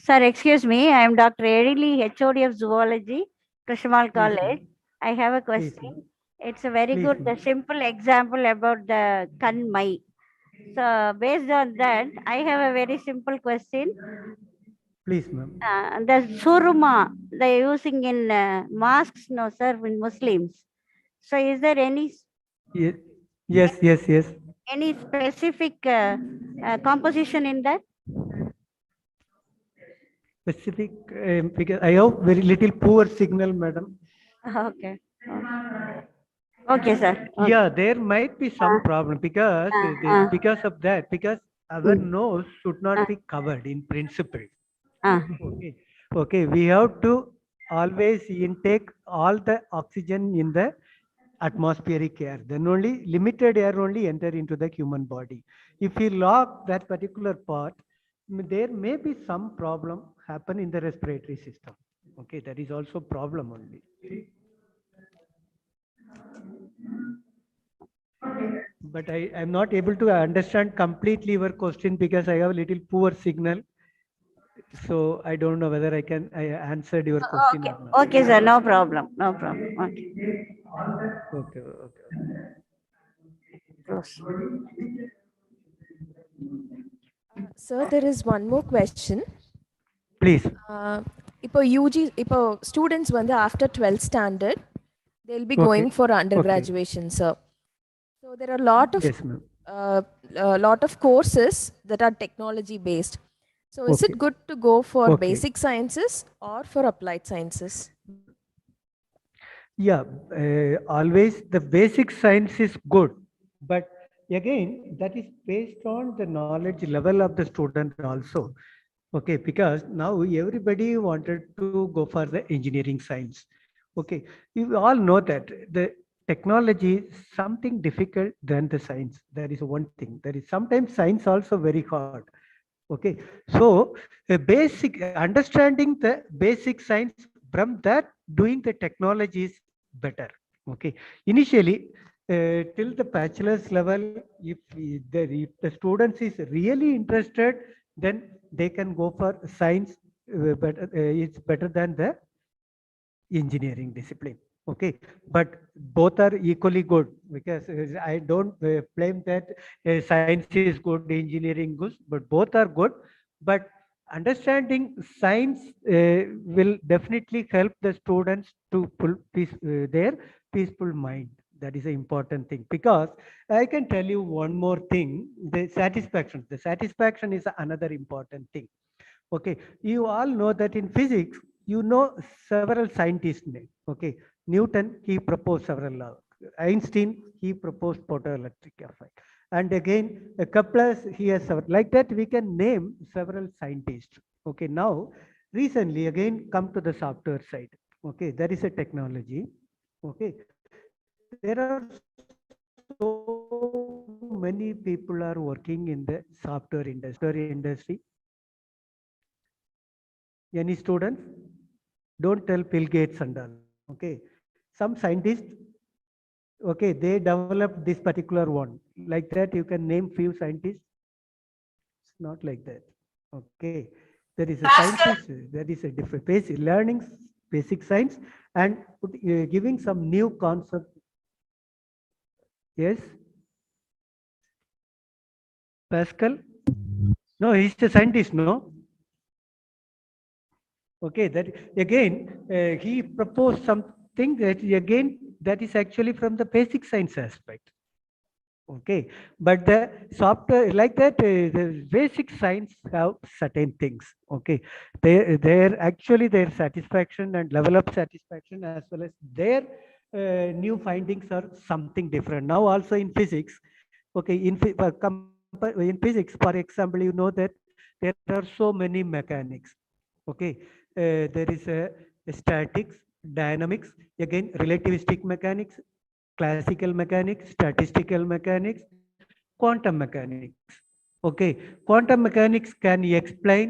Sir, excuse me. I am Dr. Erili, HOD of Zoology, Krishamal Please, ma'am. College. I have a Please, question. ma'am. It's a very Please, good, ma'am. simple example about the Kanmai. So, based on that, I have a very simple question. Please, ma'am. The suruma they're using in masks, no, sir, in Muslims. So, is there any Yes. any specific composition in that? Specific, because I have very little poor signal, madam. Okay. Okay, sir. Okay. Yeah, there might be some problem because because of that, because our nose should not be covered in principle. Okay, we have to always intake all the oxygen in the atmospheric air. Then only limited air only enter into the human body. If we lock that particular part, there may be some problem happen in the respiratory system. Okay, that is also problem only. But I am not able to understand completely your question because I have a little poor signal. So I don't know whether I answered your question or not. Okay, sir. No problem. No problem. Okay. Okay. Close. Sir, there is one more question. Please. இப்போ இப்போ students வந்து after 12th standard they'll be Okay. going for Okay. undergraduation, sir. So there are Yes, ma'am. lot of courses that are technology based. So is it Okay. good to go for Okay. basic sciences or for applied sciences? Yeah, always the basic science is good, but again that is based on the knowledge level of the student also. Okay, because now everybody wanted to go for the engineering science. Okay, you all know that the technology is something difficult than the science. That is one thing. That is sometimes science also very hard. Okay, so a basic understanding the basic science, from that doing the technology is better. Okay, initially till the bachelor's level, if the students is really interested, then they can go for science, but it's better than the engineering discipline. Okay, but both are equally good, because I don't claim that science is good, engineering good, but both are good. But understanding science will definitely help the students to pull their peaceful mind. That is an important thing, because I can tell you one more thing: the satisfaction. The satisfaction is another important thing. Okay, you all know that in physics, you know several scientists name. Okay, Newton, he proposed several laws. Einstein, he proposed photoelectric effect. And again, Kepler, he has several. Like that, we can name several scientists. Okay, now recently again come to the software side. Okay, there is a technology. Okay, there are so many people are working in the software industry. Any students? Don't tell Bill Gates and all. Okay, some scientists, okay, they developed this particular one. Like that, you can name few scientists. It's not like that. Okay, there is a scientist, there is a different basic learning, basic science, and giving some new concept. Yes, Pascal. No, he's a scientist. No. Okay, that again, he proposed something that again, that is actually from the basic science aspect. Okay, but the software like that, the basic science have certain things. Okay, they actually their satisfaction and level of satisfaction, as well as their new findings are something different. Now also in physics, okay, in physics, for example, you know that there are so many mechanics. Okay, there is a statics, dynamics, again relativistic mechanics, classical mechanics, statistical mechanics, quantum mechanics. Okay, quantum mechanics can explain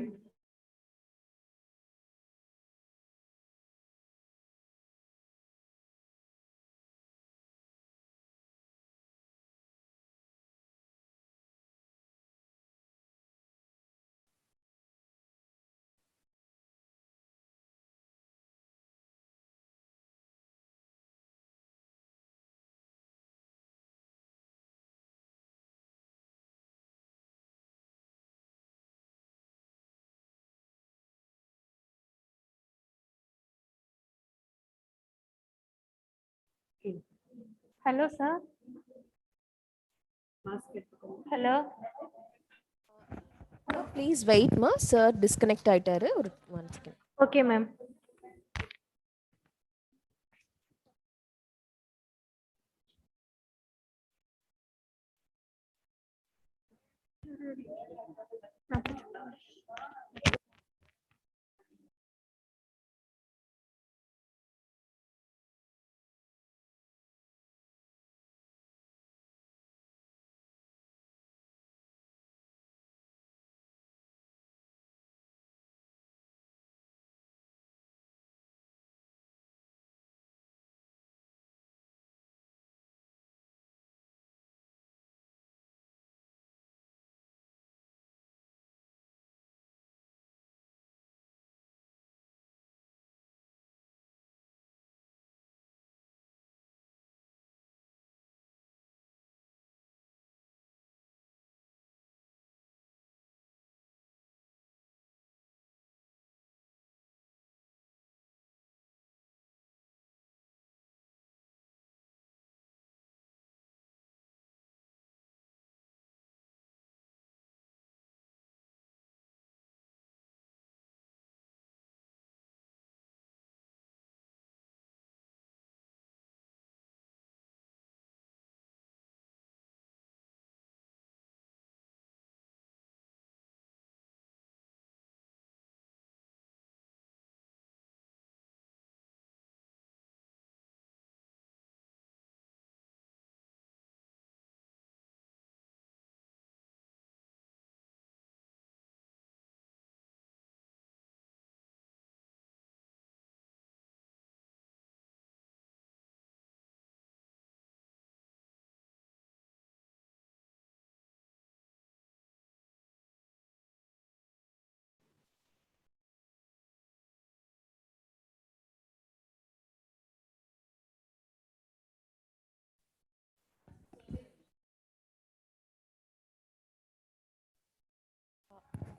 Hello, sir. Hello. Please wait, ma. Sir, disconnect ஆயிட்டாரு. ஒரு 1 second. Okay, ma'am.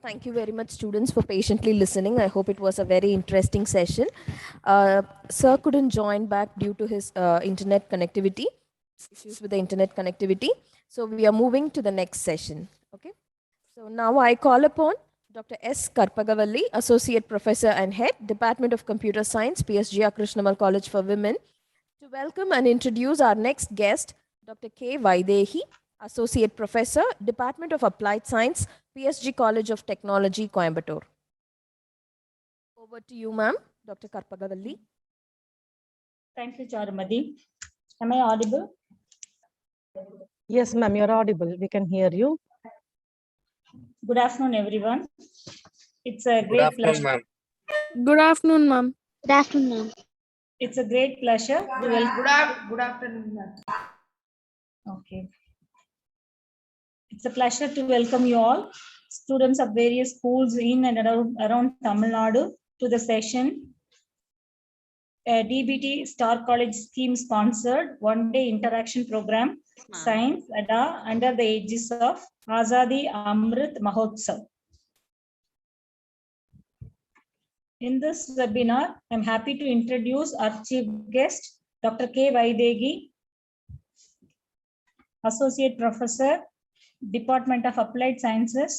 Thank you very much, students, for patiently listening. I hope it was a very interesting session. Sir couldn't join back due to his internet connectivity, issues with the internet connectivity. So we are moving to the next session. Okay. So now I call upon Dr. S. Karpagavalli, Associate Professor and Head, Department of Computer Science, PSG Krishnamal College for Women, to welcome and introduce our next guest, Dr. K. Vaidehi, Associate Professor, Department of Applied Science, PSG College of Technology, Coimbatore. Over to you, ma'am, Dr. Karpagavalli. Thank you, Charumadi. Am I audible? Yes, ma'am, you're audible. We can hear you. Good afternoon, everyone. It's a great pleasure. ma'am. Good afternoon, ma'am. Good afternoon, ma'am. It's a great pleasure to welcome. Good afternoon, ma'am. Okay. It's a pleasure to welcome you all, students of various schools in and around Tamil Nadu, to the session. A DBT Star College scheme sponsored one-day interaction program, Science Adda, under the aegis of Azadi Amrit Mahotsav. In this webinar, I'm happy to introduce our chief guest, Dr. K. Vaidehi, Associate Professor, Department of Applied Sciences,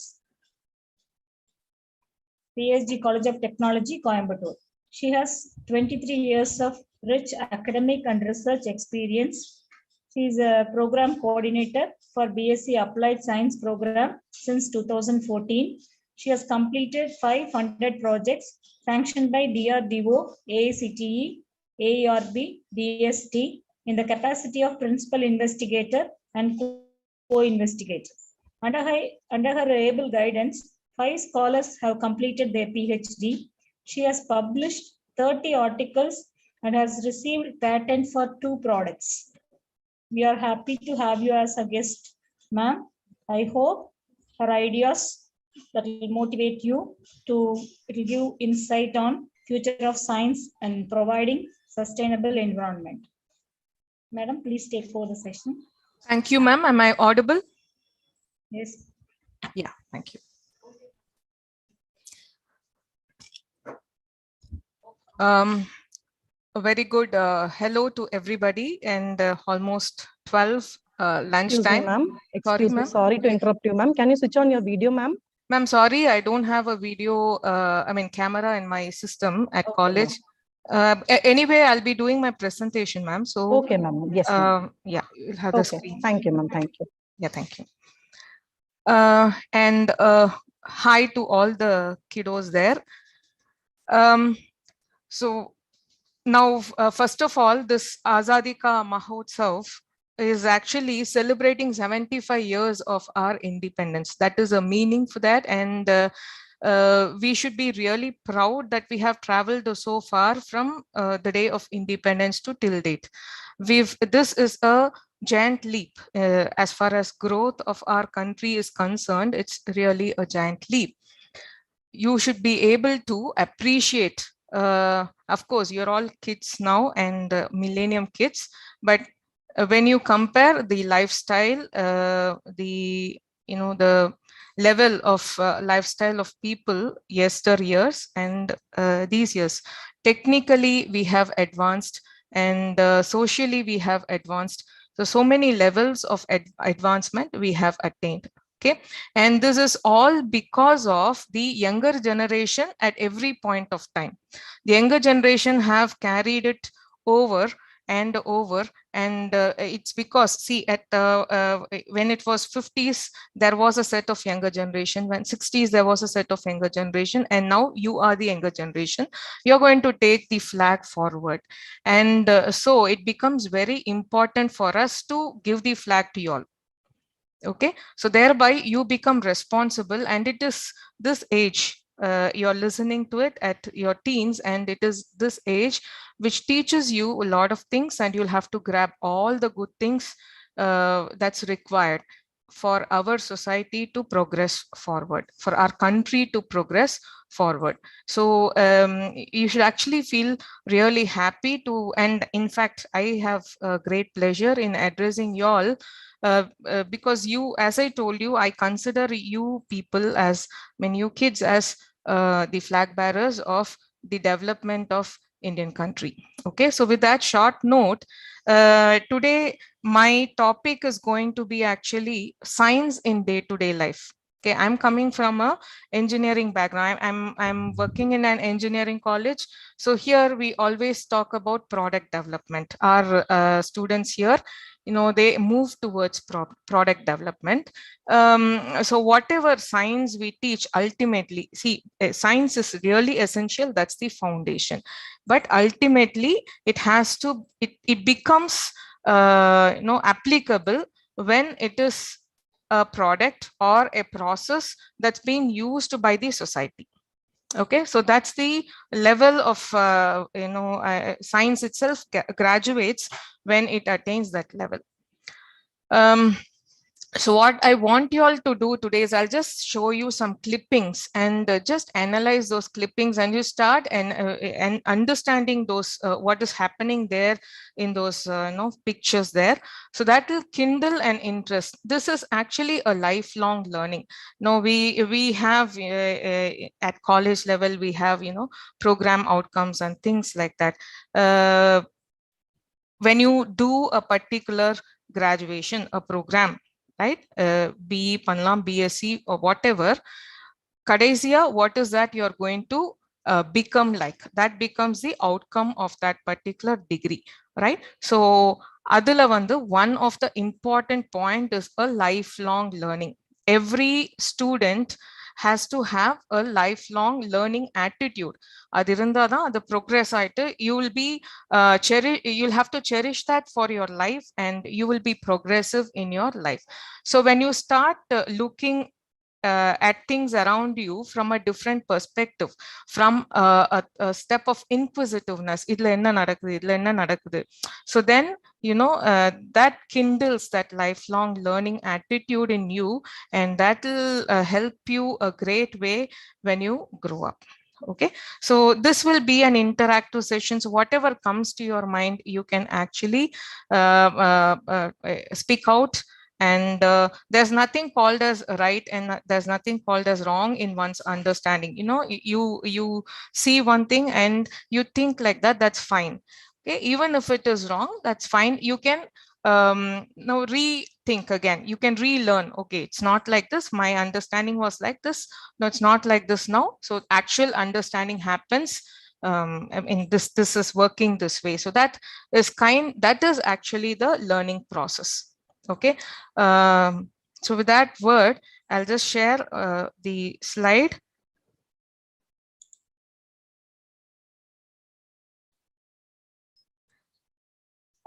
PSG College of Technology, Coimbatore. She has 23 years of rich academic and research experience. She is a program coordinator for BSc Applied Science program since 2014. She has completed 500 projects sanctioned by DRDO, AICTE, AERB, DST in the capacity of principal investigator and co-investigator. Under her able guidance, 5 scholars have completed their PhD. She has published 30 articles and has received patent for 2 products. We are happy to have you as a guest, ma'am. I hope her ideas that will motivate you to give insight on future of science and providing sustainable environment. Madam, please take for the session. Thank you, ma'am. Am I audible? Yes. Yeah, thank you. A very good hello to everybody, and almost 12 Excuse me, lunchtime. ma'am. Sorry, Excuse me. ma'am. Sorry to interrupt you, ma'am. Can you switch on your video, ma'am? Ma'am, sorry, I don't have a video, camera in my system at college. Anyway, I'll be doing my presentation, ma'am. So, Okay, ma'am. Yes, ma'am. yeah, you'll have the Okay. screen. Thank you, ma'am. Thank you. Yeah, thank you. And hi to all the kiddos there. So now, first of all, this Azadi Ka Mahotsav is actually celebrating 75 years of our independence. That is a meaning for that. And we should be really proud that we have traveled so far from the day of independence to till date. This is a giant leap as far as growth of our country is concerned. It's really a giant leap. You should be able to appreciate, of course, you're all kids now and millennium kids, but when you compare the lifestyle, the level of lifestyle of people yesteryears and these years, technically we have advanced, and socially we have advanced. So many levels of advancement we have attained. Okay, and this is all because of the younger generation at every point of time. The younger generation have carried it over and over, and it's because, see, at when it was 50s, there was a set of younger generation. When 60s, there was a set of younger generation, and now you are the younger generation. You're going to take the flag forward, and so it becomes very important for us to give the flag to you all. Okay, so thereby you become responsible, and it is this age, you're listening to it at your teens, and it is this age which teaches you a lot of things, and you'll have to grab all the good things that's required for our society to progress forward, for our country to progress forward. So you should actually feel really happy to, and in fact, I have a great pleasure in addressing you all because you, as I told you, I consider you people as, you kids as the flag bearers of the development of Indian country. Okay, so with that short note, today my topic is going to be actually science in day-to-day life. Okay, I'm coming from a engineering background. I'm working in an engineering college. So here we always talk about product development. Our students here, they move towards product development. So whatever science we teach, ultimately, see, science is really essential. That's the foundation. But ultimately, it becomes applicable when it is a product or a process that's being used by the society. Okay, so that's the level of science itself graduates when it attains that level. So what I want you all to do today is I'll just show you some clippings and just analyze those clippings, and you start and understanding those what is happening there in those pictures there. So that will kindle an interest. This is actually a lifelong learning. Now we have at college level we have program outcomes and things like that. When you do a particular graduation, a program, right? BE, Panlam, BSc, or whatever, Kadesia, what is that you're going to become like? That becomes the outcome of that particular degree, right? So, adula vandu, one of the important point is a lifelong learning. Every student has to have a lifelong learning attitude. The progress you will be you'll have to cherish that for your life, and you will be progressive in your life. So when you start looking at things around you from a different perspective, from a step of inquisitiveness, so then that kindles that lifelong learning attitude in you, and that will help you a great way when you grow up. Okay, so this will be an interactive session. So whatever comes to your mind, you can actually speak out And there's nothing called as right and there's nothing called as wrong in one's understanding. You know, you see one thing and you think like that, that's fine. Okay, even if it is wrong, that's fine. You can now rethink again. You can relearn. Okay, it's not like this. My understanding was like this. No, it's not like this now. So actual understanding happens. I mean, this is working this way. So that is actually the learning process. Okay. So with that word, I'll just share the slide.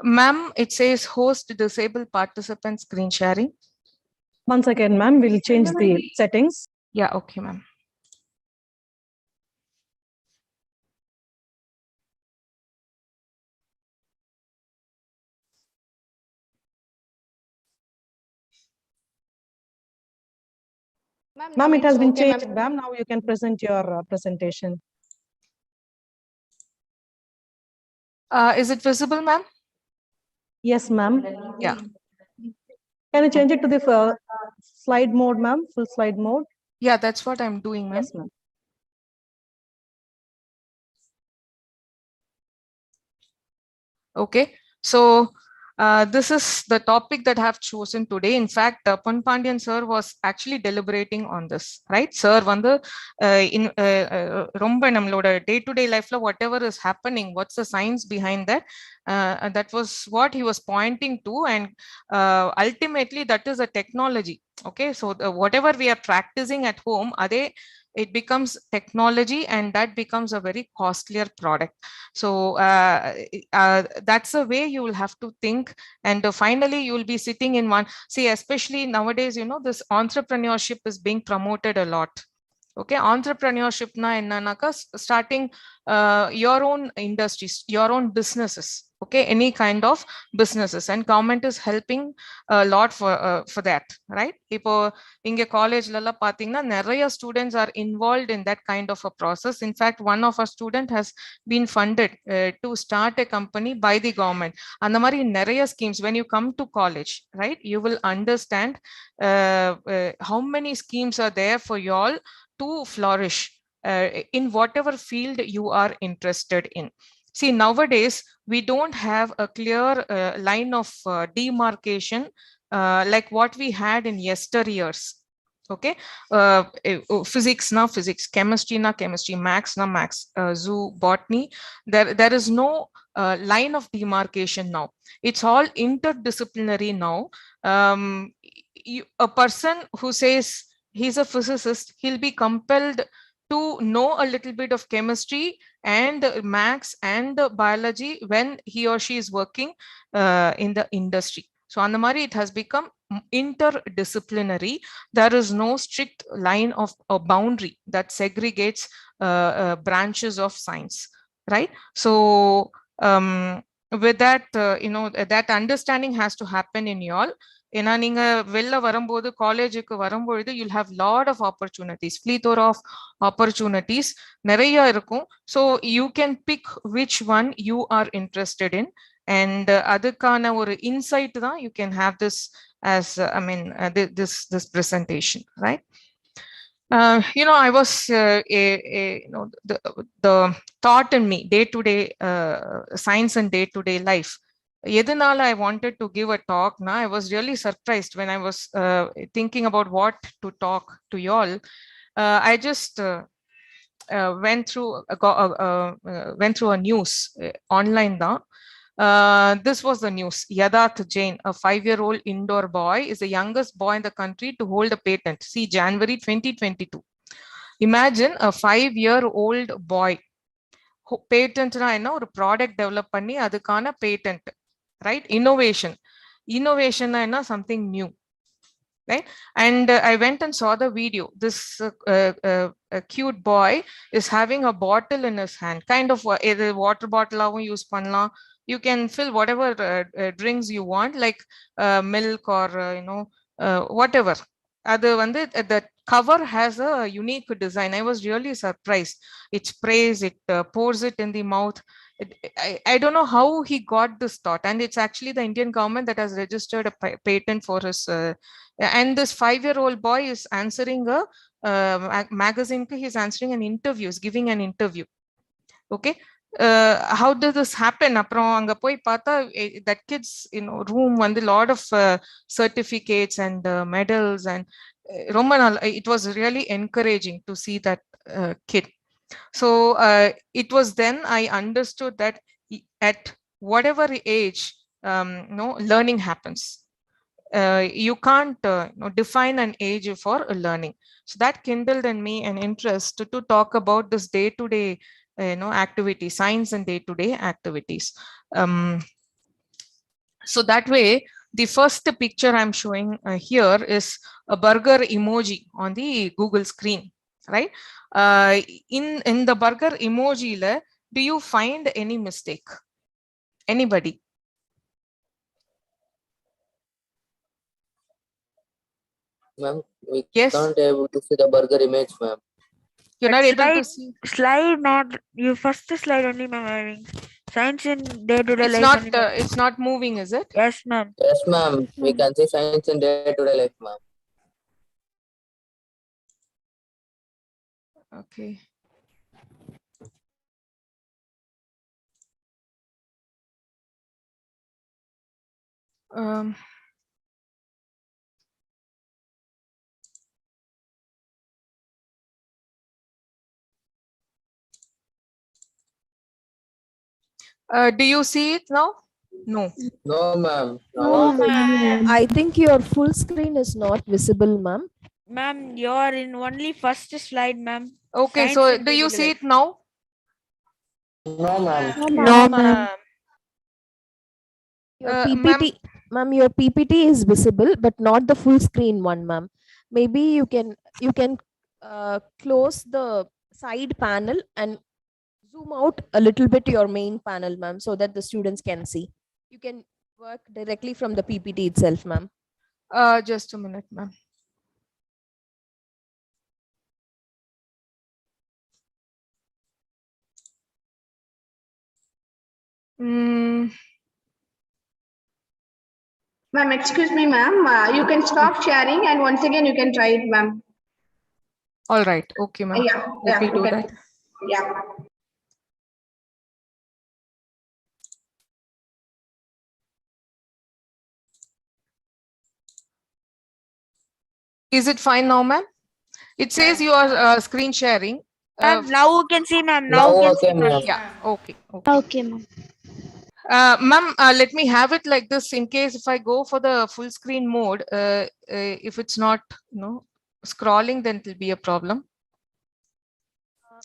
Ma'am, it says host disabled participant screen sharing. Once again, ma'am, we'll change the settings. Yeah, okay, ma'am. Ma'am, it has been changed, ma'am. Now you can present your presentation. Is it visible, ma'am? Yes, ma'am. Yeah. Can you change it to the slide mode, ma'am? Full slide mode? Yeah, that's what I'm doing, ma'am. Yes, ma'am. Okay, so this is the topic that I have chosen today. In fact, Pandian sir was actually deliberating on this, right? Sir, in romba nammaloda day-to-day life, whatever is happening, what's the science behind that? That was what he was pointing to, and ultimately that is a technology. Okay, so whatever we are practicing at home, it becomes technology, and that becomes a very costlier product. So that's the way you will have to think, and finally you will be sitting in one. See, especially nowadays, you know, this entrepreneurship is being promoted a lot. Okay, entrepreneurship na ennanaka starting your own industries, your own businesses. Okay, any kind of businesses, and government is helping a lot for that, right? Ipo inge college lalla pathina neriya students are involved in that kind of a process. In fact, one of our student has been funded to start a company by the government. And the mari neriya schemes. When you come to college, right, you will understand how many schemes are there for you all to flourish in whatever field you are interested in. See, nowadays, we don't have a clear line of demarcation like what we had in yesteryears. Okay, physics na physics, chemistry na chemistry, maths na maths, zoo, botany. There is no line of demarcation now. It's all interdisciplinary now. A person who says he's a physicist, he'll be compelled to know a little bit of chemistry and maths and biology when he or she is working in the industry. So on the Mari, it has become interdisciplinary. There is no strict line of a boundary that segregates branches of science, right? So with that, you know, that understanding has to happen in you all. ஏன்னா நீங்க வெளில வரும்போது காலேஜுக்கு வரும்பொழுது you'll have lot of opportunities, plethora of opportunities நிறைய இருக்கும். So you can pick which one you are interested in, and அதுக்கான ஒரு insight தான் you can have this as I mean this presentation, right? You know, I was you know, the thought in me, day-to-day science and day-to-day life. Yedinala I wanted to give a talk. Now I was really surprised when I was thinking about what to talk to y'all. I just went through a news online. This was the news. Yadath Jain, a 5-year-old indoor boy, is the youngest boy in the country to hold a patent. See, January 2022. Imagine a 5-year-old boy. Patent na enna or product develop panni adukana patent, right? Innovation na enna something new, right? And I went and saw the video. This cute boy is having a bottle in his hand, kind of either water bottle avum use pannalam. You can fill whatever drinks you want, like milk or you know, whatever. The cover has a unique design. I was really surprised. It sprays, it pours it in the mouth. I don't know how he got this thought, and it's actually the Indian government that has registered a patent for his. And this 5-year-old boy is answering a magazine. He's answering an interview, is giving an interview. Okay. How did this happen? That kid's room won a lot of certificates and medals, and it was really encouraging to see that kid. So it was then I understood that at whatever age, learning happens. You can't define an age for learning. So that kindled in me an interest to talk about this day-to-day activity, science and day-to-day activities. So that way, the first picture I'm showing here is a burger emoji on the Google screen, right? In the burger emoji, do you find any mistake? Anybody? Ma'am, we Yes. can't able to see the burger image, ma'am. You're not able to see. Slide not you first slide only, ma'am. Having science in day-to-day It's life. not. only, ma'am. It's not moving, is it? Yes, ma'am. Yes, ma'am. We can see science in day-to-day life, ma'am. Okay. Do you see it now? No. No, ma'am. No, ma'am. I think your full screen is not visible, ma'am. Ma'am, you're in only first slide, ma'am. Okay, Science so in do you day-to-day see life. it now? No, ma'am. No, ma'am. Your PPT, ma'am, your PPT is visible, but not the full screen one, ma'am. Maybe you can close the side panel and zoom out a little bit your main panel, ma'am, so that the students can see. You can work directly from the PPT itself, ma'am. Just a minute, ma'am. Ma'am, excuse me, ma'am. You can stop sharing and once again you can try it, ma'am. All right. Okay, ma'am. Let me do okay. that. Yeah. Is it fine now, ma'am? It says you are screen sharing. Ma'am, now you can see, ma'am. Now Now you okay, can see, ma'am. Yeah. Okay. Okay, ma'am. Ma'am, let me have it like this in case if I go for the full screen mode, if it's not, scrolling, then it will be a problem.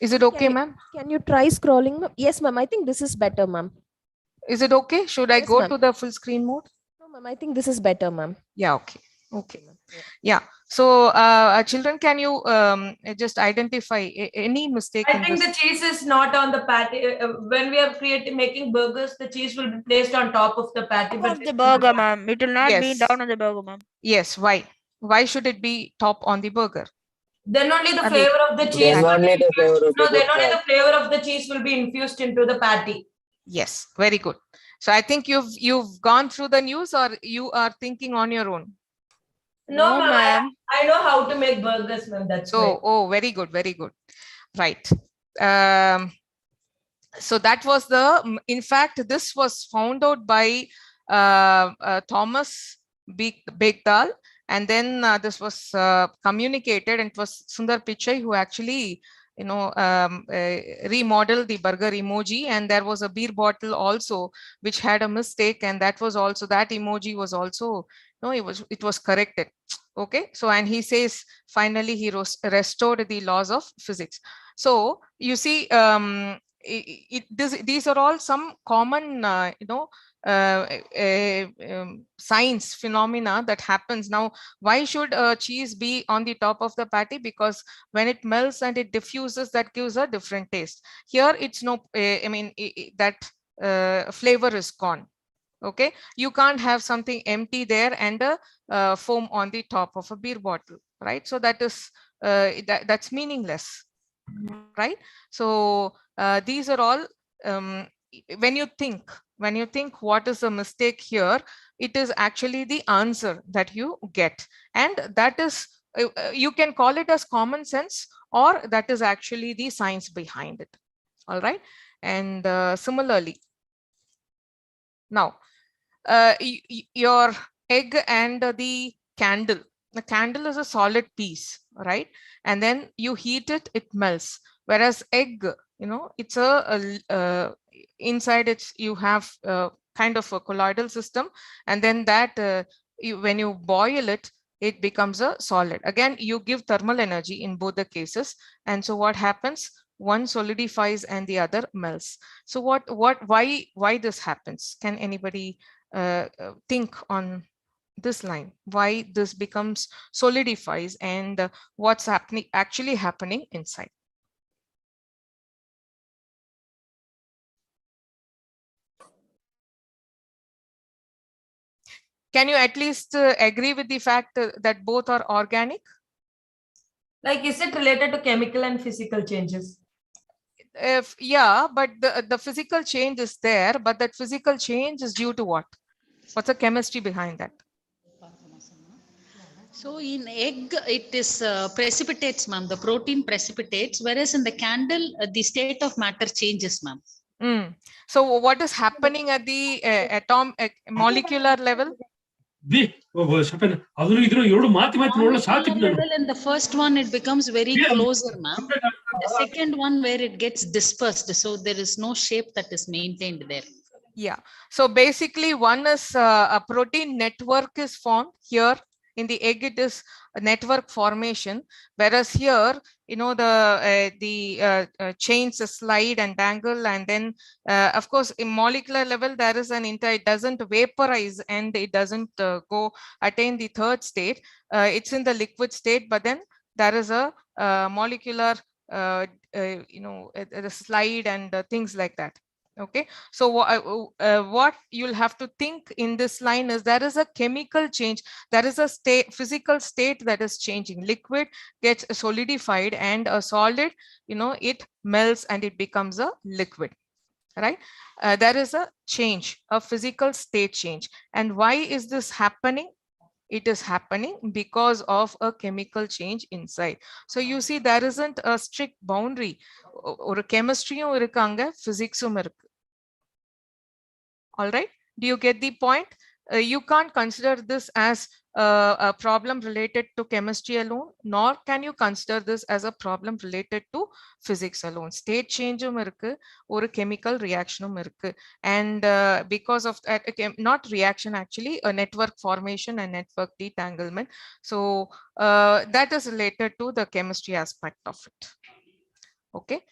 Is it okay, ma'am? Can you try scrolling, ma'am? Yes, ma'am. I think this is better, ma'am. Is it okay? Should I Yes, go ma'am. to the full screen mode? No, ma'am. I think this is better, ma'am. Yeah. Okay. Okay. Yeah. So, children, can you just identify any mistake I in think this? the cheese is not on the patty. When we are making burgers, the cheese will be placed on top of the patty. Top of the burger, ma'am. It will not be Yes. down on the burger, ma'am. Yes. Why? Why should it be top on the burger? Then only the Are flavor of the cheese Then will only be the flavor infused. will No, be then only good, the flavor of the cheese will be infused into the patty. Yes. Very good. So I think you've gone through the news, or you are thinking on your own. No, ma'am. I know how to make burgers, ma'am. That's why. Oh, very good. Very good. Right. So that was in fact, this was found out by Thomas Begdal, and then this was communicated, and it was Sundar Pichai who actually remodeled the burger emoji, and there was a beer bottle also which had a mistake, and that emoji was also it was corrected. Okay, so and he says finally he restored the laws of physics. So you see, these are all some common science phenomena that happens. Now, why should cheese be on the top of the patty? Because when it melts and it diffuses, that gives a different taste. Here it's no, that flavor is gone. Okay, you can't have something empty there and a foam on the top of a beer bottle, right? So that is that's meaningless, right? So these are all when you think what is the mistake here, it is actually the answer that you get, and that is you can call it as common sense, or that is actually the science behind it. All right. And similarly, now your egg and the candle is a solid piece, right? And then you heat it, it melts. Whereas egg, it's inside it's you have kind of a colloidal system, and then that when you boil it, it becomes a solid. Again, you give thermal energy in both the cases, and so what happens? One solidifies and the other melts. So why this happens? Can anybody think on this line, why this becomes solidifies, and what's actually happening inside? Can you at least agree with the fact that both are organic? Like, is it related to chemical and physical changes? Yeah, but the physical change is there, but that physical change is due to what? What's the chemistry behind that? So in egg, it is precipitates, ma'am. The protein precipitates, whereas in the candle, the state of matter changes, ma'am. So what is happening at the molecular level? Molecular level, in the first one, it becomes very closer, ma'am. The second one, where it gets dispersed, so there is no shape that is maintained there. Yeah. So basically, one is a protein network is formed here. In the egg, it is a network formation, whereas here, the chains slide and dangle, and then of course in molecular level there is an it doesn't vaporize and it doesn't attain the third state. It's in the liquid state, but then there is a molecular the slide and things like that. Okay, so what you'll have to think in this line is there is a chemical change, there is a physical state that is changing. Liquid gets solidified, and a solid, it melts and it becomes a liquid, right? There is a change, a physical state change. And why is this happening? It is happening because of a chemical change inside. So you see, there isn't a strict boundary. Or chemistry irukanga, physics irukku. All right, do you get the point? You can't consider this as a problem related to chemistry alone, nor can you consider this as a problem related to physics alone. State change or a chemical reaction, and because of that, not reaction, actually a network formation and network detanglement. So that is related to the chemistry aspect of it. Okay.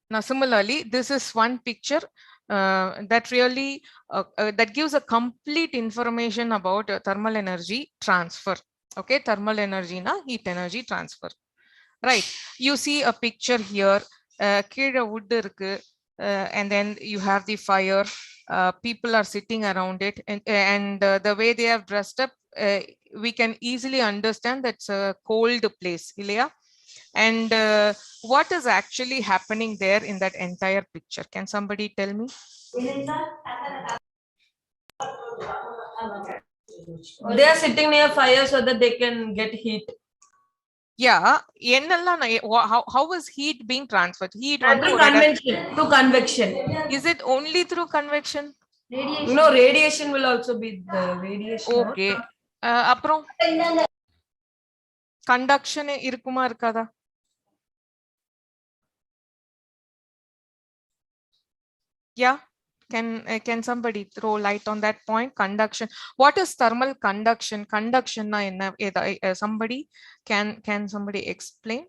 Now, similarly, this is one picture that really that gives a complete information about thermal energy transfer. Okay, thermal energy na heat energy transfer. Right. You see a picture here. Wood and then you have the fire. People are sitting around it, and the way they have dressed up, we can easily understand that's a cold place. Ilya? And what is actually happening there in that entire picture? Can somebody tell me? They are sitting near fire so that they can get heat. Yeah. How is heat being transferred? Heat through convection. Through convection. Is it only through convection? Radiation. No, radiation will also be the radiation. Okay. Apro? Conduction irukuma irukada? Yeah, can somebody throw light on that point? Conduction. What is thermal conduction? Conduction na enna? Somebody can somebody explain?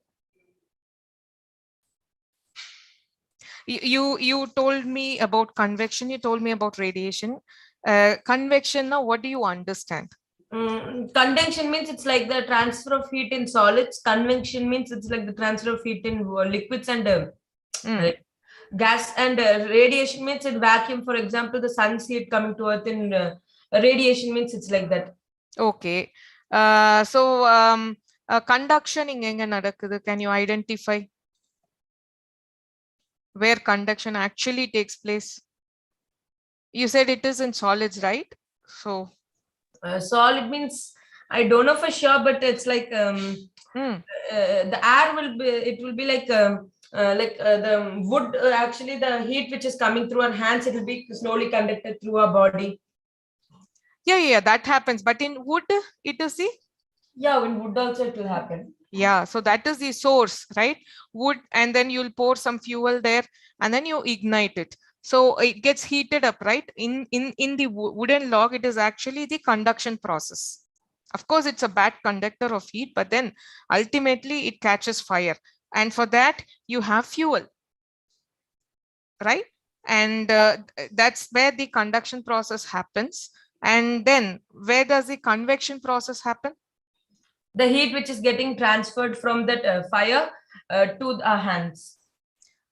You told me about convection. You told me about radiation. Convection. Now, what do you understand? Condension means it's like the transfer of heat in solids. Convection means it's like the transfer of heat in liquids and gas, and radiation means in vacuum. For example, the sun's heat coming to earth in radiation means it's like that. Okay. So conduction inga nadakkudu, can you identify? where conduction actually takes place? You said it is in solids, right? So solid means I don't know for sure, but it's like the air will be, it will be like the wood, actually the heat which is coming through our hands, it will be slowly conducted through our body. Yeah, that happens. But in wood, it is the? Yeah, in wood also it will happen. Yeah, so that is the source, right? Wood, and then you'll pour some fuel there, and then you ignite it. So it gets heated up, right? In the wooden log, it is actually the conduction process. Of course, it's a bad conductor of heat, but then ultimately it catches fire. And for that, you have fuel, right? And that's where the conduction process happens. And then where does the convection process happen? The heat which is getting transferred from that fire to our hands.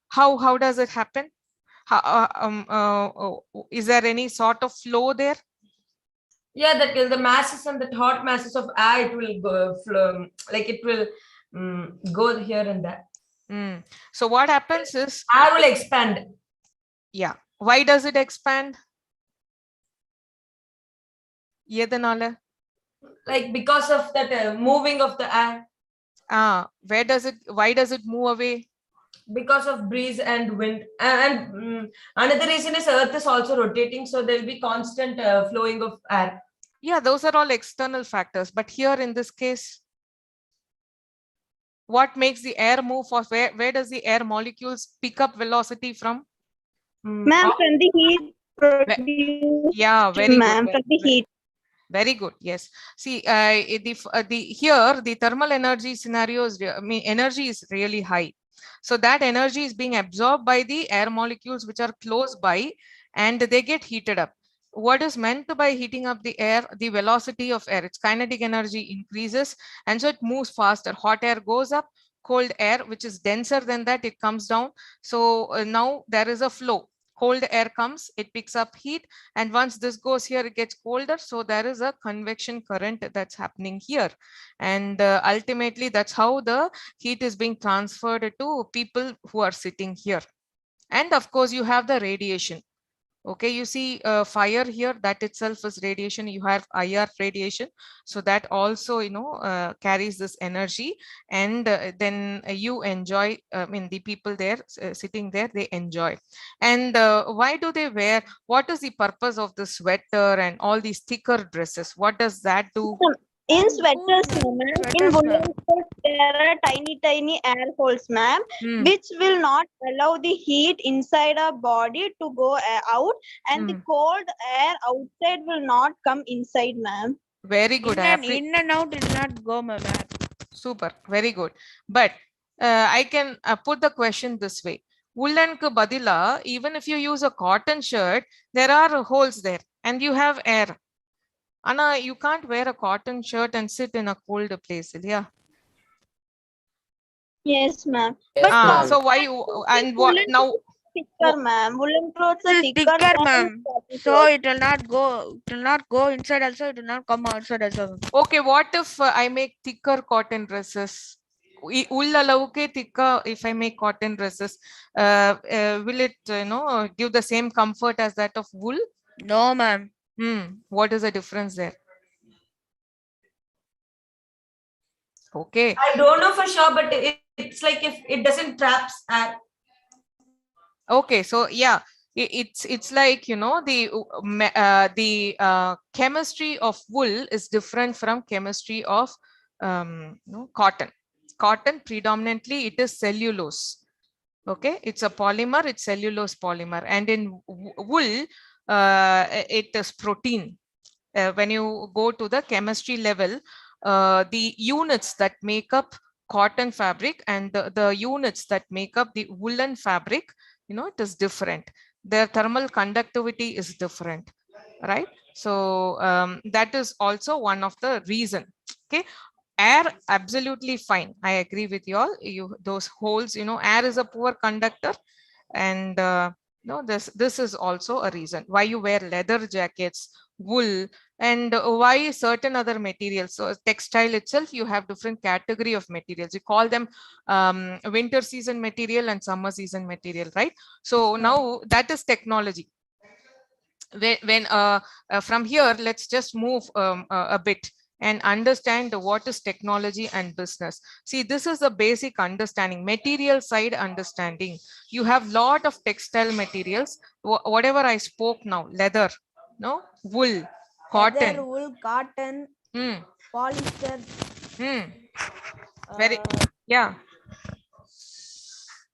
How does it happen? Is there any sort of flow there? Yeah, that the masses and the hot masses of air, it will go flow, like it will go here and there. So what happens is air will expand. Yeah. Why does it expand? Edanala? Like because of that moving of the air. Why does it move away? Because of breeze and wind. And another reason is Earth is also rotating, so there will be constant flowing of air. Yeah, those are all external factors. But here in this case, what makes the air move? Or where does the air molecules pick up velocity from? Ma'am, from the heat produced. Yeah, very ma'am, good. from the heat. Very good. Yes. See, here the thermal energy scenarios, I mean, energy is really high. So that energy is being absorbed by the air molecules which are close by, and they get heated up. What is meant by heating up the air? The velocity of air, its kinetic energy increases, and so it moves faster. Hot air goes up, cold air, which is denser than that, it comes down. So now there is a flow. Cold air comes, it picks up heat, and once this goes here, it gets colder. So there is a convection current that's happening here. And ultimately, that's how the heat is being transferred to people who are sitting here. And of course, you have the radiation. Okay, you see fire here, that itself is radiation. You have IR radiation, so that also carries this energy, and then you enjoy. I mean, the people there sitting there, they enjoy. And why do they wear? What is the purpose of the sweater and all these thicker dresses? What does that do? In sweaters, ma'am, in woolen coats, there are tiny air holes, ma'am, which will not allow the heat inside our body to go out, and the cold air outside will not come inside, ma'am. Very good. In and out will not go, ma'am. Super, very good. But I can put the question this way. Woolen ku badila, even if you use a cotton shirt, there are holes there and you have air. Anna, you can't wear a cotton shirt and sit in a cold place, yeah? Yes, ma'am. Yes, ma'am. So why you, and what now? Thicker, ma'am. Woolen clothes are thicker, ma'am. So it will not go inside also, it will not come outside also. Okay, what if I make thicker cotton dresses? Thicker, if I make cotton dresses, will it give the same comfort as that of wool? No, ma'am. What is the difference there? Okay. I don't know for sure, but it's like if it doesn't traps air. Okay, so yeah, it's like the chemistry of wool is different from chemistry of cotton. Cotton predominantly it is cellulose. Okay, it's a polymer, it's cellulose polymer, and in wool it is protein. When you go to the chemistry level, the units that make up cotton fabric and the units that make up the woolen fabric, it is different. Their thermal conductivity is different, right? So that is also one of the reason. Okay, air absolutely fine. I agree with you all. Those holes, air is a poor conductor, and this is also a reason why you wear leather jackets, wool, and why certain other materials. So textile itself, you have different category of materials. You call them winter season material and summer season material, right? So now that is technology. When from here, let's just move a bit and understand what is technology and business. See, this is the basic understanding, material side understanding. You have lot of textile materials, whatever I spoke now, leather, no, wool, cotton. Leather, wool, cotton, polyester. Very, yeah.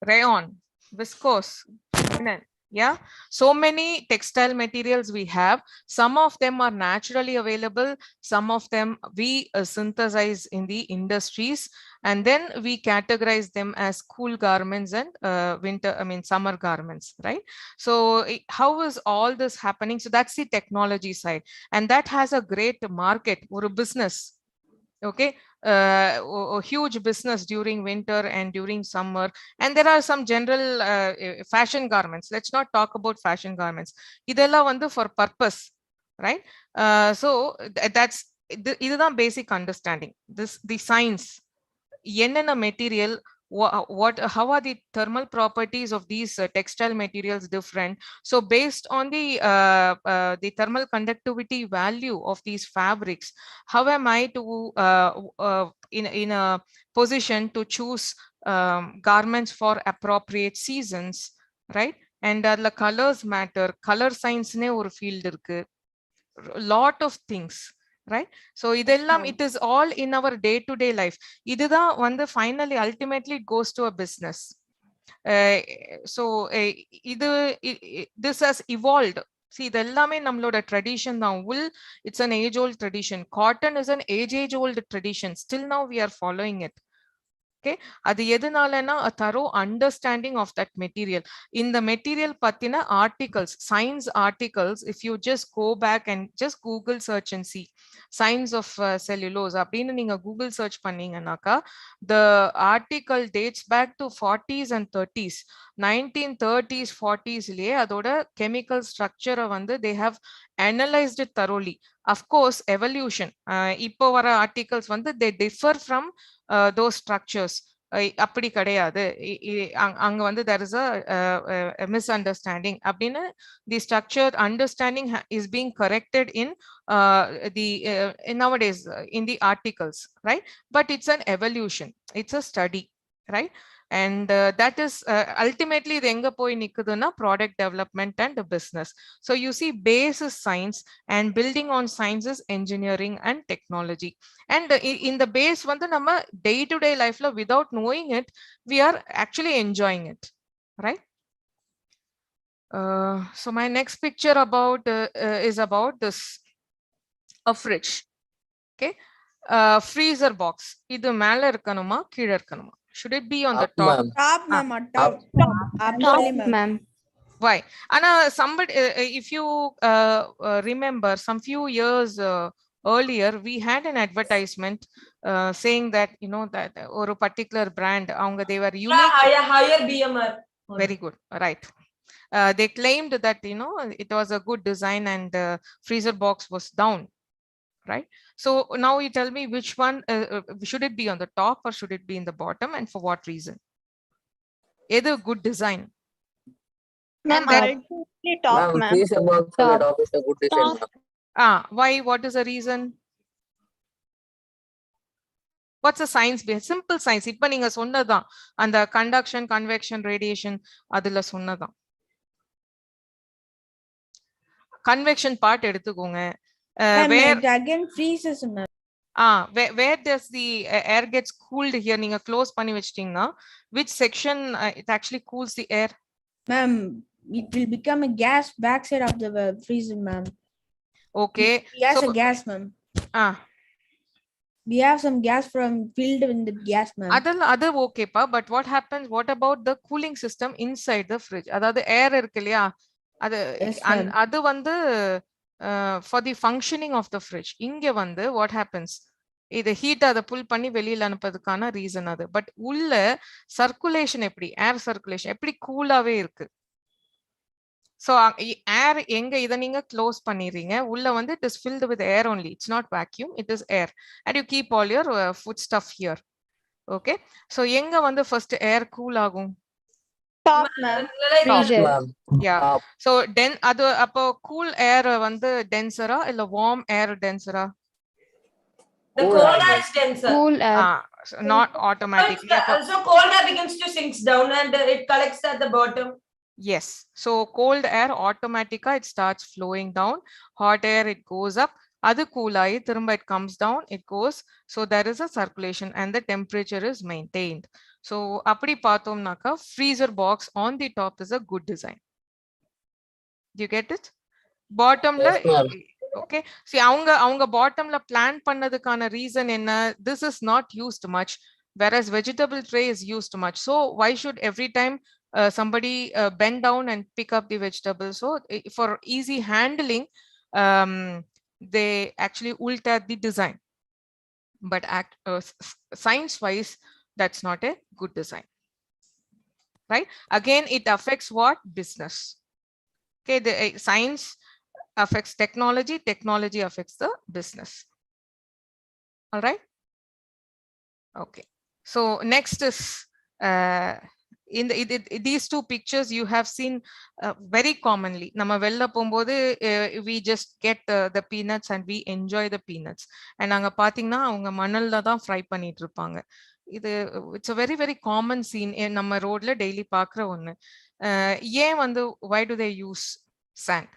Rayon, viscose, linen. Yeah, so many textile materials we have. Some of them are naturally available. Some of them we synthesize in the industries, and then we categorize them as cool garments and summer garments, right? So how is all this happening? So that's the technology side, and that has a great market or a business. Okay, a huge business during winter and during summer. And there are some general fashion garments. Let's not talk about fashion garments. Idella vandu for purpose, right? So that's the basic understanding. The science, என்னென்ன material, how are the thermal properties of these textile materials different. So based on the thermal conductivity value of these fabrics, how am I to in a position to choose garments for appropriate seasons, right? And the colors matter. Color science ne or field irukku, lot of things, right? So idellam, it is all in our day to day life. Idudha vandu finally ultimately it goes to a business. So this has evolved. See, idellame nammaloda tradition now. Wool, it's an age old tradition. Cotton is an age old tradition. Still now we are following it. Okay, adu edunalana a thorough understanding of that material. In the material pathina articles, science articles, if you just go back and just Google search and see science of cellulose அப்படினு நீங்க Google search பண்ணீங்கனாக்கா, the article dates back to 40s and 30s. 1930s 40s liye adoda chemical structure வந்து they have analyzed it thoroughly. Of course, evolution, இப்போ வர articles வந்து they differ from those structures. அப்படி கிடையாது, அங்க வந்து there is a misunderstanding அப்படின்னு the structured understanding is being corrected in nowadays in the articles, right? But it's an evolution, it's a study, right? And that is ultimately the enga poi nikuduna product development and business. So you see, base is science and building on science is engineering and technology. And in the base vandu nama day to day life la without knowing it we are actually enjoying it, right? So my next picture about is about this, a fridge. Okay, freezer box. Idu mela irkanuma keela irkanuma? Should it be on the top? Top, ma'am. Top. Absolutely, ma'am. Why? Anna, somebody, if you remember, some few years earlier, we had an advertisement saying that, you know, that or a particular brand, they were unique. Higher BMR. Very good. Right. They claimed that, you know, it was a good design and freezer box was down. Right. So now you tell me which one, should it be on the top or should it be in the bottom, and for what reason? Either good design. Ma'am, top, ma'am. Freezer box on the top is a good design. Why? What is the reason? What's the science behind? Simple science. இப்ப நீங்க சொன்னதான் அந்த conduction, convection, radiation அதுல சொன்னதான். Convection part எடுத்துக்கோங்க. Where it again freezes, ma'am. Where does the air gets cooled here? நீங்க close பண்ணி வச்சிட்டீங்கன்னா which section it actually cools the air? Ma'am, it will become a gas backside of the freezer, ma'am. Okay. Yes, so, a gas, ma'am. We have some gas from filled in the gas, ma'am. Other okay pa, but what happens? What about the cooling system inside the fridge? Adha air irukku illaya, adu vandu for the functioning of the fridge. Inge vandu what happens? Idu heat ada pull panni velila anupadukana reason adu. But ulla circulation eppadi, air circulation eppadi cool ave irukku. So air எங்க இத நீங்க close பண்ணிடுறீங்க உள்ள வந்து it is filled with air only, it's not vacuum, it is air, and you keep all your food stuff here. Okay, so எங்க வந்து first air cool ஆகும்? Top, ma'am. Freezer. Yeah, so then அது அப்போ cool air வந்து denser இல்ல warm air denser? The cold air is denser. Cool air. Not automatically. So cold air begins to sinks down and it collects at the bottom. Yes, so cold air automatically it starts flowing down, hot air it goes up, adu cool ayi thirumba it comes down, it goes, so there is a circulation and the temperature is maintained. So appadi paathomnaka freezer box on the top is a good design. Do you get it? Bottom la okay, see avanga bottom la plan pannadukana reason enna, this is not used much, whereas vegetable tray is used much. So why should every time somebody bend down and pick up the vegetables? So for easy handling, they actually alter the design, but science wise that's not a good design, right? Again, it affects what? Business. Okay, the science affects technology, technology affects the business. All right. Okay, so next is in these two pictures you have seen very commonly nama vella pombodhu we just get the peanuts and we enjoy the peanuts, and anga pathina avanga manalla dhaan fry pannit irupanga. It's a very very common scene in nama road la daily paakra onnu. Yen vandu why do they use sand?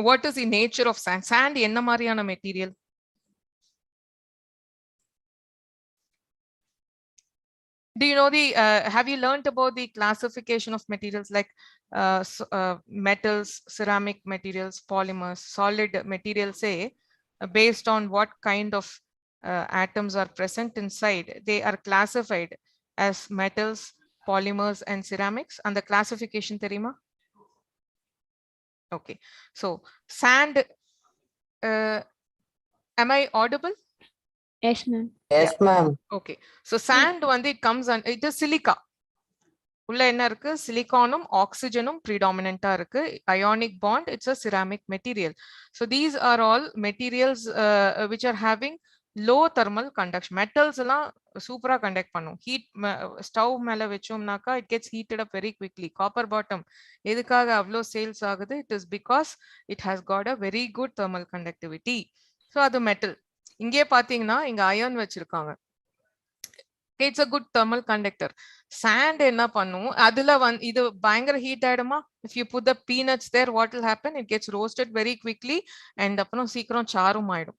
What is the nature of sand? Sand enna mariyana material? Do you know the have you learned about the classification of materials like metals, ceramic materials, polymers, solid materials? Say based on what kind of atoms are present inside, they are classified as metals, polymers and ceramics. And the classification therima? Okay, so sand, am I audible? Yes, ma'am. Yes, ma'am. Okay, so sand when it comes on, it is silica. உள்ள என்ன இருக்கு? சிலிகானும் ஆக்சிஜனும் predominant-ஆ இருக்கு. Ionic bond, it's a ceramic material. So these are all materials which are having low thermal conduction. Metals எல்லாம் சூப்பரா conduct பண்ணும். Heat stove மேல வெச்சோம்னாக்கா it gets heated up very quickly. Copper bottom எதுக்காக அவ்வளோ சேல்ஸ் ஆகுது? It is because it has got a very good thermal conductivity. So அது metal. இங்கே பாத்தீங்கன்னா இங்க அயன் வச்சிருக்காங்க. It's a good thermal conductor. Sand enna pannum adula idu பயங்கர heat ஆயிடுமா? If you put the peanuts there, what will happen? It gets roasted very quickly and அப்புறம் சீக்கிரம் சாரும் ஆயிடும்.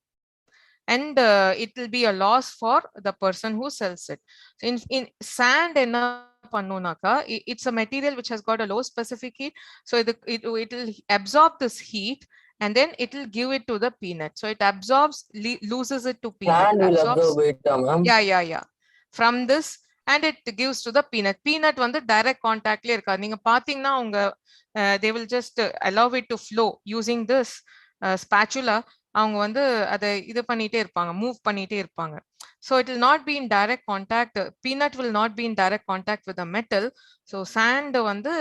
And it will be a loss for the person who sells it. In sand enna pannunaka, it's a material which has got a low specific heat, so it will absorb this heat and then it will give it to the peanut. So it absorbs, loses it to peanut. Sand will absorb it, ma'am. Yeah. From this and it gives to the peanut. Peanut வந்து direct contact ல இருக்காது. நீங்க பாத்தீங்கன்னா உங்க they will just allow it to flow using this spatula. அவங்க வந்து அதை இது பண்ணிட்டே இருப்பாங்க, மூவ் பண்ணிட்டே இருப்பாங்க. So it will not be in direct contact. Peanut will not be in direct contact with the metal. So sand வந்து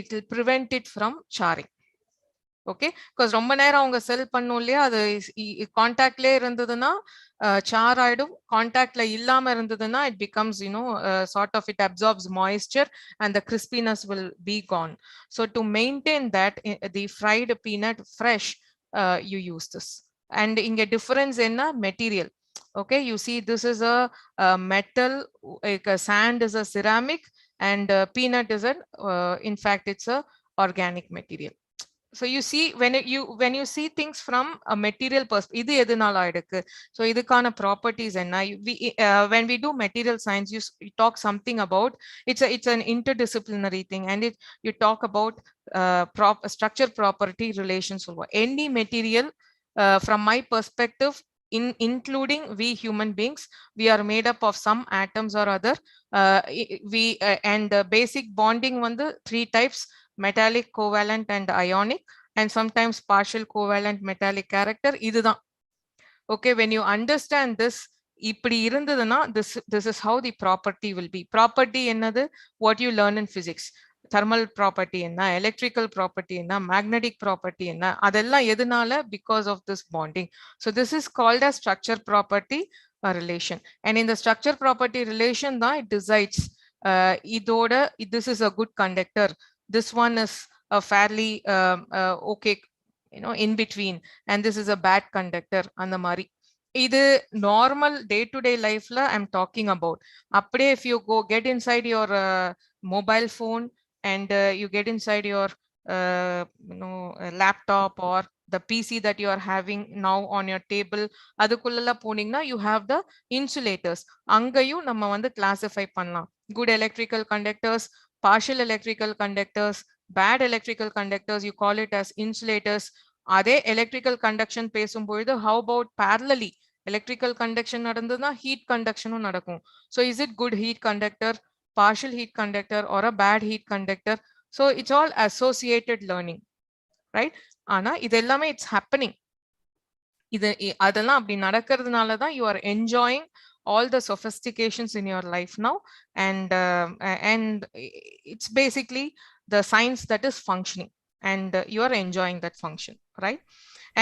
it will prevent it from charring. Okay, because ரொம்ப நேரம் அவங்க செல் பண்ணும் இல்லையா, அது கான்டாக்ட்ல இருந்ததுன்னா சார் ஆயிடும். கான்டாக்ட்ல இல்லாம இருந்ததுன்னா it becomes sort of it absorbs moisture and the crispiness will be gone. So to maintain that the fried peanut fresh, you use this. And inga difference enna material. Okay, you see this is a metal, like sand is a ceramic and peanut is an in fact it's a organic material. So you see when you see things from a material perspective, idu edunala idukku, so idukana properties enna, when we do material science you talk something about it's an interdisciplinary thing, and you talk about structure property relations. Any material from my perspective, including we human beings, we are made up of some atoms or other. And basic bonding vandu 3 types: metallic, covalent and ionic, and sometimes partial covalent metallic character. Idudha. Okay, when you understand this, இப்படி இருந்ததுன்னா this is how the property will be. Property என்னது? What you learn in physics. Thermal property என்ன, electrical property என்ன, magnetic property என்ன, அதெல்லாம் எதனால? Because of this bonding. So this is called as structure property relation. And in the structure property relation தான் it decides இதோட this is a good conductor, this one is a fairly okay, in between, and this is a bad conductor. அந்த மாதிரி இது normal day-to-day life-ல I'm talking about. அப்படியே if you go get inside your mobile phone and you get inside your laptop or the PC that you are having now on your table, அதுக்குள்ள போனீங்கன்னா you have the insulators. அங்கேயும் நம்ம வந்து classify பண்ணலாம். Good electrical conductors, partial electrical conductors, bad electrical conductors, you call it as insulators. அதே electrical conduction பேசும்பொழுது how about parallelly electrical conduction நடந்ததுன்னா heat conductionும் நடக்கும். So is it good heat conductor, partial heat conductor, or a bad heat conductor? So it's all associated learning, right? ஆனா இது எல்லாமே it's happening. அதெல்லாம் அப்படி நடக்கிறதுனால தான் you are enjoying all the sophistications in your life now, and it's basically the science that is functioning, and you are enjoying that function, right?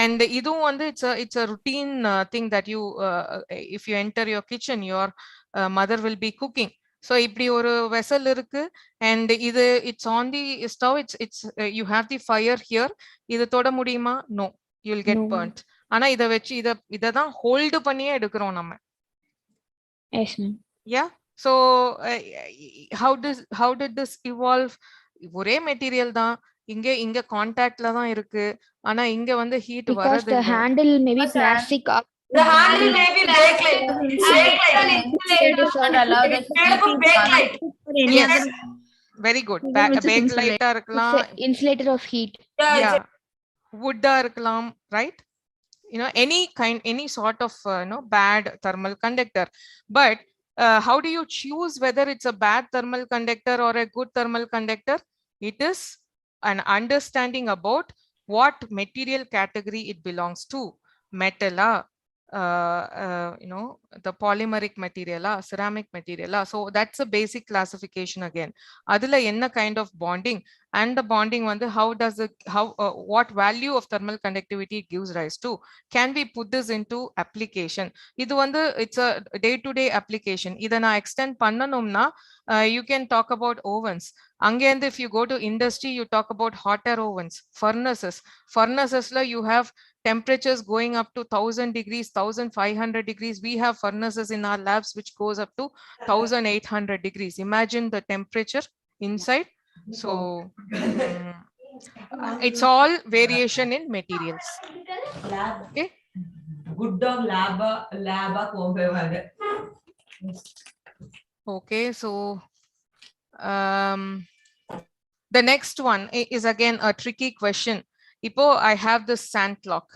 And இதுவும் வந்து it's a routine thing that you if you enter your kitchen, your mother will be cooking. So இப்படி ஒரு vessel இருக்கு, and இது it's on the stove, it's you have the fire here. இது தொட முடியுமா? No, you'll get burnt. ஆனா இத வச்சு இத தான் ஹோல்ட் பண்ணியே எடுக்கிறோம் நம்ம. Yes, ma'am. Yeah. So how did this evolve? ஒரே மெட்டீரியல் தான், இங்க கான்டாக்ட்ல தான் இருக்கு, ஆனா இங்க வந்து heat Because the handle may be plastic. The handle may be bakelite. Yes, very good. Bakelite இருக்கலாம், insulator of heat. Yeah, wood இருக்கலாம், right? Any sort of bad thermal conductor. But how do you choose whether it's a bad thermal conductor or a good thermal conductor? It is an understanding about what material category it belongs to. Metal, the polymeric material, ceramic material. So that's a basic classification again. Adula enna kind of bonding, and the bonding one, what value of thermal conductivity it gives rise to. Can we put this into application? Idu vandu it's a day-to-day application. Idha na extend pannanumna you can talk about ovens. Again, if you go to industry, you talk about hot air ovens, furnaces. Furnaces la you have temperatures going up to 1000 degrees, 1500 degrees. We have furnaces in our labs which goes up to 1800 degrees. Imagine the temperature inside. So it's all variation in materials. Okay. Good dog lab Okay, so the next one is again a tricky question. Ipo I have this sand clock,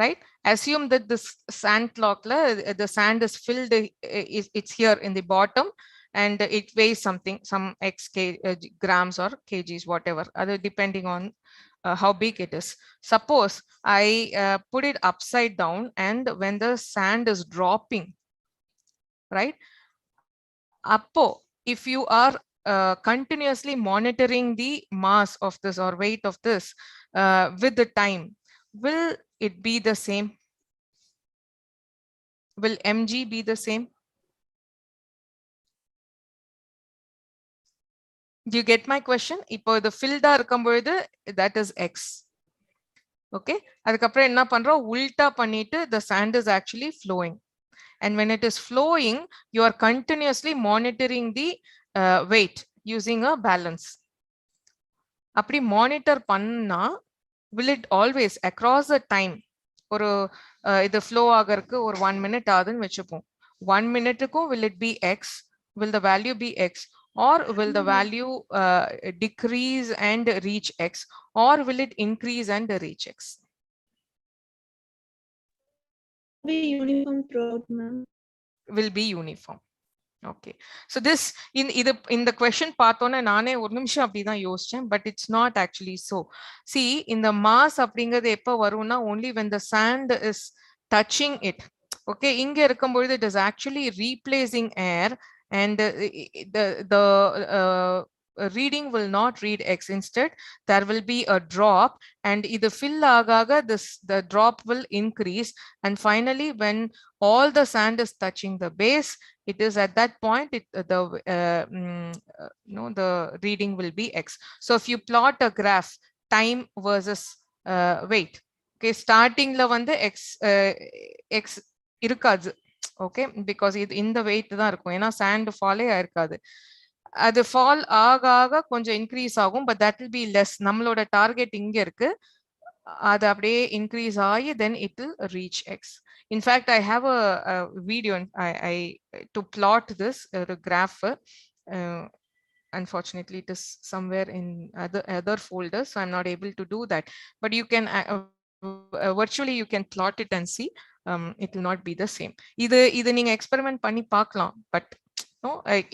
right? Assume that this sand clock the sand is filled, it's here in the bottom, and it weighs something, some grams or kgs, whatever, other depending on how big it is. Suppose I put it upside down, and when the sand is dropping, right? Appo, if you are continuously monitoring the mass of this or weight of this with the time, will it be the same? Will mg be the same? Do you get my question? Ipo the filled irukumbodhu that is x. Okay, adukapra enna pandrom, ulta pannittu the sand is actually flowing, and when it is flowing, you are continuously monitoring the weight using a balance. Appadi monitor panna, will it always across the time or the flow agarku or 1 minute adun vechupom, 1 minute ku will it be x, will the value be x, or will the value decrease and reach x, or will it increase and reach x? Be uniform throughout, ma'am. Will be uniform. Okay, so this in the question பார்த்தோன்னே நானே ஒரு நிமிஷம் அப்படிதான் யோசிச்சேன், but it's not actually so. See, in the mass அப்படிங்கிறது எப்போ வரும்னா only when the sand is touching it. Okay, இங்க இருக்கும்பொழுது it is actually replacing air, and the reading will not read X. Instead, there will be a drop, and either fill agaga the drop will increase, and finally when all the sand is touching the base, it is at that point the reading will be X. So if you plot a graph, time versus weight, okay, starting la வந்து X இருக்காது, okay, because இது இந்த weight தான் இருக்கும், ஏன்னா sand fall ஆயிருக்காது. அது fall ஆக ஆக கொஞ்சம் இன்க்ரீஸ் ஆகும், but that will be less. நம்மளோட டார்கெட் இங்க இருக்கு, அது அப்படியே இன்க்ரீஸ் ஆகி then it will reach X. In fact, I have a video I to plot this graph. Unfortunately, it is somewhere in other folders, so I'm not able to do that. But you can virtually you can plot it and see. It will not be the same. இது நீங்க experiment பண்ணி பார்க்கலாம், but no,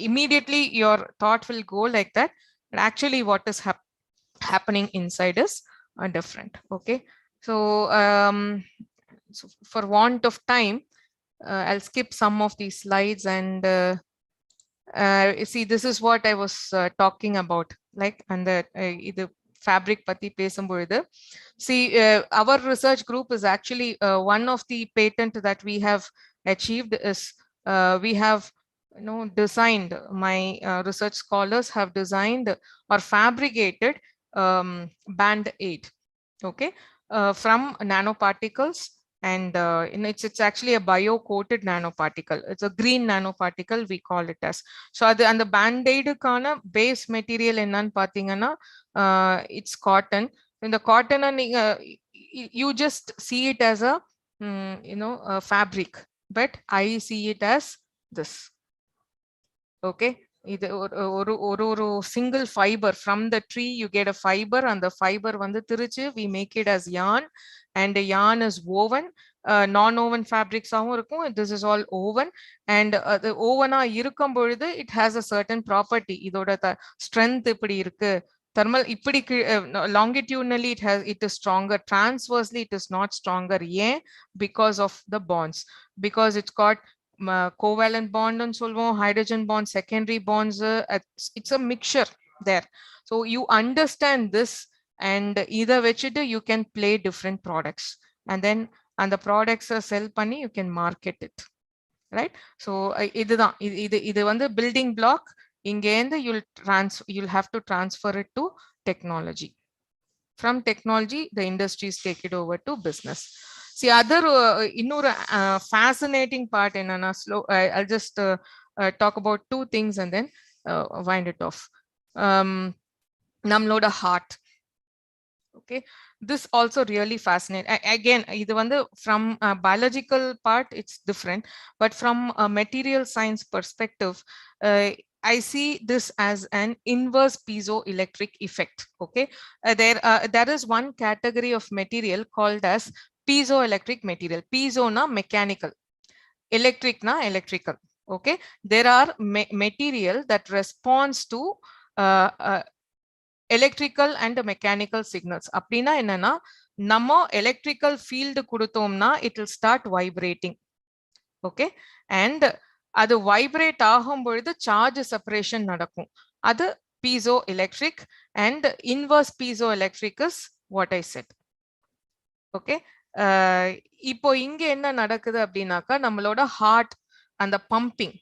immediately your thought will go like that. But actually, what is happening inside is different. Okay, so so for want of time, I'll skip some of these slides and see, this is what I was talking about, like, and the fabric pati pesumbodhu. See, our research group is actually one of the patent that we have achieved is we have designed, my research scholars have designed or fabricated band aid, okay, from nanoparticles, and it's actually a bio coated nanoparticle. It's a green nanoparticle, we call it as. So and the band-aid kana base material ennan pathingana, it's cotton. In the cotton, you just see it as a a fabric, but I see it as this. Okay, ஒரு single fiber from the tree, you get a fiber, and the fiber வந்து திரிச்சு we make it as yarn, and the yarn is woven. Non-woven fabrics ஆவும் இருக்கும். This is all woven, and the woven இருக்கும் பொழுது it has a certain property. இதோட strength இப்படி இருக்கு, thermal இப்படி longitudinally it is stronger, transversely it is not stronger. ஏன்? Because of the bonds, because it's got covalent bond and solvom, hydrogen bond, secondary bonds, it's a mixture there. So you understand this, and either which you can play different products, and then and the products sell panni you can market it, right? So இது வந்து building block. இங்கேந்து you'll have to transfer it to technology. From technology, the industries take it over to business. See, other இன்னொரு fascinating part என்னன்னா, I'll just talk about two things and then wind it off. நம்மளோட heart. Okay, this also really fascinating. Again, இது வந்து from a biological part it's different, but from a material science perspective, I see this as an inverse piezoelectric effect. Okay, there is one category of material called as piezoelectric material. Piezo na mechanical, electric na electrical. Okay, there are material that responds to electrical and mechanical signals. அப்படினா என்னன்னா, நம்ம electrical field கொடுத்தோம்னா it will start vibrating. Okay, and அது vibrate ஆகும் பொழுது charge separation நடக்கும். அது piezoelectric, and inverse piezoelectric is what I said. Okay, இப்போ இங்க என்ன நடக்குது அப்படின்னாக்கா, நம்மளோட heart and the pumping,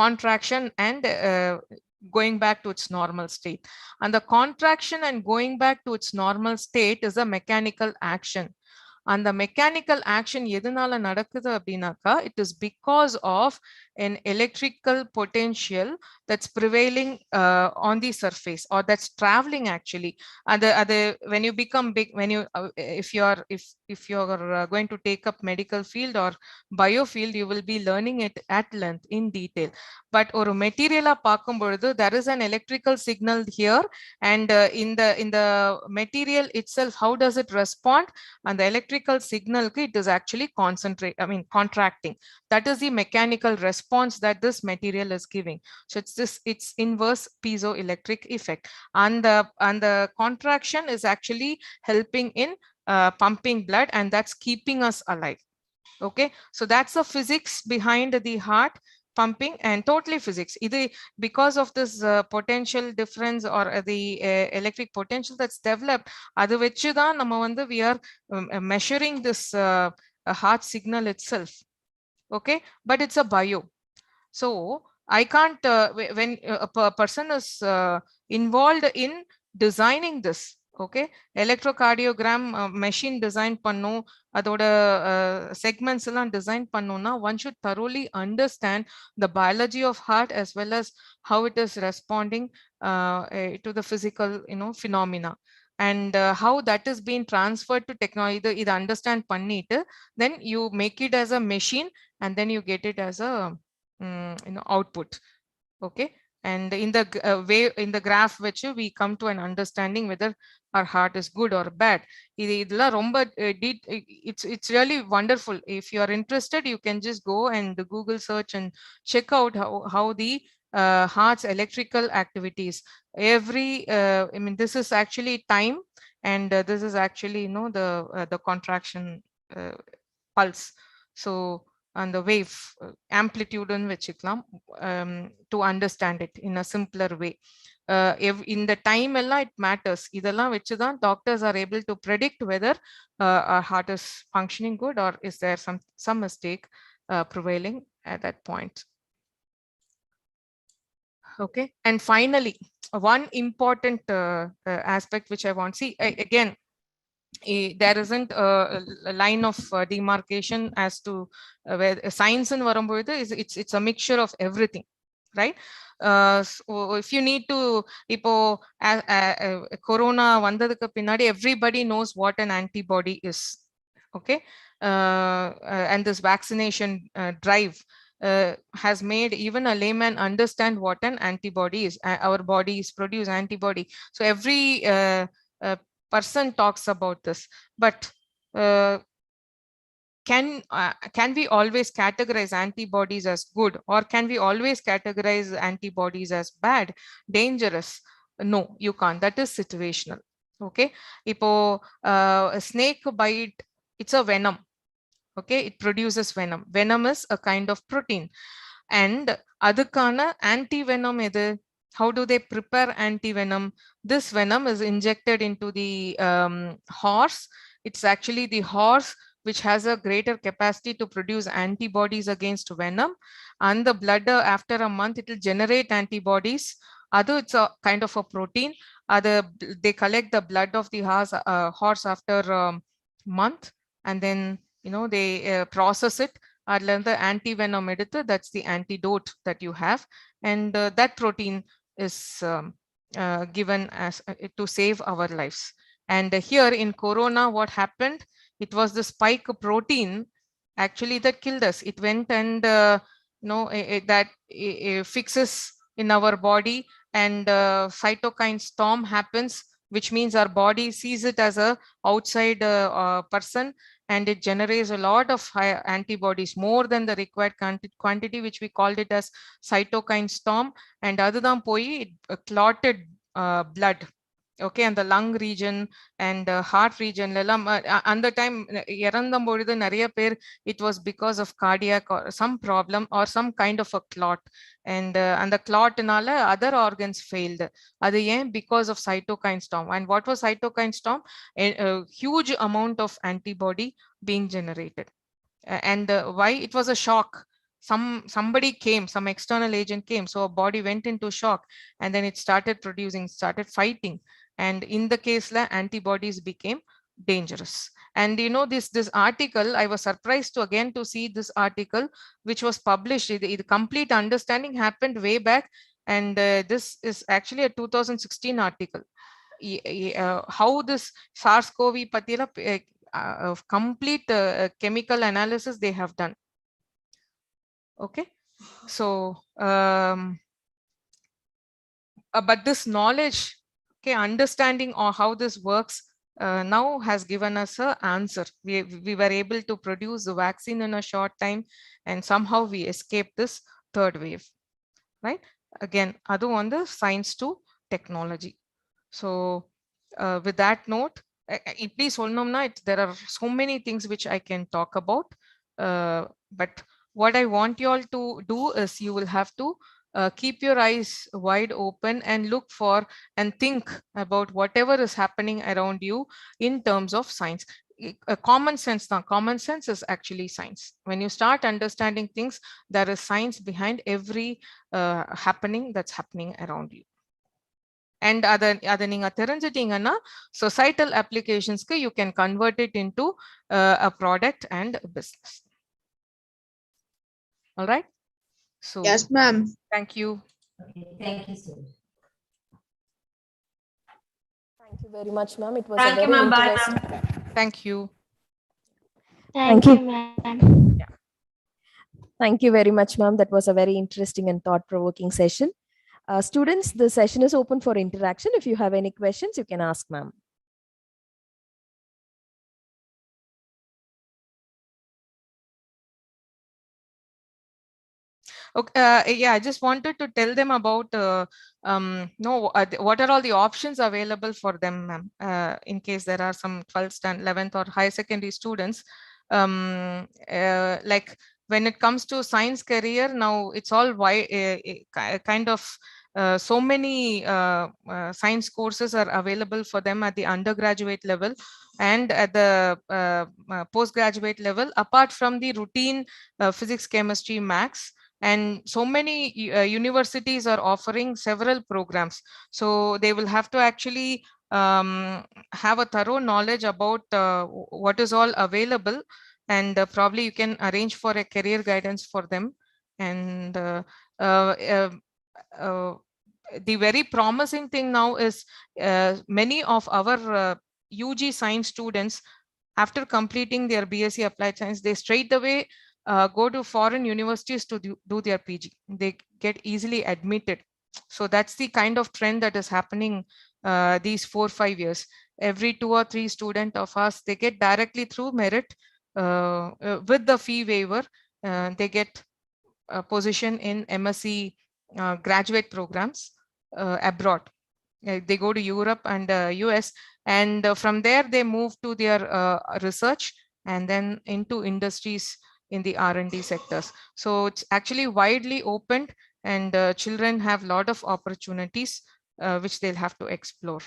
contraction and going back to its normal state. And the contraction and going back to its normal state is a mechanical action. And the mechanical action எதனால நடக்குது அப்படின்னாக்கா, it is because of an electrical potential that's prevailing on the surface, or that's traveling actually. And when you become big, when you if you're going to take up medical field or biofield, you will be learning it at length in detail. But ஒரு material பார்க்கும் பொழுது there is an electrical signal here, and in the material itself, how does it respond? And the electrical signal, it is actually contracting. That is the mechanical response that this material is giving. So it's inverse piezoelectric effect, and the contraction is actually helping in pumping blood, and that's keeping us alive. Okay, so that's the physics behind the heart pumping, and totally physics. Either because of this potential difference or the electric potential that's developed, adu vechu dhaan nama vandu we are measuring this heart signal itself. Okay, but it's a bio. So I can't, when a person is involved in designing this, okay, electrocardiogram machine design pannu, adoda segments eல்லாம் design pannona, one should thoroughly understand the biology of heart as well as how it is responding to the physical, phenomena, and how that is being transferred to technology. Either understand pannite, then you make it as a machine, and then you get it as a output. Okay, and in the way, in the graph which we come to an understanding whether our heart is good or bad. It's really wonderful. If you are interested, you can just go and Google search and check out how the heart's electrical activities every I mean, this is actually time, and this is actually the contraction pulse. So, and the wave amplitude vechikalam to understand it in a simpler way. In the time it matters. Idella vechudan doctors are able to predict whether our heart is functioning good or is there some mistake prevailing at that point. Okay, and finally, one important aspect which I want to see again. There isn't a line of demarcation as to where science and varamboidu is. It's a mixture of everything, right? So if you need to, ipo corona vandadukku pinnadi, everybody knows what an antibody is. Okay, and this vaccination drive has made even a layman understand what an antibody is. Our bodies produce antibody, so every person talks about this, but can we always categorize antibodies as good, or can we always categorize antibodies as bad, dangerous? No, you can't. That is situational. Okay, ipo a snake bite, it's a venom. Okay, it produces venom. Venom is a kind of protein, and adukana anti-venom edu. How do they prepare anti-venom? This venom is injected into the horse. It's actually the horse which has a greater capacity to produce antibodies against venom, and the blood after a month it will generate antibodies. Although it's a kind of a protein, they collect the blood of the horse after a month, and then they process it. The anti-venom eduthu, that's the antidote that you have, and that protein is given as to save our lives. And here in corona, what happened? It was the spike protein actually that killed us. It went and that fixes in our body, and cytokine storm happens, which means our body sees it as a outside person, and it generates a lot of high antibodies, more than the required quantity, which we called it as cytokine storm. And other than poi, it clotted blood. Okay, and the lung region and heart region and the time it was because of cardiac or some problem or some kind of a clot, and the clot nala other organs failed. Because of cytokine storm. And what was cytokine storm? A huge amount of antibody being generated. And why? It was a shock. Somebody came, some external agent came, so a body went into shock, and then it started started fighting. And in the case antibodies became dangerous. And this article, I was surprised to again to see this article which was published. The complete understanding happened way back, and this is actually a 2016 article. How this SARS-CoV patila complete chemical analysis they have done. Okay, so but this knowledge, okay, understanding on how this works now has given us an answer. We were able to produce the vaccine in a short time, and somehow we escaped this third wave, right? Again, adu on the science to technology. So with that note, please there are so many things which I can talk about, But what I want you all to do is you will have to keep your eyes wide open and look for and think about whatever is happening around you in terms of science. Common sense. Now, common sense is actually science. When you start understanding things, there is science behind every happening that's happening around you. And other நீங்க தெரிஞ்சிட்டீங்கன்னா societal applicationsக்கு you can convert it into a product and a business. All right. So Yes, ma'am. Thank you. Okay, thank you, sir. Thank you very much, ma'am. It was Thank a you, very ma'am. Bye, interesting. ma'am. Thank you. Thank you, ma'am. Yeah. Thank you very much, ma'am. That was a very interesting and thought-provoking session. Students, the session is open for interaction. If you have any questions, you can ask, ma'am. Okay, yeah, I just wanted to tell them about what are all the options available for them, ma'am, in case there are some 12th and 11th or higher secondary students. Like when it comes to science career, now it's all kind of so many science courses are available for them at the undergraduate level and at the postgraduate level, apart from the routine physics, chemistry, maths. And so many universities are offering several programs. So they will have to actually have a thorough knowledge about what is all available, and probably you can arrange for a career guidance for them. And the very promising thing now is many of our UG science students, after completing their BSc Applied Science, they straight away go to foreign universities to do their PG. They get easily admitted. So that's the kind of trend that is happening these 4-5 years. Every 2 or 3 students of us, they get directly through merit with the fee waiver. They get a position in MSc graduate programs abroad. They go to Europe and US, and from there they move to their research and then into industries in the R&D sectors. So it's actually widely opened, and children have a lot of opportunities which they'll have to explore.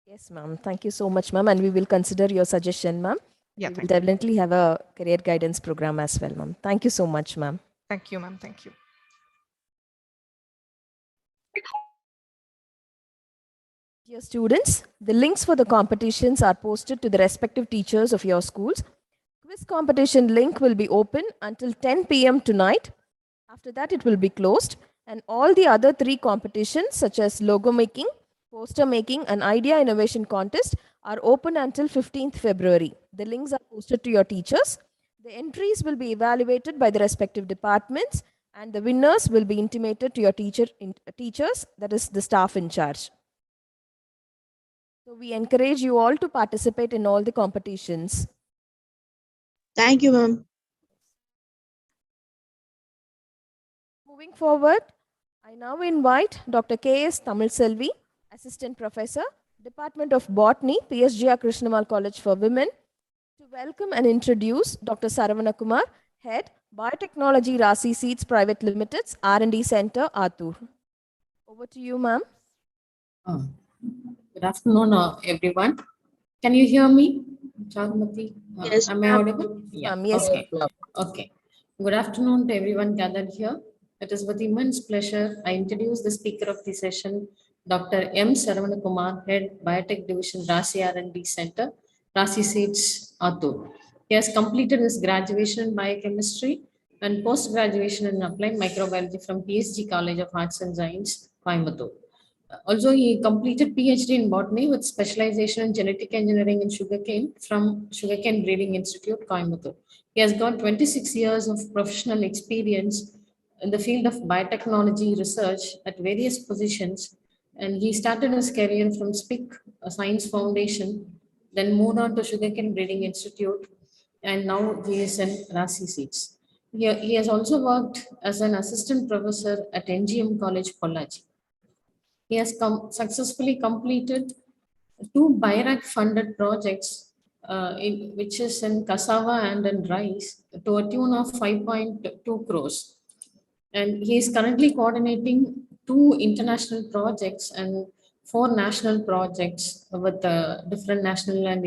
Yes, ma'am. Thank you so much, ma'am. And we will consider your suggestion, ma'am. Yeah, we will definitely have a career guidance program as well, ma'am. Thank you so much, ma'am. Thank you, ma'am. Thank you. Dear students, the links for the competitions are posted to the respective teachers of your schools. Quiz competition link will be open until 10 p.m. tonight. After that, it will be closed. And all the other 3 competitions, such as logo making, poster making, and idea innovation contest, are open until 15th February. The links are posted to your teachers. The entries will be evaluated by the respective departments, and the winners will be intimated to your teachers, that is the staff in charge. So we encourage you all to participate in all the competitions. Thank you, ma'am. Moving forward, I now invite Dr. K.S. Tamil Selvi, Assistant Professor, Department of Botany, PSGR Krishnamal College for Women, to welcome and introduce Dr. Saravana Kumar, Head, Biotechnology Rasi Seeds Private Limited's R&D Center, Atur. Over to you, ma'am. Good afternoon, everyone. Can you hear me? Yes, am I audible? Yeah. Yes, okay. Okay. Good afternoon to everyone gathered here. It is with immense pleasure I introduce the speaker of the session, Dr. M. Saravana Kumar, Head, Biotech Division, Rasi R&D Center, Rasi Seeds, Atur. He has completed his graduation in biochemistry and post-graduation in applied microbiology from PSG College of Arts and Science, Coimbatore. Also, he completed PhD in botany with specialization in genetic engineering in sugarcane from Sugarcane Breeding Institute, Coimbatore. He has got 26 years of professional experience in the field of biotechnology research at various positions, and he started his career from SPIC, a science foundation, then moved on to Sugarcane Breeding Institute, and now he is in Rasi Seeds. He has also worked as an assistant professor at NGM College, Pollachi. He has successfully completed 2 BIRAC funded projects which is in cassava and in rice, to a tune of 5.2 crores. And he is currently coordinating 2 international projects and 4 national projects with different national and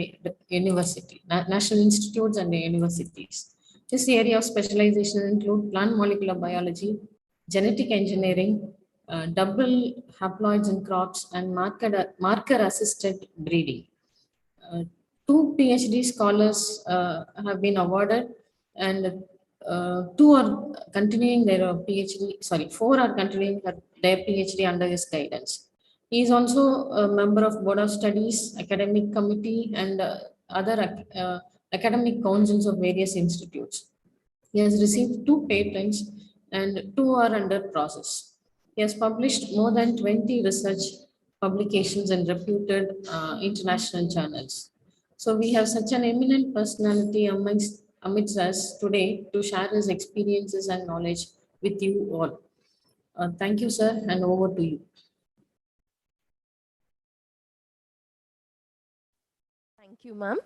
national institutes and the universities. This area of specialization include plant molecular biology, genetic engineering, double haploids in crops, and marker-assisted breeding. 2 PhD scholars have been awarded, and 2 are continuing their PhD. Sorry, 4 are continuing their PhD under his guidance. He is also a member of Board of Studies, Academic Committee, and other academic councils of various institutes. He has received 2 patents and 2 are under process. He has published more than 20 research publications in reputed international journals. So we have such an eminent personality amidst us today to share his experiences and knowledge with you all. Thank you, sir, and over to you. Thank you, ma'am.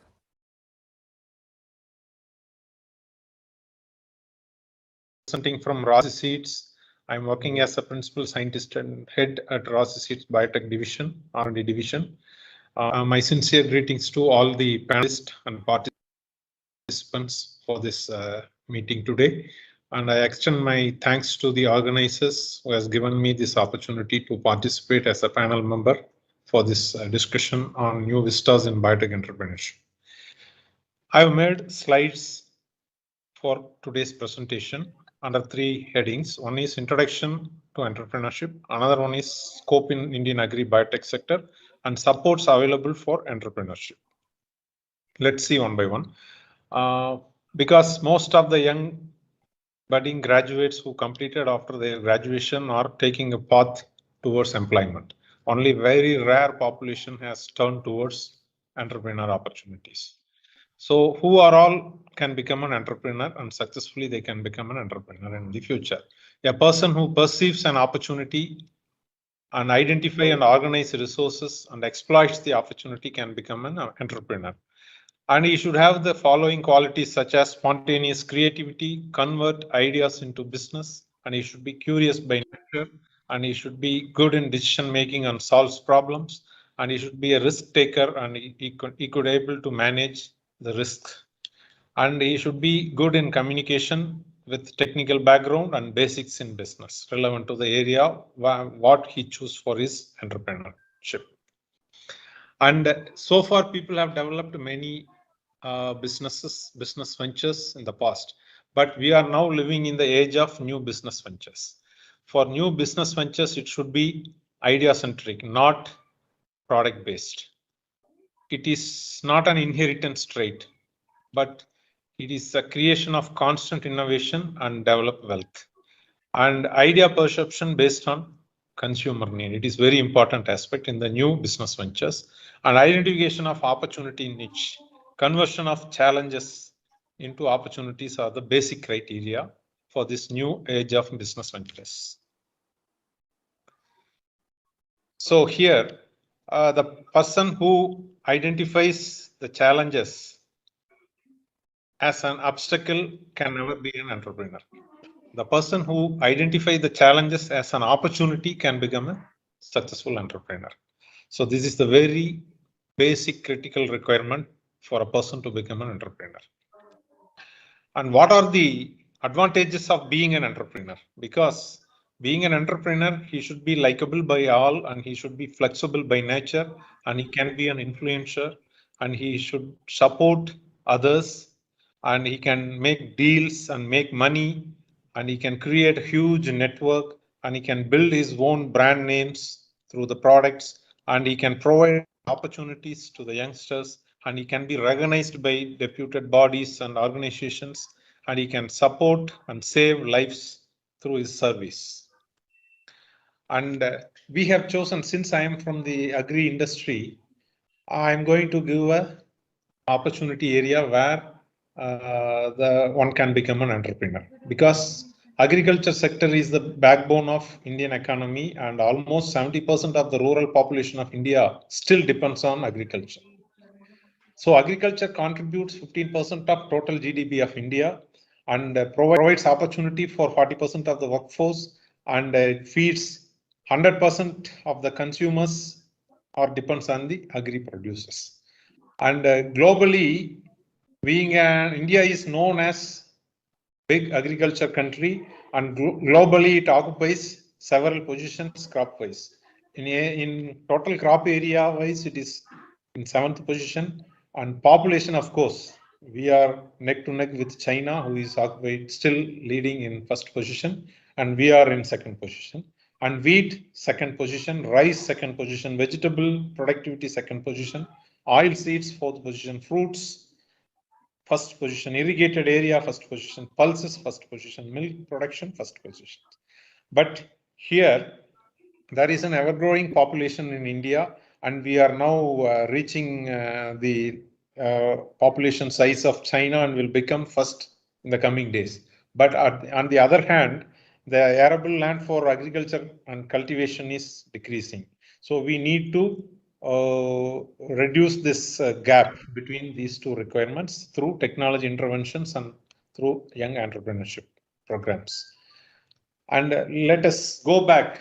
Presenting from Rosy Seeds. I'm working as a principal scientist and head at Rosy Seeds Biotech Division, R&D Division. My sincere greetings to all the panelists and participants for this meeting today. And I extend my thanks to the organizers who has given me this opportunity to participate as a panel member for this discussion on new vistas in biotech entrepreneurship. I've made slides for today's presentation under 3 headings. One is Introduction to Entrepreneurship, another one is Scope in Indian Agri-Biotech sector, and supports available for entrepreneurship. Let's see one by one. Because most of the young budding graduates who completed after their graduation are taking a path towards employment. Only very rare population has turned towards entrepreneur opportunities. So who are all can become an entrepreneur, and successfully they can become an entrepreneur in the future. A person who perceives an opportunity and identify and organize resources and exploits the opportunity can become an entrepreneur. And he should have the following qualities such as spontaneous creativity, convert ideas into business, and he should be curious by nature, and he should be good in decision making and solves problems, and he should be a risk taker, and he could able to manage the risk, and he should be good in communication with technical background and basics in business relevant to the area what he choose for his entrepreneurship. And so far people have developed many business ventures in the past, but we are now living in the age of new business ventures. For new business ventures, it should be idea centric, not product based. It is not an inheritance trait, but it is a creation of constant innovation and develop wealth. And idea perception based on consumer need. It is very important aspect in the new business ventures. And identification of opportunity niche, conversion of challenges into opportunities are the basic criteria for this new age of business ventures. So here, the person who identifies the challenges as an obstacle can never be an entrepreneur. The person who identifies the challenges as an opportunity can become a successful entrepreneur. So this is the very basic critical requirement for a person to become an entrepreneur. And what are the advantages of being an entrepreneur? Because being an entrepreneur, he should be likable by all, and he should be flexible by nature, and he can be an influencer, and he should support others, and he can make deals and make money, and he can create a huge network, and he can build his own brand names through the products, and he can provide opportunities to the youngsters, and he can be recognized by reputed bodies and organizations, and he can support and save lives through his service. And we have chosen, since I am from the agri industry, I'm going to give a opportunity area where the one can become an entrepreneur, because agriculture sector is the backbone of Indian economy, and almost 70% of the rural population of India still depends on agriculture. So agriculture contributes 15% of total GDP of India and provides opportunity for 40% of the workforce, and it feeds 100% of the consumers or depends on the agri producers. And globally, India is known as big agriculture country, and globally it occupies several positions crop wise. In total crop area wise, it is in 7th position, and population, of course, we are neck to neck with China, who is occupied still leading in 1st position, and we are in 2nd position. And wheat 2nd position, rice 2nd position, vegetable productivity 2nd position, oil seeds 4th position, fruits 1st position, irrigated area 1st position, pulses 1st position, milk production 1st position. But here there is an ever-growing population in India, and we are now reaching the population size of China and will become 1st in the coming days. But on the other hand, the arable land for agriculture and cultivation is decreasing. So we need to reduce this gap between these two requirements through technology interventions and through young entrepreneurship programs. And let us go back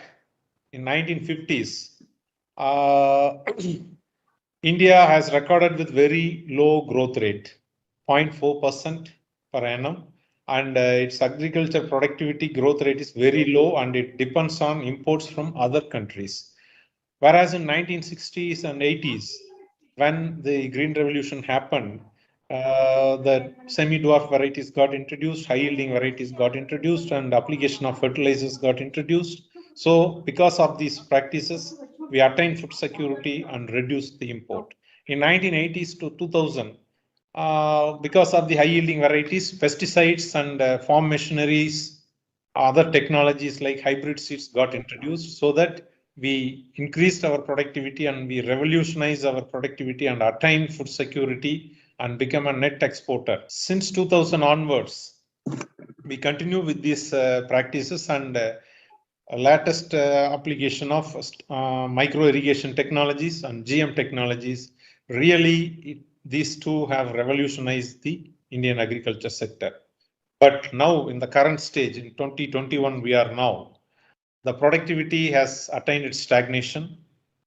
in 1950s. India has recorded with very low growth rate, 0.4% per annum, and its agriculture productivity growth rate is very low, and it depends on imports from other countries. Whereas in 1960s and 80s, when the Green Revolution happened, the semi-dwarf varieties got introduced, high-yielding varieties got introduced, and application of fertilizers got introduced. So because of these practices, we attained food security and reduced the import. In 1980s to 2000, because of the high-yielding varieties, pesticides and farm machineries, other technologies like hybrid seeds got introduced, so that we increased our productivity and we revolutionized our productivity and attained food security and become a net exporter. Since 2000 onwards, we continue with these practices, and latest application of micro irrigation technologies and GM technologies. Really, these two have revolutionized the Indian agriculture sector. But now in the current stage, in 2021, we are now, the productivity has attained its stagnation,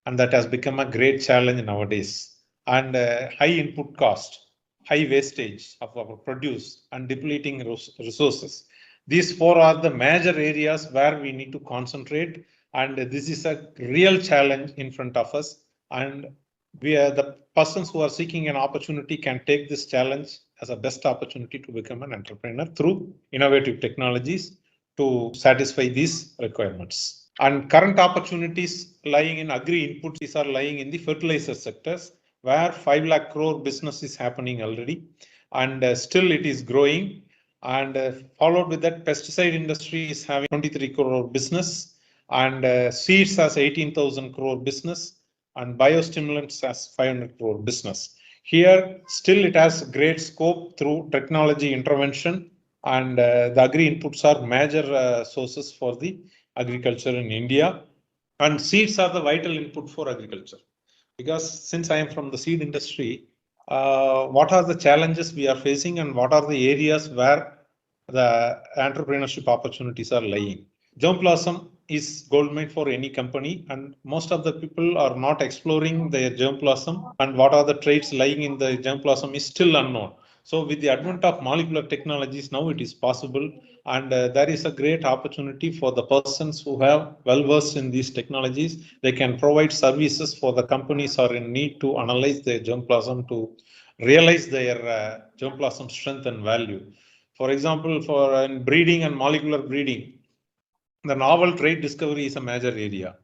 and that has become a great challenge nowadays. And high input cost, high wastage of our produce, and depleting resources. These four are the major areas where we need to concentrate, and this is a real challenge in front of us. And we are the persons who are seeking an opportunity can take this challenge as a best opportunity to become an entrepreneur through innovative technologies to satisfy these requirements. And current opportunities lying in agri inputs are lying in the fertilizer sectors, where 5 lakh crore business is happening already, and still it is growing. And followed with that, pesticide industry is having 23 crore business, and seeds has 18,000 crore business, and biostimulants has 500 crore business. Here, still it has great scope through technology intervention, and the agri inputs are major sources for the agriculture in India, and seeds are the vital input for agriculture. Because since I am from the seed industry, what are the challenges we are facing, and what are the areas where the entrepreneurship opportunities are lying? Germplasm is goldmine for any company, and most of the people are not exploring their germplasm, and what are the traits lying in the germplasm is still unknown. So with the advent of molecular technologies, now it is possible, and there is a great opportunity for the persons who have well versed in these technologies. They can provide services for the companies are in need to analyze their germplasm to realize their germplasm strength and value. For example, for breeding and molecular breeding, the novel trait discovery is a major area.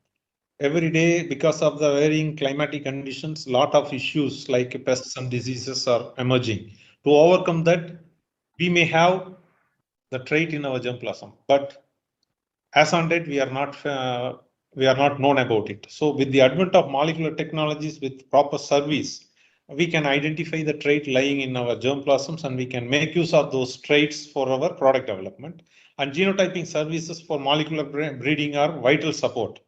Every day, because of the varying climatic conditions, lot of issues like pests and diseases are emerging. To overcome that, we may have the trait in our germplasm, but as on date, we are not known about it. So with the advent of molecular technologies with proper service, we can identify the trait lying in our germplasms, and we can make use of those traits for our product development. And genotyping services for molecular breeding are vital support,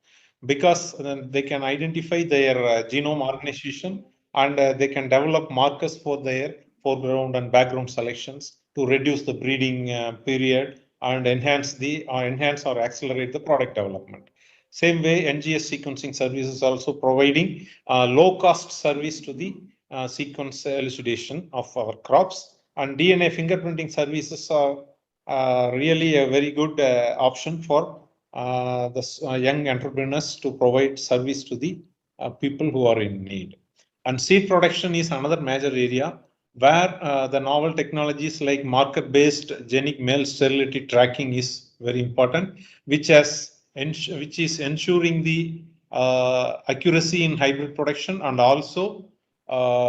because they can identify their genome organization and they can develop markers for their foreground and background selections to reduce the breeding period and enhance or accelerate the product development. Same way, NGS sequencing services also providing low-cost service to the sequence elucidation of our crops, and DNA fingerprinting services are really a very good option for the young entrepreneurs to provide service to the people who are in need. And seed production is another major area where the novel technologies like marker-based genic male sterility tracking is very important, which is ensuring the accuracy in hybrid production and also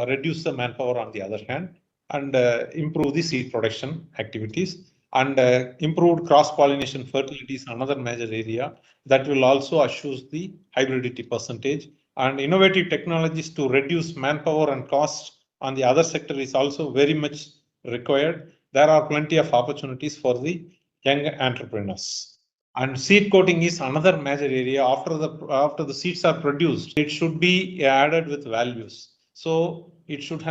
reduce the manpower on the other hand, and improve the seed production activities. And improved cross-pollination fertility is another major area that will also assure the hybridity percentage. And innovative technologies to reduce manpower and cost on the other sector is also very much required. There are plenty of opportunities for the young entrepreneurs. And seed coating is another major area. After the seeds are produced, it should be added with values. So it should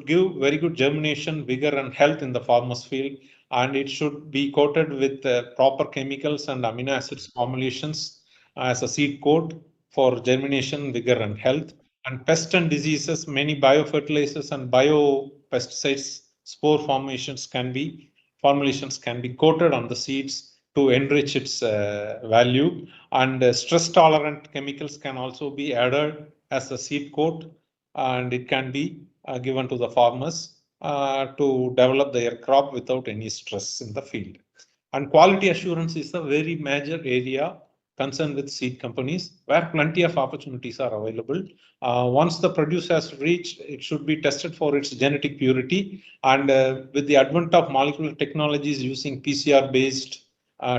give very good germination, vigor, and health in the farmer's field. And it should be coated with proper chemicals and amino acids formulations as a seed coat for germination, vigor, and health. And pest and diseases, many biofertilizers and biopesticides spore formulations can be coated on the seeds to enrich its value. And stress tolerant chemicals can also be added as a seed coat, and it can be given to the farmers to develop their crop without any stress in the field. And quality assurance is a very major area concerned with seed companies where plenty of opportunities are available. Once the produce has reached, it should be tested for its genetic purity. And with the advent of molecular technologies using PCR based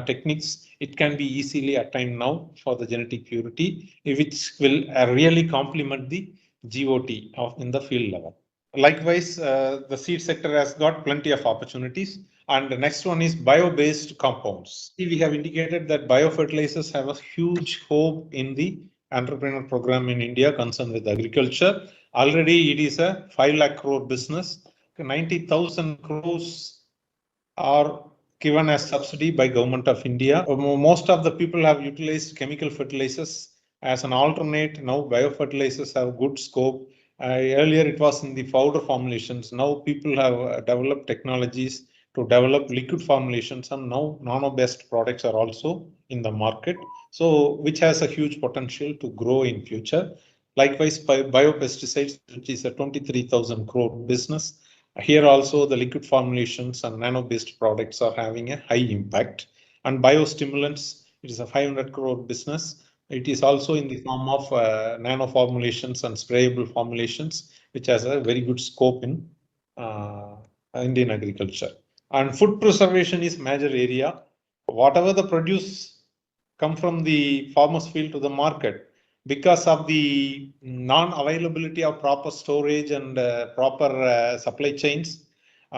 techniques, it can be easily attained now for the genetic purity, which will really complement the GOT in the field level. Likewise, the seed sector has got plenty of opportunities. And the next one is bio-based compounds. We have indicated that biofertilizers have a huge hope in the entrepreneur program in India concerned with agriculture. Already it is a 5 lakh crore business. 90,000 crores are given as subsidy by Government of India. Most of the people have utilized chemical fertilizers as an alternate. Now biofertilizers have good scope. Earlier it was in the powder formulations. Now people have developed technologies to develop liquid formulations, and now nano-based products are also in the market. So which has a huge potential to grow in future. Likewise, biopesticides, which is a 23,000 crore business. Here also the liquid formulations and nano-based products are having a high impact. And biostimulants, it is a 500 crore business. It is also in the form of nano formulations and sprayable formulations, which has a very good scope in Indian agriculture. And food preservation is major area. Whatever the produce come from the farmer's field to the market, because of the non-availability of proper storage and proper supply chains,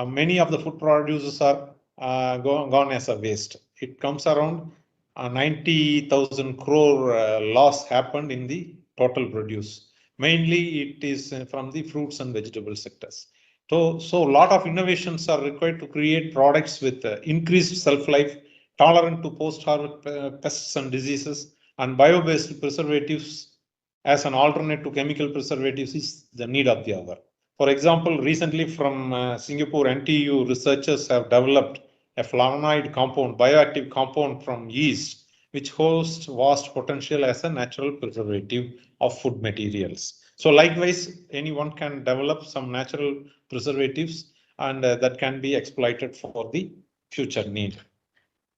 many of the food producers are gone as a waste. It comes around 90,000 crore loss happened in the total produce. Mainly it is from the fruits and vegetable sectors. So a lot of innovations are required to create products with increased shelf-life, tolerant to post-harvest pests and diseases, and bio-based preservatives as an alternate to chemical preservatives is the need of the hour. For example, recently from Singapore, NTU researchers have developed a flavonoid compound, bioactive compound from yeast, which holds vast potential as a natural preservative of food materials. So likewise, anyone can develop some natural preservatives, and that can be exploited for the future need.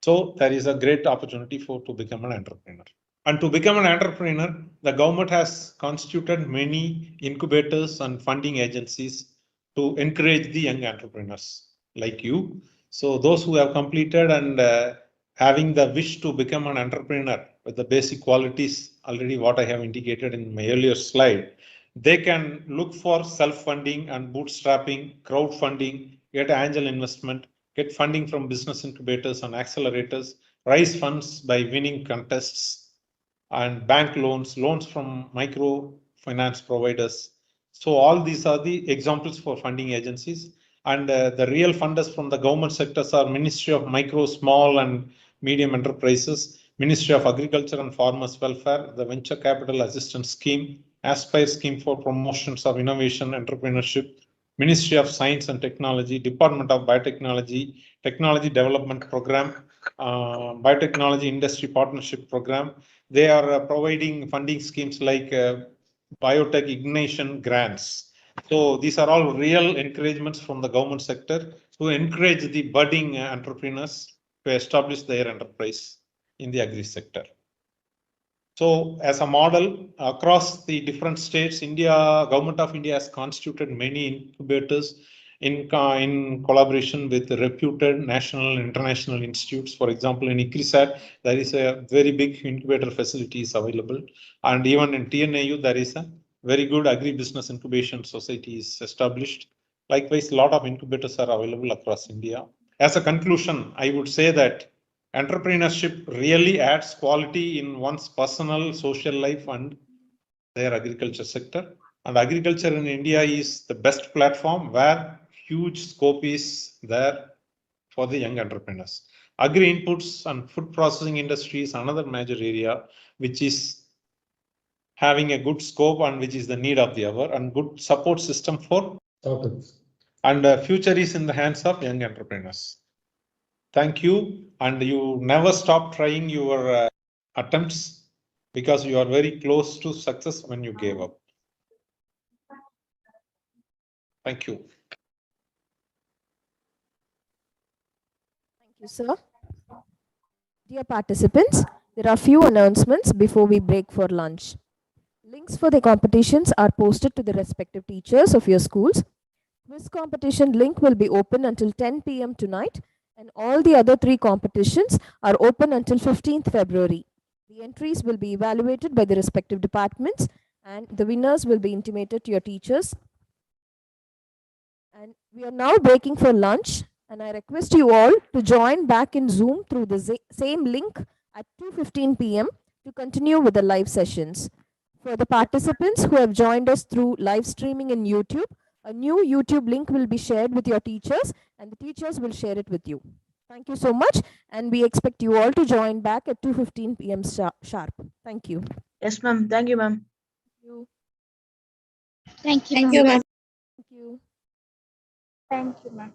So there is a great opportunity to become an entrepreneur. And to become an entrepreneur, the government has constituted many incubators and funding agencies to encourage the young entrepreneurs like you. So those who have completed and having the wish to become an entrepreneur with the basic qualities already what I have indicated in my earlier slide, they can look for self-funding and bootstrapping, crowdfunding, get angel investment, get funding from business incubators and accelerators, raise funds by winning contests, and bank loans from microfinance providers. So all these are the examples for funding agencies. And the real funders from the government sectors are Ministry of Micro, Small and Medium Enterprises, Ministry of Agriculture and Farmers Welfare, the Venture Capital Assistance Scheme, Aspire Scheme for Promotions of Innovation, Entrepreneurship, Ministry of Science and Technology, Department of Biotechnology, Technology Development Program, Biotechnology Industry Partnership Program. They are providing funding schemes like biotech ignition grants. So these are all real encouragements from the government sector to encourage the budding entrepreneurs to establish their enterprise in the agri sector. So as a model across the different states, Government of India has constituted many incubators in collaboration with reputed national and international institutes. For example, in ICRISAT, there is a very big incubator facilities available. And even in TNAU, there is a very good agribusiness incubation society is established. Likewise, a lot of incubators are available across India. As a conclusion, I would say that entrepreneurship really adds quality in one's personal, social life and their agriculture sector. And agriculture in India is the best platform where huge scope is there for the young entrepreneurs. Agri inputs and food processing industry is another major area which is having a good scope and which is the need of the hour, and good support system for startups. And future is in the hands of young entrepreneurs. Thank you, and you never stop trying your attempts because you are very close to success when you gave up. Thank you. Thank you, sir. Dear participants, there are few announcements before we break for lunch. Links for the competitions are posted to the respective teachers of your schools. Quiz competition link will be open until 10 p.m. tonight, and all the other 3 competitions are open until 15th February. The entries will be evaluated by the respective departments, and the winners will be intimated to your teachers. And we are now breaking for lunch, and I request you all to join back in Zoom through the same link at 2:15 p.m. to continue with the live sessions. For the participants who have joined us through live streaming in YouTube, a new YouTube link will be shared with your teachers, and the teachers will share it with you. Thank you so much, and we expect you all to join back at 2:15 p.m. sharp. Thank you. Yes, ma'am. Thank you, ma'am. Thank you. Thank you, ma'am. Thank you. Thank you, ma'am.